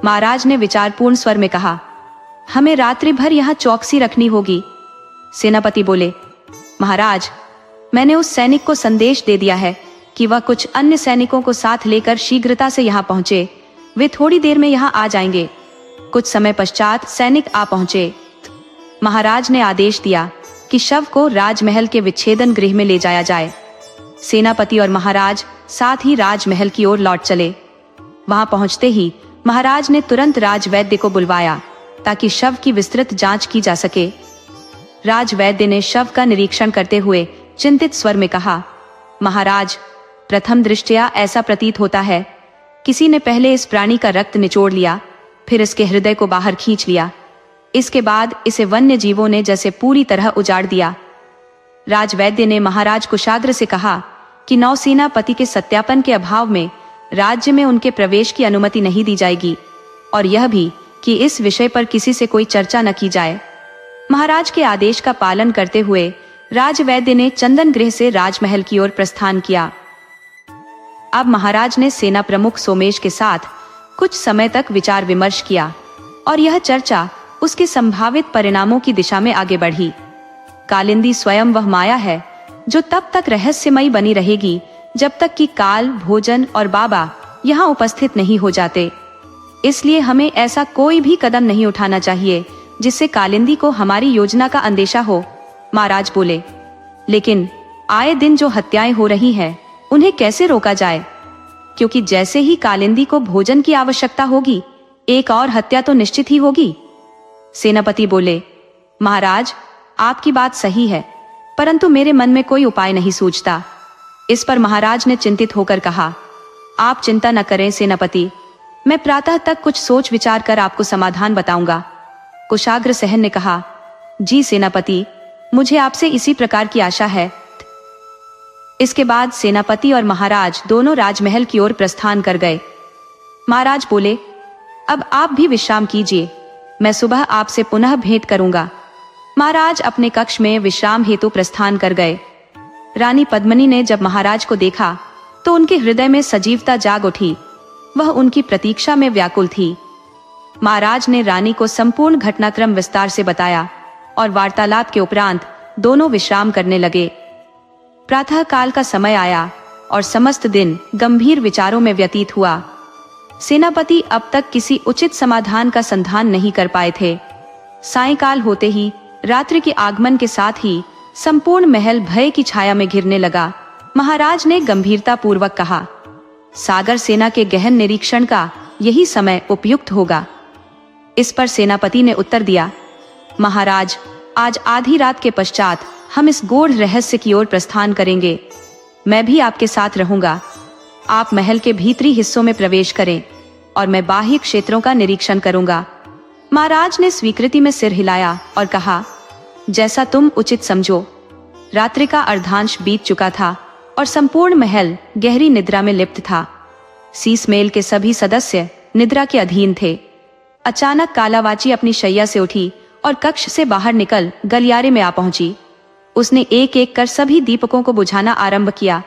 महाराज ने विचारपूर्ण स्वर में कहा, हमें रात्रि भर यहाँ चौकसी रखनी होगी। सेनापति बोले, महाराज, मैंने उस सैनिक को संदेश दे दिया है कि वह कुछ अन्य सैनिकों को साथ लेकर शीघ्रता से यहाँ पहुंचे। वे थोड़ी देर में यहाँ आ जाएंगे। कुछ समय पश्चात सैनिक आ पहुंचे। महाराज ने आदेश दिया कि शव को राजमहल के विच्छेदन गृह में ले जाया जाए। सेनापति और महाराज साथ ही राजमहल की ओर लौट चले। वहां पहुंचते ही महाराज ने तुरंत राजवैद्य को बुलवाया ताकि शव की विस्तृत जांच की जा सके। राजवैद्य ने शव का निरीक्षण करते हुए चिंतित स्वर में कहा, महाराज, प्रथम दृष्टया ऐसा प्रतीत होता है किसी ने पहले इस प्राणी का रक्त निचोड़ लिया, फिर इसके हृदय को बाहर खींच लिया। इसके बाद इसे वन्य जीवों ने जैसे पूरी तरह उजाड़ दिया। राजवैद्य ने महाराज कुशाग्र से कहा कि नौसेनापति के सत्यापन के अभाव में राज्य में उनके प्रवेश की अनुमति नहीं दी जाएगी, और यह भी कि इस विषय पर किसी से कोई चर्चा न की जाए। महाराज के आदेश का पालन करते हुए राजवैद्य ने चंदन गृह से राजमहल की ओर प्रस्थान किया। अब महाराज ने सेना प्रमुख सोमेश के साथ कुछ समय तक विचार विमर्श किया और यह चर्चा उसके संभावित परिणामों की दिशा में आगे बढ़ी। कालिंदी स्वयं वह माया है जो तब तक रहस्यमयी बनी रहेगी जब तक कि काल, भोजन और बाबा यहाँ उपस्थित नहीं हो जाते। इसलिए हमें ऐसा कोई भी कदम नहीं उठाना चाहिए जिससे कालिंदी को हमारी योजना का अंदेशा हो। महाराज बोले, लेकिन आए दिन जो हत्याएं हो रही हैं, उन्हें कैसे रोका जाए? क्योंकि जैसे ही कालिंदी को भोजन की आवश्यकता होगी, एक और हत्या तो निश्चित ही होगी। सेनापति बोले, महाराज, आपकी बात सही है, परंतु मेरे मन में कोई उपाय नहीं सूझता। इस पर महाराज ने चिंतित होकर कहा, आप चिंता न करें सेनापति, मैं प्रातः तक कुछ सोच विचार कर आपको समाधान बताऊंगा। कुशाग्र सहन ने कहा, जी सेनापति, मुझे आपसे इसी प्रकार की आशा है। इसके बाद सेनापति और महाराज दोनों राजमहल की ओर प्रस्थान कर गए। महाराज बोले, अब आप भी विश्राम कीजिए, मैं सुबह आपसे पुनः भेंट करूंगा। महाराज अपने कक्ष में विश्राम हेतु प्रस्थान कर गए। रानी पद्मिनी ने जब महाराज को देखा तो उनके हृदय में सजीवता जाग उठी। वह उनकी प्रतीक्षा में व्याकुल थी। महाराज ने रानी को संपूर्ण घटनाक्रम विस्तार से बताया और वार्तालाप के उपरांत दोनों विश्राम करने लगे। प्रातः काल का समय आया और समस्त दिन गंभीर विचारों में व्यतीत हुआ। सेनापति अब तक किसी उचित समाधान का संधान नहीं कर पाए थे। सायंकाल होते ही रात्रि के आगमन के साथ ही संपूर्ण महल भय की छाया में घिरने लगा। महाराज ने गंभीरता पूर्वक कहा, सागर सेना के गहन निरीक्षण का यही समय उपयुक्त होगा। इस पर सेनापति ने उत्तर दिया, महाराज, आज आधी रात के पश्चात हम इस गूढ़ रहस्य की ओर प्रस्थान करेंगे। मैं भी आपके साथ रहूंगा। आप महल के भीतरी हिस्सों में प्रवेश करें और मैं बाह्य क्षेत्रों का निरीक्षण करूंगा। महाराज ने स्वीकृति में सिर हिलाया और कहा, जैसा तुम उचित समझो। रात्रि का अर्धांश बीत चुका था और संपूर्ण महल गहरी निद्रा में लिप्त था। शीशमेल के सभी सदस्य निद्रा के अधीन थे। अचानक कालावाची अपनी शैया से उठी और कक्ष से बाहर निकल गलियारे में आ पहुंची। उसने एक एक कर सभी दीपकों को बुझाना आरंभ किया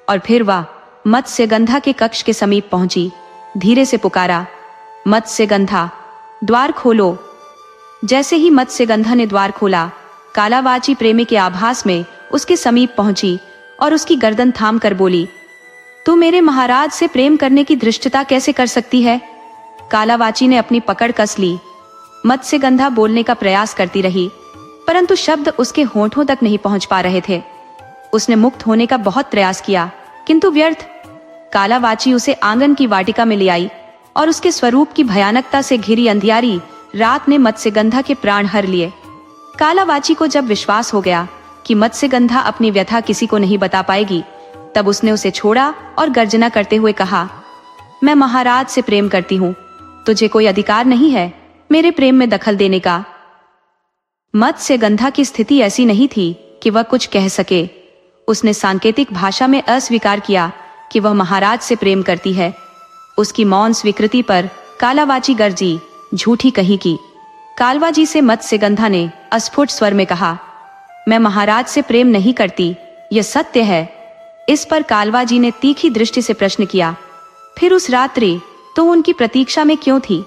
और फिर वह मत्स्यगंधा के कक्ष के समीप पहुंची। धीरे से पुकारा, मत्स्यगंधा, द्वार खोलो। जैसे ही मत्स्यगंधा ने द्वार खोला, कालावाची प्रेमी के आभास में उसके समीप पहुंची और उसकी गर्दन थाम कर बोली, तू मेरे महाराज से प्रेम करने की धृष्टता कैसे कर सकती है? कालावाची ने अपनी पकड़ कस ली। मत्स्यगंधा बोलने का प्रयास करती रही, परंतु शब्द उसके होंठों तक नहीं पहुंच पा रहे थे। उसने मुक्त होने का बहुत प्रयास किया, किंतु व्यर्थ। कालावाची उसे आंगन की वाटिका में ले आई और उसके स्वरूप की भयानकता से घिरी अंधियारी रात ने मत्स्यगंधा के प्राण हर लिए। कालावाची को जब विश्वास हो गया कि मत्स्यगंधा अपनी व्यथा किसी को नहीं बता पाएगी, तब उसने उसे छोड़ा और गर्जना करते हुए कहा, मैं महाराज से प्रेम करती हूँ। तुझे कोई अधिकार नहीं है मेरे प्रेम में दखल देने का। मत्स्यगंधा की स्थिति ऐसी नहीं थी कि वह कुछ कह सके। उसने सांकेतिक भाषा में अस्वीकार किया कि वह महाराज से प्रेम करती है। उसकी मौन स्वीकृति पर कालावाची गर्जी, झूठी कहीं की। कालवाजी से मत्स्यगंधा ने अस्फुट स्वर में कहा, मैं महाराज से प्रेम नहीं करती, यह सत्य है। इस पर कालवाजी ने तीखी दृष्टि से प्रश्न किया, फिर उस रात्रि तो उनकी प्रतीक्षा में क्यों थी?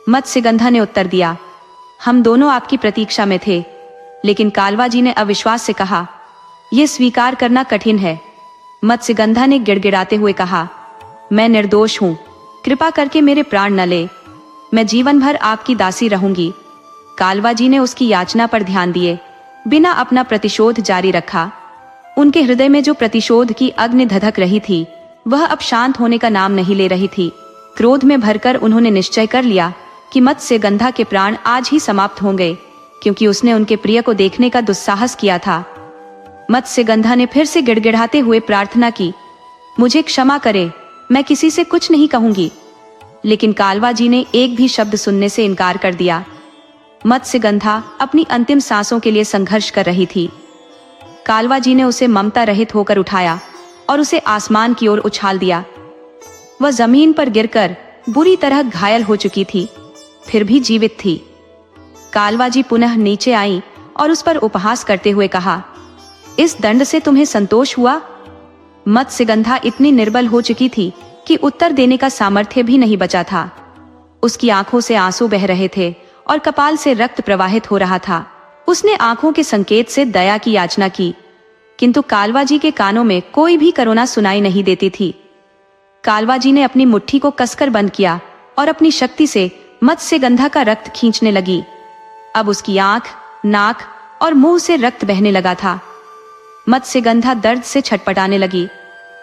मत्स्यगंधा ने उत्तर दिया, हम दोनों आपकी प्रतीक्षा में थे। लेकिन कालवाजी ने अविश्वास से कहा, यह स्वीकार करना कठिन है। मत्स्यगंधा ने गिड़गिड़ाते हुए कहा, मैं निर्दोष हूं, कृपा करके मेरे प्राण न ले। मैं जीवन भर आपकी दासी रहूंगी। कालवाजी ने उसकी याचना पर ध्यान दिए बिना अपना प्रतिशोध जारी रखा। उनके हृदय में जो प्रतिशोध की अग्नि धधक रही थी, वह अब शांत होने का नाम नहीं ले रही थी। क्रोध में भरकर उन्होंने निश्चय कर लिया कि मत्स्यगंधा के प्राण आज ही समाप्त होंगे, क्योंकि उसने उनके प्रिय को देखने का दुस्साहस किया था। मत्स्यगंधा ने फिर से गिड़गिड़ाते हुए प्रार्थना की, मुझे क्षमा करे, मैं किसी से कुछ नहीं कहूंगी। लेकिन कालवाजी ने एक भी शब्द सुनने से इनकार कर दिया। मत्स्यगंधा अपनी अंतिम सांसों के लिए संघर्ष कर रही थी। कालवाजी ने उसे ममता रहित होकर उठाया और उसे आसमान की ओर उछाल दिया। वह जमीन पर गिरकर बुरी तरह घायल हो चुकी थी, फिर भी जीवित थी। कालवाजी पुनः नीचे आई और उस पर उपहास करते हुए कहा, इस दंड से तुम्हें संतोष हुआ? मत्स्यगंधा इतनी निर्बल हो चुकी थी कि उत्तर देने का सामर्थ्य भी नहीं बचा था। उसकी आंखों से आंसू बह रहे थे और कपाल से रक्त प्रवाहित हो रहा था। उसने आंखों के संकेत से दया की याचना की, किंतु कालवाजी के कानों में कोई भी करुणा सुनाई नहीं देती थी। कालवाजी ने अपनी मुट्ठी को कसकर बंद किया और अपनी शक्ति से मत्स्यगंधा का रक्त खींचने लगी। अब उसकी आंख, नाक और मुंह से रक्त बहने लगा था। मत्स्यगंधा दर्द से छटपटाने लगी,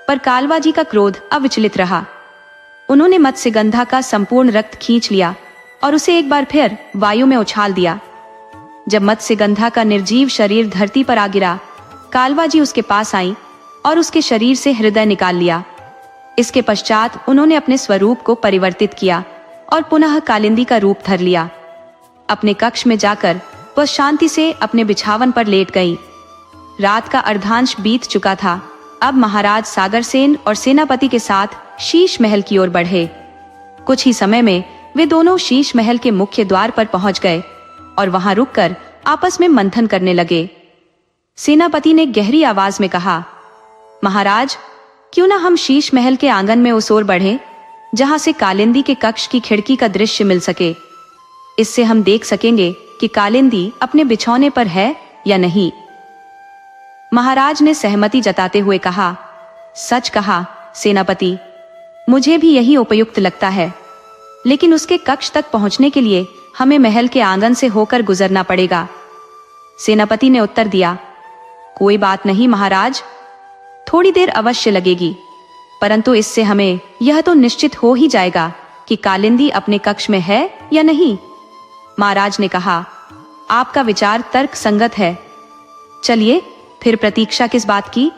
पर कालवाजी का क्रोध अविचलित रहा। उन्होंने मत्स्यगंधा का संपूर्ण रक्त खींच लिया और उसे एक बार फिर वायु में उछाल दिया। जब मत्स्यगंधा का निर्जीव शरीर धरती पर आ गिरा, कालवाजी उसके पास आई और उसके शरीर से हृदय निकाल लिया। इसके पश्चात उन्होंने अपने स्वरूप को परिवर्तित किया और पुनः कालिंदी का रूप धर लिया। अपने कक्ष में जाकर वह शांति से अपने बिछावन पर लेट गई। रात का अर्धांश बीत चुका था। अब महाराज सागरसेन और सेनापति के साथ शीश महल की ओर बढ़े। कुछ ही समय में वे दोनों शीश महल के मुख्य द्वार पर पहुंच गए और वहां रुककर आपस में मंथन करने लगे। सेनापति ने गहरी आवाज में कहा, महाराज, क्यों ना हम शीश महल के आंगन में उस ओर बढ़ें, जहां से कालिंदी के कक्ष की खिड़की का दृश्य मिल सके। इससे हम देख सकेंगे कि कालिंदी अपने बिछौने पर है या नहीं। महाराज ने सहमति जताते हुए कहा, सच कहा सेनापति, मुझे भी यही उपयुक्त लगता है, लेकिन उसके कक्ष तक पहुंचने के लिए हमें महल के आंगन से होकर गुजरना पड़ेगा। सेनापति ने उत्तर दिया, कोई बात नहीं महाराज, थोड़ी देर अवश्य लगेगी, परंतु इससे हमें यह तो निश्चित हो ही जाएगा कि कालिंदी अपने कक्ष में है या नहीं। महाराज ने कहा, आपका विचार तर्क संगत है। चलिए, फिर प्रतीक्षा किस बात की?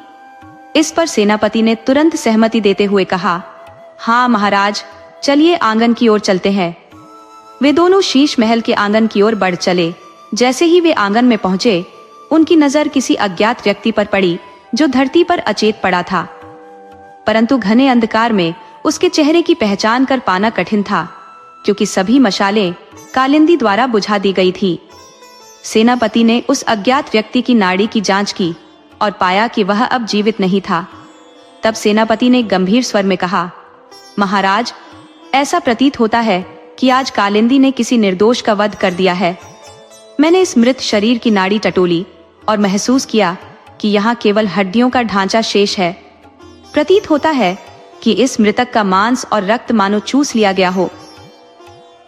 इस पर सेनापति ने तुरंत सहमति देते हुए कहा, हाँ महाराज, चलिए आंगन की ओर चलते हैं। वे दोनों शीश महल के आंगन की ओर बढ़ चले। जैसे ही वे आंगन में पहुंचे, उनकी नजर किसी अज्ञात व्यक्ति पर पड़ी जो धरती पर अचेत पड़ा था, परंतु घने अंधकार में उसके चेहरे की पहचान कर पाना कठिन था, क्योंकि सभी मशालें कालिंदी द्वारा बुझा दी गई थी। सेनापति ने उस अज्ञात व्यक्ति की नाड़ी की जांच की और पाया कि वह अब जीवित नहीं था। तब सेनापति ने गंभीर स्वर में कहा, महाराज, ऐसा प्रतीत होता है कि आज कालिंदी ने किसी निर्दोष का वध कर दिया है। मैंने इस मृत शरीर की नाड़ी टटोली और महसूस किया कि यहाँ केवल हड्डियों का ढांचा शेष है। प्रतीत होता है कि इस मृतक का मांस और रक्त मानो चूस लिया गया हो।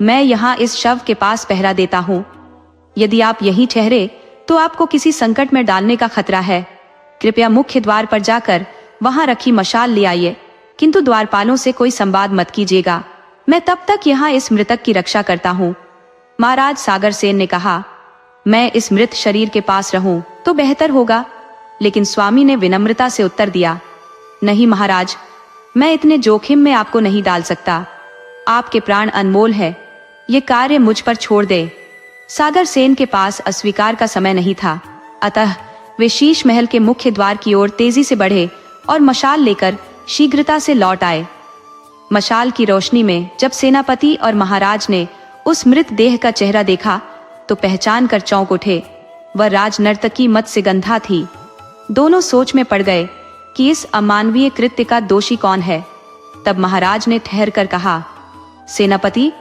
मैं यहाँ इस शव के पास पहरा देता हूँ। यदि आप यहीं ठहरे तो आपको किसी संकट में डालने का खतरा है। कृपया मुख्य द्वार पर जाकर वहां रखी मशाल ले आइए, किंतु द्वारपालों से कोई संवाद मत कीजिएगा। मैं तब तक यहाँ इस मृतक की रक्षा करता हूँ। महाराज सागर सेन ने कहा, मैं इस मृत शरीर के पास रहूं तो बेहतर होगा। लेकिन स्वामी ने विनम्रता से उत्तर दिया, नहीं महाराज, मैं इतने जोखिम में आपको नहीं डाल सकता। आपके प्राण अनमोल है, ये कार्य मुझ पर छोड़ दे। सागर सेन के पास अस्वीकार का समय नहीं था, अतः वे शीश महल के मुख्य द्वार की ओर तेजी से बढ़े और मशाल लेकर शीघ्रता से लौट आए। मशाल की रोशनी में जब सेनापति और महाराज ने उस मृत देह का चेहरा देखा तो पहचान कर चौंक उठे। वह राजनर्तकी मत्स्यगंधा थी। दोनों सोच में पड़ गए कि इस अमानवीय कृत्य का दोषी कौन है। तब महाराज ने ठहर कर कहा, सेनापति,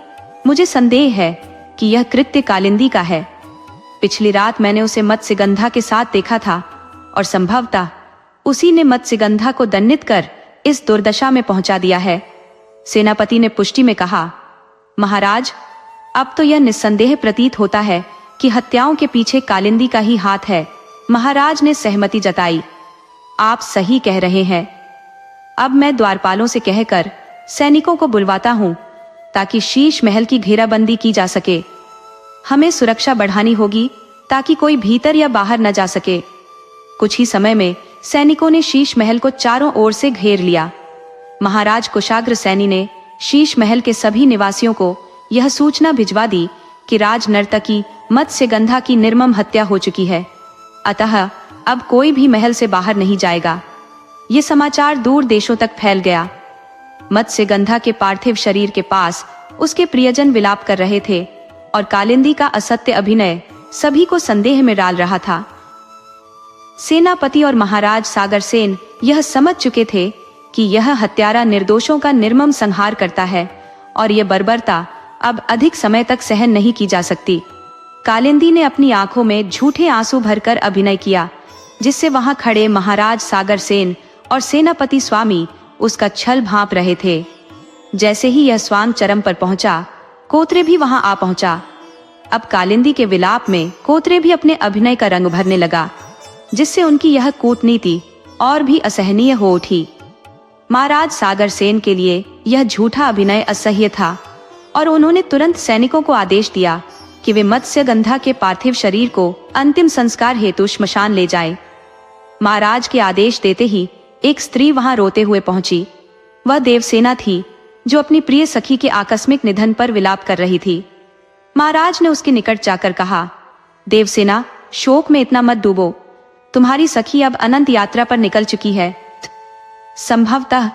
मुझे संदेह है कि यह कृत्य कालिंदी का है। पिछली रात मैंने उसे मत्स्यगंधा के साथ देखा था और संभवतः उसी ने मत्स्यगंधा को दंडित कर इस दुर्दशा में पहुंचा दिया है। सेनापति ने पुष्टि में कहा, महाराज, अब तो यह निस्संदेह प्रतीत होता है कि हत्याओं के पीछे कालिंदी का ही हाथ है। महाराज ने सहमति जताई, आप सही कह रहे हैं। अब मैं द्वारपालों से कहकर सैनिकों को बुलवाता हूँ ताकि शीश महल की घेराबंदी की जा सके। हमें सुरक्षा बढ़ानी होगी ताकि कोई भीतर या बाहर न जा सके। कुछ ही समय में सैनिकों ने शीश महल को चारों ओर से घेर लिया। महाराज कुशाग्र सैनी ने शीश महल के सभी निवासियों को यह सूचना भिजवा दी कि राज नर्तकी मत्स्यगंधा की निर्मम हत्या हो चुकी है, अतः अब कोई भी महल से बाहर नहीं जाएगा। ये समाचार दूर देशों तक फैल गया। मत्स्यगंधा के पार्थिव शरीर के पास उसके प्रियजन विलाप कर रहे थे और कालिंदी का असत्य अभिनय सभी को संदेह में डाल रहा था। सेनापति और महाराज सागर सेन यह समझ चुके थे कि यह हत्यारा निर्दोषों का निर्मम संहार करता है और यह बर्बरता अब अधिक समय तक सहन नहीं की जा सकती। कालिंदी ने अपनी आंखों में झूठे आंसू भरकर अभिनय किया, जिससे वहां खड़े महाराज सागर सेन और सेनापति स्वामी उसका छल भांप रहे थे। जैसे ही यह स्वांग चरम पर पहुंचा, कोतरे भी वहां आ पहुंचा। अब कालिंदी के विलाप में कोतरे भी अपने अभिनय का रंग भरने लगा, जिससे उनकी यह कूटनीति और भी असहनीय हो उठी। महाराज सागर सेन के लिए यह झूठा अभिनय असह्य था और उन्होंने तुरंत सैनिकों को आदेश दिया कि वे मत्स्यगंधा के पार्थिव शरीर को अंतिम संस्कार हेतु श्मशान ले जाएं। महाराज के आदेश देते ही एक स्त्री वहां रोते हुए पहुंची। वह देवसेना थी, जो अपनी प्रिय सखी के आकस्मिक निधन पर विलाप कर रही थी। महाराज ने उसके निकट जाकर कहा, देवसेना, शोक में इतना मत डूबो। तुम्हारी सखी अब अनंत यात्रा पर निकल चुकी है। संभवतः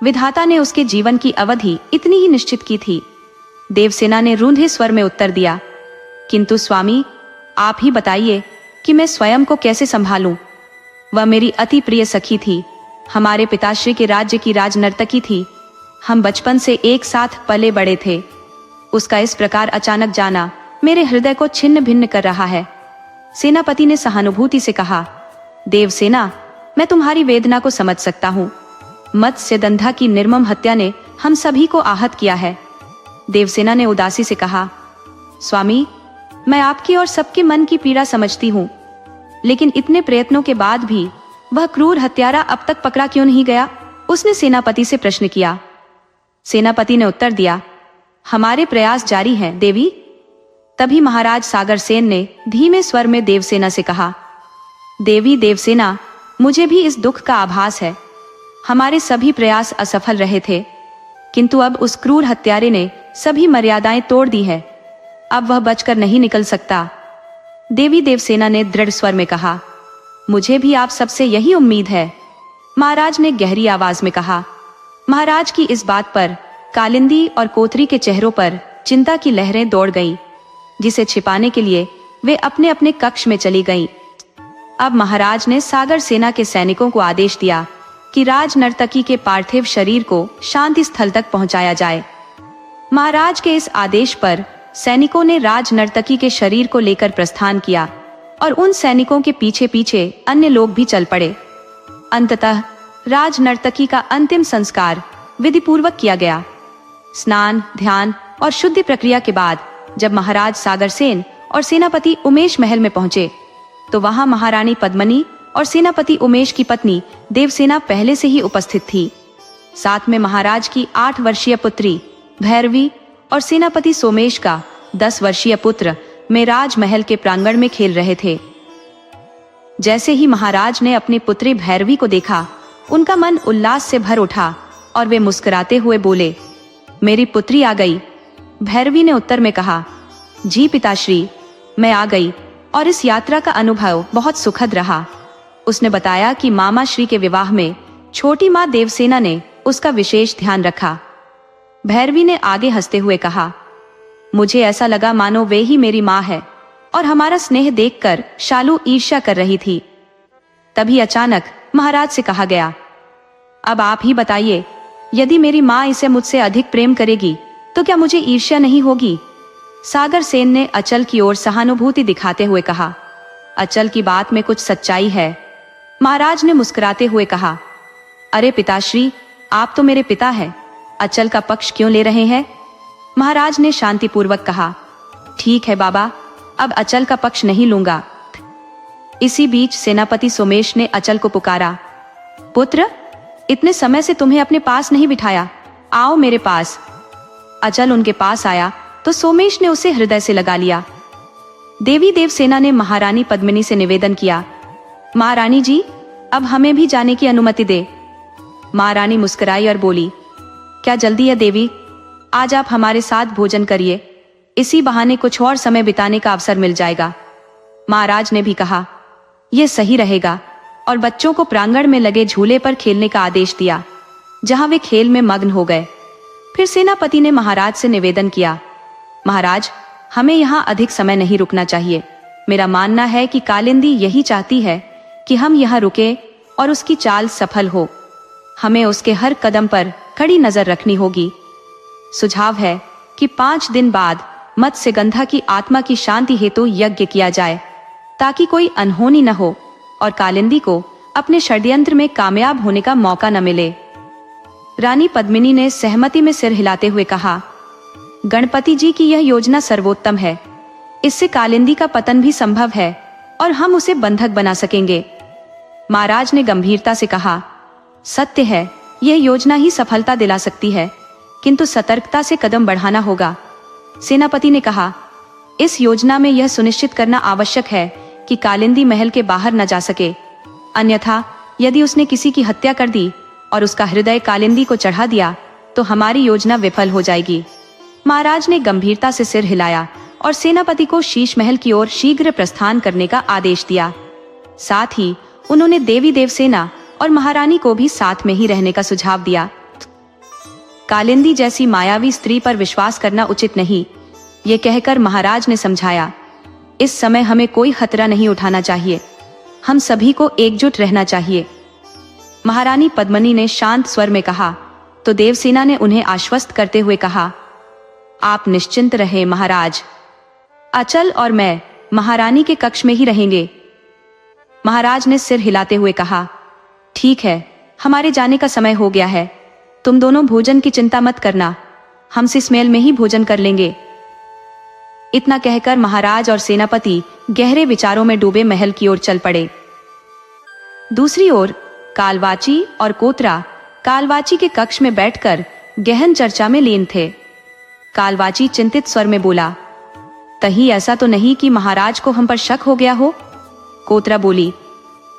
विधाता ने उसके जीवन की अवधि इतनी ही निश्चित की थी। देवसेना ने रूंधे स्वर में उत्तर दिया, किंतु स्वामी, आप ही बताइए कि मैं स्वयं को कैसे संभालूं। वह मेरी अति प्रिय सखी थी, हमारे पिताश्री के राज्य की राजनर्तकी थी। हम बचपन से एक साथ पले बड़े थे। उसका इस प्रकार अचानक जाना मेरे हृदय को छिन्न भिन्न कर रहा है। सेनापति ने सहानुभूति से कहा, देवसेना, मैं तुम्हारी वेदना को समझ सकता हूँ। मत्स्यगंधा की निर्मम हत्या ने हम सभी को आहत किया है। देवसेना ने उदासी से कहा, स्वामी, मैं आपकी और सबके मन की पीड़ा समझती हूँ, लेकिन इतने प्रयत्नों के बाद भी वह क्रूर हत्यारा अब तक पकड़ा क्यों नहीं गया? उसने सेनापति से प्रश्न किया। सेनापति ने उत्तर दिया, हमारे प्रयास जारी हैं देवी। तभी महाराज सागर सेन ने धीमे स्वर में देवसेना से कहा, देवी देवसेना, मुझे भी इस दुख का आभास है। हमारे सभी प्रयास असफल रहे थे, किंतु अब उस क्रूर हत्यारे ने सभी मर्यादाएं तोड़ दी है। अब वह बचकर नहीं निकल सकता। देवी देवसेना ने दृढ़ स्वर में कहा। मुझे भी आप सबसे यही उम्मीद है, महाराज ने गहरी आवाज में कहा। महाराज की इस बात पर कालिंदी और कोतरी के चेहरों पर चिंता की लहरें दौड़ गईं, जिसे छिपाने के लिए वे अपने अपने कक्ष में चली गईं। अब महाराज ने सागर सेना के सैनिकों को आदेश दिया कि राज नर्तकी के पार्थिव शरीर को शांति स्थल तक पहुंचाया जाए। महाराज के इस आदेश पर सैनिकों ने राज नर्तकी के शरीर को लेकर प्रस्थान किया और उन सैनिकों के पीछे पीछे अन्य लोग भी चल पड़े। अंततः राज नर्तकी का अंतिम संस्कार विधिपूर्वक किया गया। स्नान, ध्यान और शुद्धि प्रक्रिया के बाद जब महाराज सागरसेन और सेनापति उमेश महल में पहुंचे, तो वहां महारानी पद्मिनी और सेनापति उमेश की पत्नी देवसेना पहले से ही उपस्थित थी। साथ में महाराज की 8 वर्षीय पुत्री भैरवी और सेनापति सोमेश का 10 वर्षीय पुत्र मेराज महल के प्रांगण में खेल रहे थे। जैसे ही महाराज ने अपनी पुत्री भैरवी को देखा, उनका मन उल्लास से भर उठा और वे मुस्कुराते हुए बोले, मेरी पुत्री आ गई। भैरवी ने उत्तर में कहा, जी पिताश्री, मैं आ गई और इस यात्रा का अनुभव बहुत सुखद रहा। उसने बताया कि मामा श्री के विवाह में छोटी माँ देवसेना ने उसका विशेष ध्यान रखा। भैरवी ने आगे हंसते हुए कहा, मुझे ऐसा लगा मानो वे ही मेरी माँ है और हमारा स्नेह देखकर शालू ईर्ष्या कर रही थी। तभी अचानक महाराज से कहा गया, अब आप ही बताइए, यदि मेरी माँ इसे मुझसे अधिक प्रेम करेगी तो क्या मुझे ईर्ष्या नहीं होगी? सागर सेन ने अचल की ओर सहानुभूति दिखाते हुए कहा, अचल की बात में कुछ सच्चाई है। महाराज ने मुस्कुराते हुए कहा, अरे पिताश्री, आप तो मेरे पिता हैं, अचल का पक्ष क्यों ले रहे हैं? महाराज ने शांतिपूर्वक कहा, ठीक है बाबा, अब अचल का पक्ष नहीं लूंगा। इसी बीच सेनापति सोमेश ने अचल को पुकारा, पुत्र, इतने समय से तुम्हें अपने पास नहीं बिठाया, आओ मेरे पास। अचल उनके पास आया तो सोमेश ने उसे हृदय से लगा लिया। देवी देवसेना ने महारानी पद्मिनी से निवेदन किया, महारानी जी, अब हमें भी जाने की अनुमति दे। महारानी मुस्कुराई और बोली, क्या जल्दी है देवी, आज आप हमारे साथ भोजन करिए, इसी बहाने कुछ और समय बिताने का अवसर मिल जाएगा। महाराज ने भी कहा, यह सही रहेगा, और बच्चों को प्रांगण में लगे झूले पर खेलने का आदेश दिया, जहां वे खेल में मग्न हो गए। फिर सेनापति ने महाराज से निवेदन किया, महाराज, हमें यहाँ अधिक समय नहीं रुकना चाहिए। मेरा मानना है कि कालिंदी यही चाहती है कि हम यहाँ रुके और उसकी चाल सफल हो। हमें उसके हर कदम पर कड़ी नजर रखनी होगी। सुझाव है कि 5 दिन बाद मत्स्यगंधा की आत्मा की शांति हेतु यज्ञ किया जाए, ताकि कोई अनहोनी न हो और कालिंदी को अपने षड्यंत्र में कामयाब होने का मौका न मिले। रानी पद्मिनी ने सहमति में सिर हिलाते हुए कहा, गणपति जी की यह योजना सर्वोत्तम है। इससे कालिंदी का पतन भी संभव है और हम उसे बंधक बना सकेंगे। महाराज ने गंभीरता से कहा, सत्य है, यह योजना ही सफलता दिला सकती है, किंतु सतर्कता से कदम बढ़ाना होगा। सेनापति ने कहा, इस योजना में यह सुनिश्चित करना आवश्यक है कि कालिंदी महल के बाहर न जा सके, अन्यथा यदि उसने किसी की हत्या कर दी और उसका हृदय कालिंदी को चढ़ा दिया तो हमारी योजना विफल हो जाएगी। महाराज ने गंभीरता से सिर हिलाया और सेनापति को शीश महल की ओर शीघ्र प्रस्थान करने का आदेश दिया। साथ ही उन्होंने देवी देवसेना और महारानी को भी साथ में ही रहने का सुझाव दिया। कालिंदी जैसी मायावी स्त्री पर विश्वास करना उचित नहीं, ये कहकर महाराज ने समझाया, इस समय हमें कोई खतरा नहीं उठाना चाहिए, हम सभी को एकजुट रहना चाहिए। महारानी पद्मिनी ने शांत स्वर में कहा तो देवसेना ने उन्हें आश्वस्त करते हुए कहा, आप निश्चिंत रहें महाराज, अचल और मैं महारानी के कक्ष में ही रहेंगे। महाराज ने सिर हिलाते हुए कहा, ठीक है, हमारे जाने का समय हो गया है, तुम दोनों भोजन की चिंता मत करना, हम इस मेल में ही भोजन कर लेंगे। इतना कहकर महाराज और सेनापति गहरे विचारों में डूबे महल की ओर चल पड़े। दूसरी ओर कालवाची और कोतरा कालवाची के कक्ष में बैठकर गहन चर्चा में लीन थे। कालवाची चिंतित स्वर में बोला, कहीं ऐसा तो नहीं कि महाराज को हम पर शक हो गया हो? कोतरा बोली,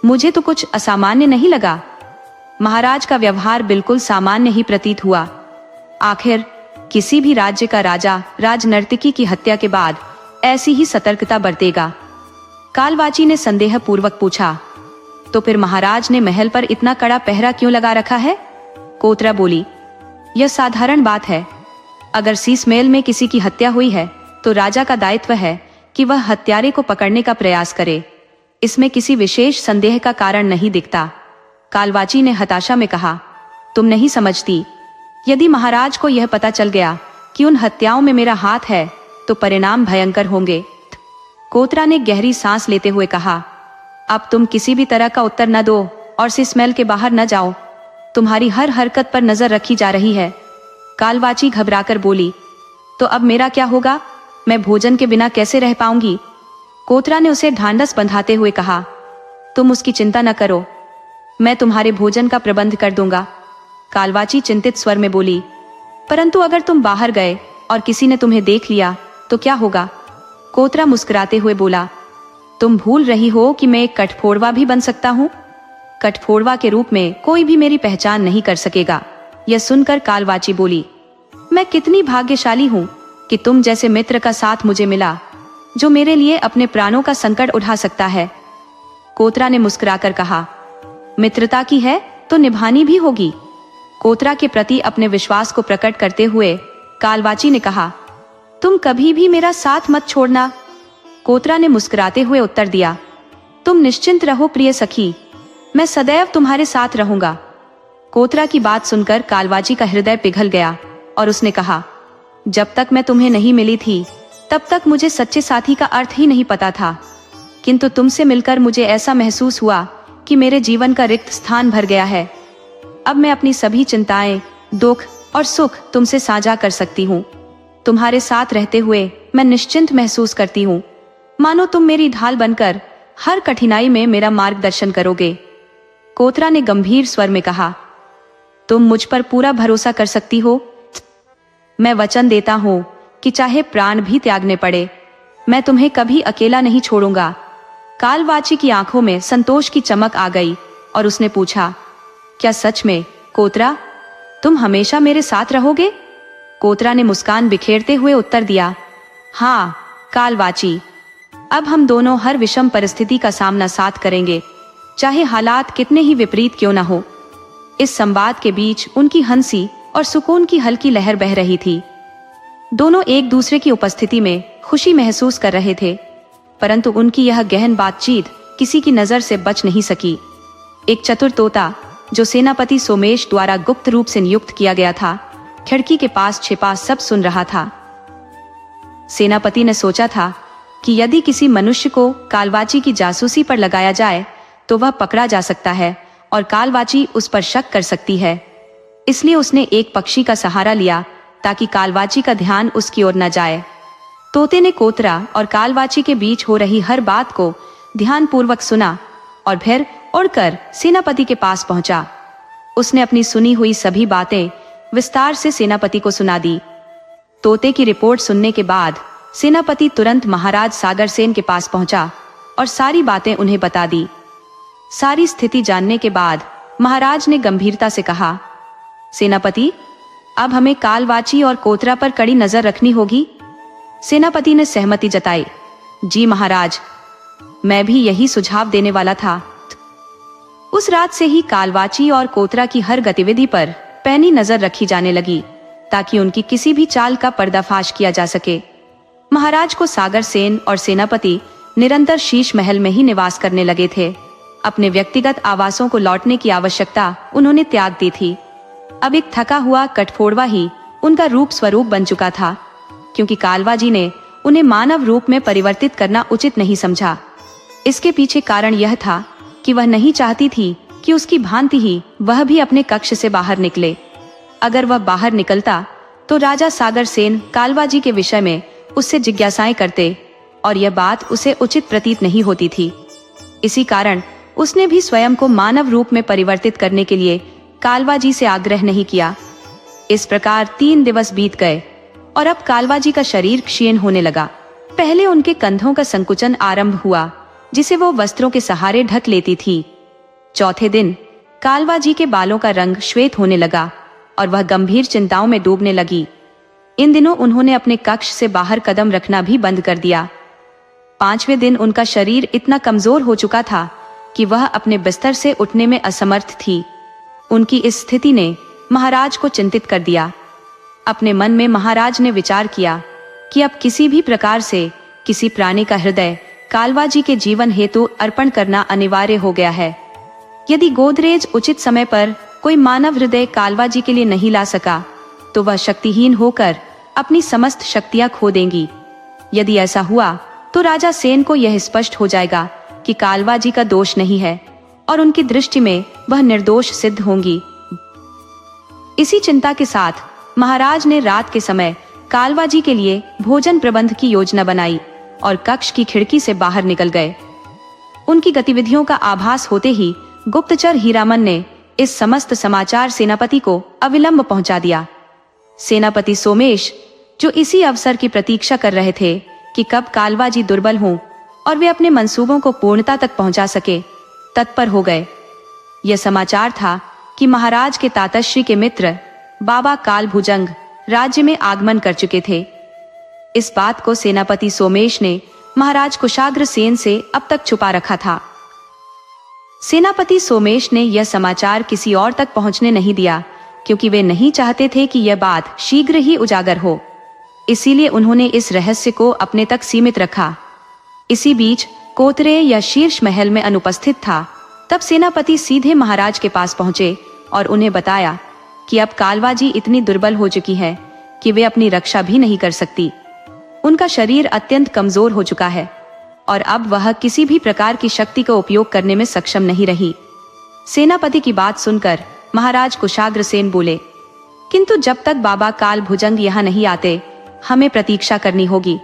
मुझे तो कुछ असामान्य नहीं लगा। महाराज का व्यवहार बिल्कुल सामान्य ही प्रतीत हुआ। आखिर किसी भी राज्य का राजा राजनर्तकी की हत्या के बाद ऐसी ही सतर्कता बरतेगा। कालवाची ने संदेह पूर्वक पूछा, तो फिर महाराज ने महल पर इतना कड़ा पहरा क्यों लगा रखा है? कोतरा बोली, यह साधारण बात है। अगर सीसमेल में किसी की हत्या हुई है तो राजा का दायित्व है कि वह हत्यारे को पकड़ने का प्रयास करे। इसमें किसी विशेष संदेह का कारण नहीं दिखता। कालवाची ने हताशा में कहा, तुम नहीं समझती। यदि महाराज को यह पता चल गया कि उन हत्याओं में मेरा हाथ है तो परिणाम भयंकर होंगे। कोतरा ने गहरी सांस लेते हुए कहा, अब तुम किसी भी तरह का उत्तर न दो और सीसमेल के बाहर न जाओ। तुम्हारी हर हरकत पर नजर रखी जा रही है। कालवाची घबराकर बोली, तो अब मेरा क्या होगा? मैं भोजन के बिना कैसे रह पाऊंगी? कोतरा ने उसे ढांढस बंधाते हुए कहा, तुम उसकी चिंता न करो, मैं तुम्हारे भोजन का प्रबंध कर दूंगा। कालवाची चिंतित स्वर में बोली, परंतु अगर तुम बाहर गए और किसी ने तुम्हें देख लिया तो क्या होगा? कोतरा मुस्कुराते हुए बोला, तुम भूल रही हो कि मैं एक कठफोड़वा भी बन सकता हूँ। कठफोड़वा के रूप में कोई भी मेरी पहचान नहीं कर सकेगा। यह सुनकर कालवाची बोली, मैं कितनी भाग्यशाली हूँ कि तुम जैसे मित्र का साथ मुझे मिला, जो मेरे लिए अपने प्राणों का संकट उठा सकता है। कोतरा ने मुस्कुराकर कहा, मित्रता की है तो निभानी भी होगी। कोतरा के प्रति अपने विश्वास को प्रकट करते हुए कालवाची ने कहा, तुम कभी भी मेरा साथ मत छोड़ना। कोतरा ने मुस्कुराते हुए उत्तर दिया, तुम निश्चिंत रहो प्रिय सखी, मैं सदैव तुम्हारे साथ रहूंगा। कोतरा की बात सुनकर कालवाची का हृदय पिघल गया और उसने कहा, जब तक मैं तुम्हें नहीं मिली थी तब तक मुझे सच्चे साथी का अर्थ ही नहीं पता था, किंतु तुमसे मिलकर मुझे ऐसा महसूस हुआ कि मेरे जीवन का रिक्त स्थान भर गया है। अब मैं अपनी सभी चिंताएं, दुख और सुख तुमसे साझा कर सकती हूँ। तुम्हारे साथ रहते हुए मैं निश्चिंत महसूस करती हूँ, मानो तुम मेरी ढाल बनकर हर कठिनाई में मेरा मार्गदर्शन करोगे। कोतरा ने गंभीर स्वर में कहा, तुम मुझ पर पूरा भरोसा कर सकती हो। मैं वचन देता हूँ कि चाहे प्राण भी त्यागने पड़े, मैं तुम्हें कभी अकेला नहीं छोड़ूंगा। कालवाची की आंखों में संतोष की चमक आ गई और उसने पूछा, क्या सच में कोतरा, तुम हमेशा मेरे साथ रहोगे? कोतरा ने मुस्कान बिखेरते हुए उत्तर दिया, हाँ कालवाची, अब हम दोनों हर विषम परिस्थिति का सामना साथ करेंगे, चाहे हालात कितने ही विपरीत क्यों न हो। इस संवाद के बीच उनकी हंसी और सुकून की हल्की लहर बह रही थी। दोनों एक दूसरे की उपस्थिति में खुशी महसूस कर रहे थे, परंतु उनकी यह गहन बातचीत किसी की नजर से बच नहीं सकी। एक चतुर तोता, जो सेनापति सोमेश द्वारा गुप्त रूप से नियुक्त किया गया था, खिड़की के पास छिपा सब सुन रहा था। सेनापति ने सोचा था कि यदि किसी मनुष्य को कालवाची की जासूसी पर लगाया जाए तो वह पकड़ा जा सकता है और कालवाची उस पर शक कर सकती है। इसलिए उसने एक पक्षी का सहारा लिया ताकि कालवाची का ध्यान उसकी ओर न जाए। तोते ने कोतरा और कालवाची के बीच हो रही हर बात को ध्यानपूर्वक सुना और फिर उड़कर सेनापति के पास पहुंचा। उसने अपनी सुनी हुई सभी बातें विस्तार से सेनापति को सुना दी। तोते की रिपोर्ट सुनने के बाद सेनापति तुरंत महाराज सागरसेन के पास पहुंचा और सारी बातें उन्हें बता दी। सारी स्थिति जानने के बाद महाराज ने गंभीरता से कहा, सेनापति, अब हमें कालवाची और कोतरा पर कड़ी नजर रखनी होगी। सेनापति ने सहमति जताई। जी महाराज, मैं भी यही सुझाव देने वाला था। उस रात से ही कालवाची और कोतरा की हर गतिविधि पर पैनी नजर रखी जाने लगी ताकि उनकी किसी भी चाल का पर्दाफाश किया जा सके। महाराज को सागरसेन और सेनापति निरंतर शीश महल में ही निवास करने लगे थे। अपने व्यक्तिगत आवासों को लौटने की आवश्यकता उन्होंने त्याग दी थी। अब एक थका हुआ कठफोड़वा ही उनका रूप स्वरूप बन चुका था, क्योंकि कालवाजी ने उन्हें मानव रूप में परिवर्तित करना उचित नहीं समझा। इसके पीछे कारण यह था कि वह नहीं चाहती थी कि उसकी भांति ही वह भी अपने कक्ष से बाहर निकले। अगर वह बाहर निकलता तो राजा सागरसेन कालवाजी के विषय में उससे जिज्ञासाएं करते और यह बात उसे उचित प्रतीत नहीं होती थी। इसी कारण उसने भी स्वयं को मानव रूप में परिवर्तित करने के लिए कालवाजी से आग्रह नहीं किया। इस प्रकार 3 दिवस बीत गए और अब कालवाजी का शरीर क्षीण होने लगा। पहले उनके कंधों का संकुचन आरंभ हुआ, जिसे वो वस्त्रों के सहारे ढक लेती थी, चौथे दिन कालवा जी के बालों का रंग श्वेत होने लगा और वह गंभीर चिंताओं में डूबने लगी। इन दिनों उन्होंने अपने कक्ष से बाहर कदम रखना भी बंद कर दिया। 5वें दिन उनका शरीर इतना कमजोर हो चुका था कि वह अपने बिस्तर से उठने में असमर्थ थी। उनकी इस स्थिति ने महाराज को चिंतित कर दिया। अपने मन में महाराज ने विचार किया कि अब किसी भी प्रकार से किसी प्राणी का हृदय कालवा जी के जीवन हेतु अर्पण करना अनिवार्य हो गया है। यदि गोदरेज उचित समय पर कोई मानव हृदय कालवा जी के लिए नहीं ला सका तो वह शक्तिहीन होकर अपनी समस्त शक्तियां खो देंगी। यदि ऐसा हुआ तो राजा सेन को यह स्पष्ट हो जाएगा कि कालवा जी का दोष नहीं है और उनकी दृष्टि में वह निर्दोष सिद्ध होंगी। इसी चिंता के साथ महाराज ने रात के समय कालवा जी के लिए भोजन प्रबंध की योजना बनाई और कक्ष की खिड़की से बाहर निकल गए। उनकी गतिविधियों का आभास होते ही गुप्तचर हीरामन ने इस समस्त समाचार सेनापति को अविलंब पहुंचा दिया। सेनापति सोमेश, जो इसी अवसर की प्रतीक्षा कर रहे थे कि कब कालवा जी दुर्बल हों और वे अपने मंसूबों को पूर्णता तक पहुंचा सके, तत्पर हो गए। यह समाचार था कि महाराज के तातश्री के मित्र बाबा काल भुजंग राज्य में आगमन कर चुके थे। इस बात को सेनापति सोमेश ने महाराज कुशाग्र सेन से अब तक छुपा रखा था। सेनापति सोमेश ने यह समाचार किसी और तक पहुंचने नहीं दिया, क्योंकि वे नहीं चाहते थे कि यह बात शीघ्र ही उजागर हो। इसीलिए उन्होंने इस रहस्य को अपने तक सीमित रखा। इसी बीच कोतरे या शीर्ष महल में अनुपस्थित था। तब सेनापति सीधे महाराज के पास पहुंचे और उन्हें बताया कि अब कालवा जी इतनी दुर्बल हो चुकी है कि वे अपनी रक्षा भी नहीं कर सकती। उनका शरीर अत्यंत कमजोर हो चुका है और अब वह किसी भी प्रकार की शक्ति का उपयोग करने में सक्षम नहीं रही। सेनापति की बात सुनकर महाराज कुशाग्र सेन बोले, किंतु जब तक बाबा काल भुजंग यहाँ नहीं आते हमें प्रतीक्षा करनी होगी।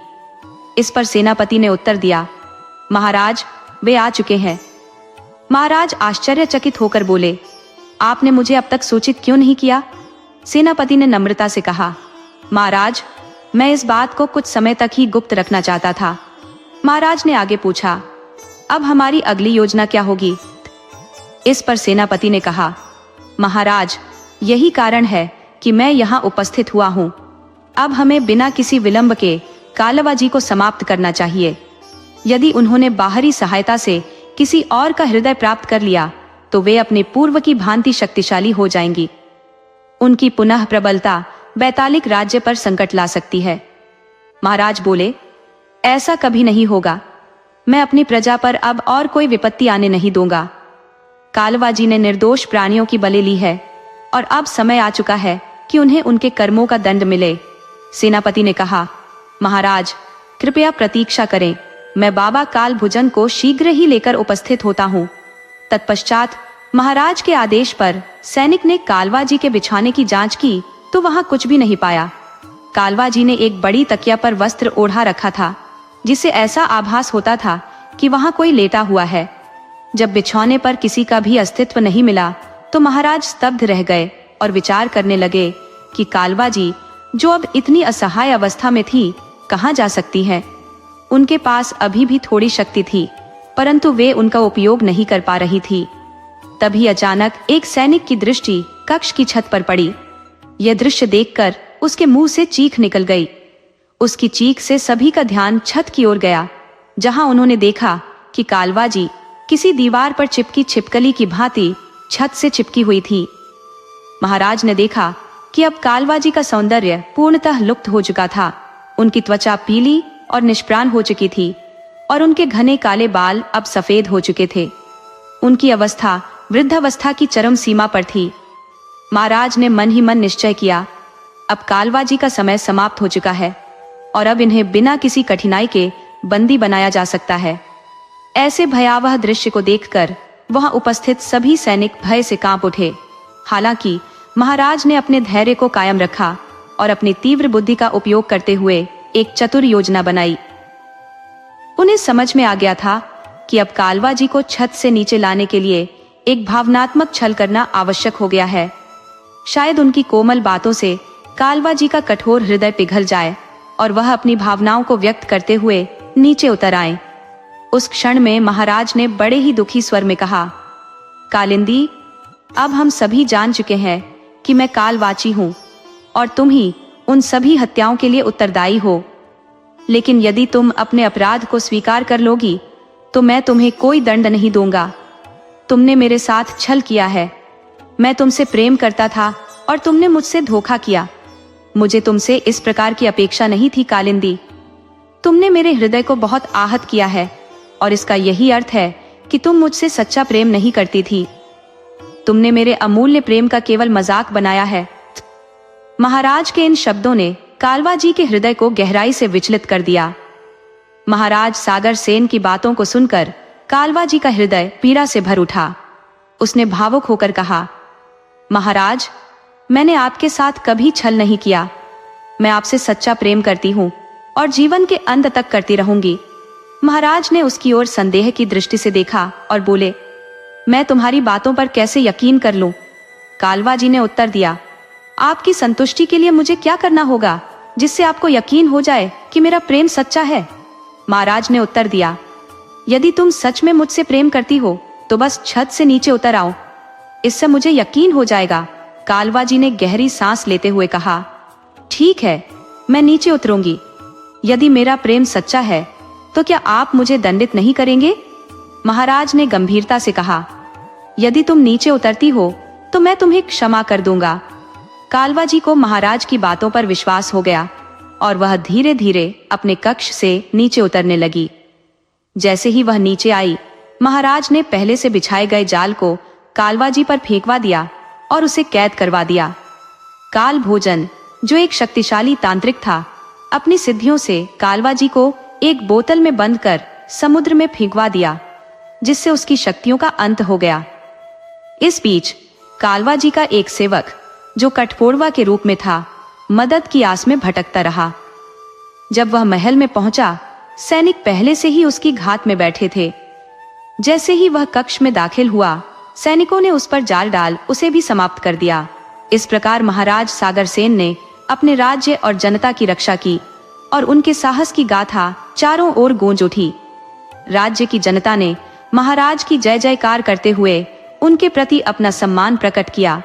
इस पर सेनापति ने उत्तर दिया, महाराज वे आ चुके हैं। महाराज आश्चर्यचकित होकर बोले, आपने मुझे अब तक सूचित क्यों नहीं किया? सेनापति ने नम्रता से कहा, महाराज मैं इस बात को कुछ समय तक ही गुप्त रखना चाहता था। महाराज ने आगे पूछा, अब हमारी अगली योजना क्या होगी? इस पर सेनापति ने कहा, महाराज यही कारण है कि मैं यहाँ उपस्थित हुआ हूँ। अब हमें बिना किसी विलंब के कालवा जी को समाप्त करना चाहिए। यदि उन्होंने बाहरी सहायता से किसी और का हृदय प्राप्त कर लिया तो वे अपने पूर्व की भांति शक्तिशाली हो जाएंगी। उनकी पुनः प्रबलता बैतालिक राज्य पर संकट ला सकती है। महाराज बोले, ऐसा कभी नहीं होगा। मैं अपनी प्रजा पर अब और कोई विपत्ति आने नहीं दूंगा। कालवा जी ने निर्दोष प्राणियों की बलि ली है और अब समय आ चुका है कि उन्हें उनके कर्मों का दंड मिले। सेनापति ने कहा, महाराज कृपया प्रतीक्षा करें, मैं बाबा काल भुजंग को शीघ्र ही लेकर उपस्थित होता हूँ। तत्पश्चात महाराज के आदेश पर सैनिक ने कालवा जी के बिछाने की जांच की तो वहां कुछ भी नहीं पाया। कालवा जी ने एक बड़ी तकिया पर वस्त्र ओढ़ा रखा था, जिससे ऐसा आभास होता था कि वहां कोई लेटा हुआ है। जब बिछौने पर किसी का भी अस्तित्व नहीं मिला तो महाराज स्तब्ध रह गए और विचार करने लगे कि कालवा जी, जो अब इतनी असहाय अवस्था में थी, कहाँ जा सकती है। उनके पास अभी भी थोड़ी शक्ति थी, परंतु वे उनका उपयोग नहीं कर पा रही थी। तभी अचानक एक सैनिक की दृष्टि कक्ष की छत पर पड़ी। यह दृश्य देखकर उसके मुंह से चीख निकल गई। उसकी चीख से सभी का ध्यान छत की ओर गया, जहां उन्होंने देखा कि कालवा जी किसी दीवार पर चिपकी छिपकली की भांति छत से चिपकी हुई थी। महाराज ने देखा कि अब कालवा जी का सौंदर्य पूर्णतः लुप्त हो चुका था। उनकी त्वचा पीली और निष्प्राण हो चुकी थी और उनके घने काले बाल अब सफेद हो चुके थे। उनकी अवस्था वृद्धावस्था की चरम सीमा पर थी। महाराज ने मन ही मन निश्चय किया, अब कालवा जी का समय समाप्त हो चुका है और अब इन्हें बिना किसी कठिनाई के बंदी बनाया जा सकता है। ऐसे भयावह दृश्य को देखकर वहां उपस्थित सभी सैनिक भय से कांप उठे। हालांकि महाराज ने अपने धैर्य को कायम रखा और अपनी तीव्र बुद्धि का उपयोग करते हुए एक चतुर योजना बनाई। उन्हें समझ में आ गया था कि अब कालवा जी को छत से नीचे लाने के लिए एक भावनात्मक छल करना आवश्यक हो गया है। शायद उनकी कोमल बातों से कालवा जी का कठोर हृदय पिघल जाए और वह अपनी भावनाओं को व्यक्त करते हुए नीचे उतर आए। उस क्षण में महाराज ने बड़े ही दुखी स्वर में कहा, कालिंदी, अब हम सभी जान चुके हैं कि मैं कालवाची हूँ और तुम ही उन सभी हत्याओं के लिए उत्तरदायी हो। लेकिन यदि तुम अपने अपराध को स्वीकार कर लोगी तो मैं तुम्हें कोई दंड नहीं दूंगा। तुमने मेरे साथ छल किया है। मैं तुमसे प्रेम करता था और तुमने मुझसे धोखा किया। मुझे तुमसे इस प्रकार की अपेक्षा नहीं थी कालिंदी। तुमने मेरे हृदय को बहुत आहत किया है और इसका यही अर्थ है कि तुम मुझसे सच्चा प्रेम नहीं करती थी। तुमने मेरे अमूल्य प्रेम का केवल मजाक बनाया है। महाराज के इन शब्दों ने कालवा जी के हृदय को गहराई से विचलित कर दिया। महाराज सागर सेन की बातों को सुनकर कालवा जी का हृदय पीड़ा से भर उठा। उसने भावुक होकर कहा, महाराज, मैंने आपके साथ कभी छल नहीं किया। मैं आपसे सच्चा प्रेम करती हूँ और जीवन के अंत तक करती रहूंगी। महाराज ने उसकी ओर संदेह की दृष्टि से देखा और बोले, मैं तुम्हारी बातों पर कैसे यकीन कर लूं? कालवा जी ने उत्तर दिया, आपकी संतुष्टि के लिए मुझे क्या करना होगा जिससे आपको यकीन हो जाए कि मेरा प्रेम सच्चा है? महाराज ने उत्तर दिया, यदि तुम सच में मुझसे प्रेम करती हो तो बस छत से नीचे उतर आओ, इससे मुझे यकीन हो जाएगा। कालवा जी ने गहरी सांस लेते हुए कहा, ठीक है, मैं नीचे उतरूंगी। यदि मेरा प्रेम सच्चा है तो क्या आप मुझे दंडित नहीं करेंगे? महाराज ने गंभीरता से कहा, यदि तुम नीचे उतरती हो तो मैं तुम्हें क्षमा कर दूंगा। कालवा जी को महाराज की बातों पर विश्वास हो गया और वह धीरे धीरे अपने कक्ष से नीचे उतरने लगी। जैसे ही वह नीचे आई, महाराज ने पहले से बिछाए गए जाल को कालवा जी पर फेंकवा दिया और उसे कैद करवा दिया। काल भोजन, जो एक शक्तिशाली तांत्रिक था, अपनी सिद्धियों से कालवा जी को एक बोतल में बंद कर समुद्र में फेंकवा दिया, जिससे उसकी शक्तियों का अंत हो गया। इस बीच कालवा जी का एक सेवक, जो कठफोड़वा के रूप में था, मदद की आस में भटकता रहा। जब वह महल में पहुंचा, सैनिक पहले से ही उसकी घात में बैठे थे। जैसे ही वह कक्ष में दाखिल हुआ, सैनिकों ने उस पर जाल डाल उसे भी समाप्त कर दिया। इस प्रकार महाराज सागर सेन ने अपने राज्य और जनता की रक्षा की और उनके साहस की गाथा चारों ओर गूंज उठी। राज्य की जनता ने महाराज की जय जयकार करते हुए उनके प्रति अपना सम्मान प्रकट किया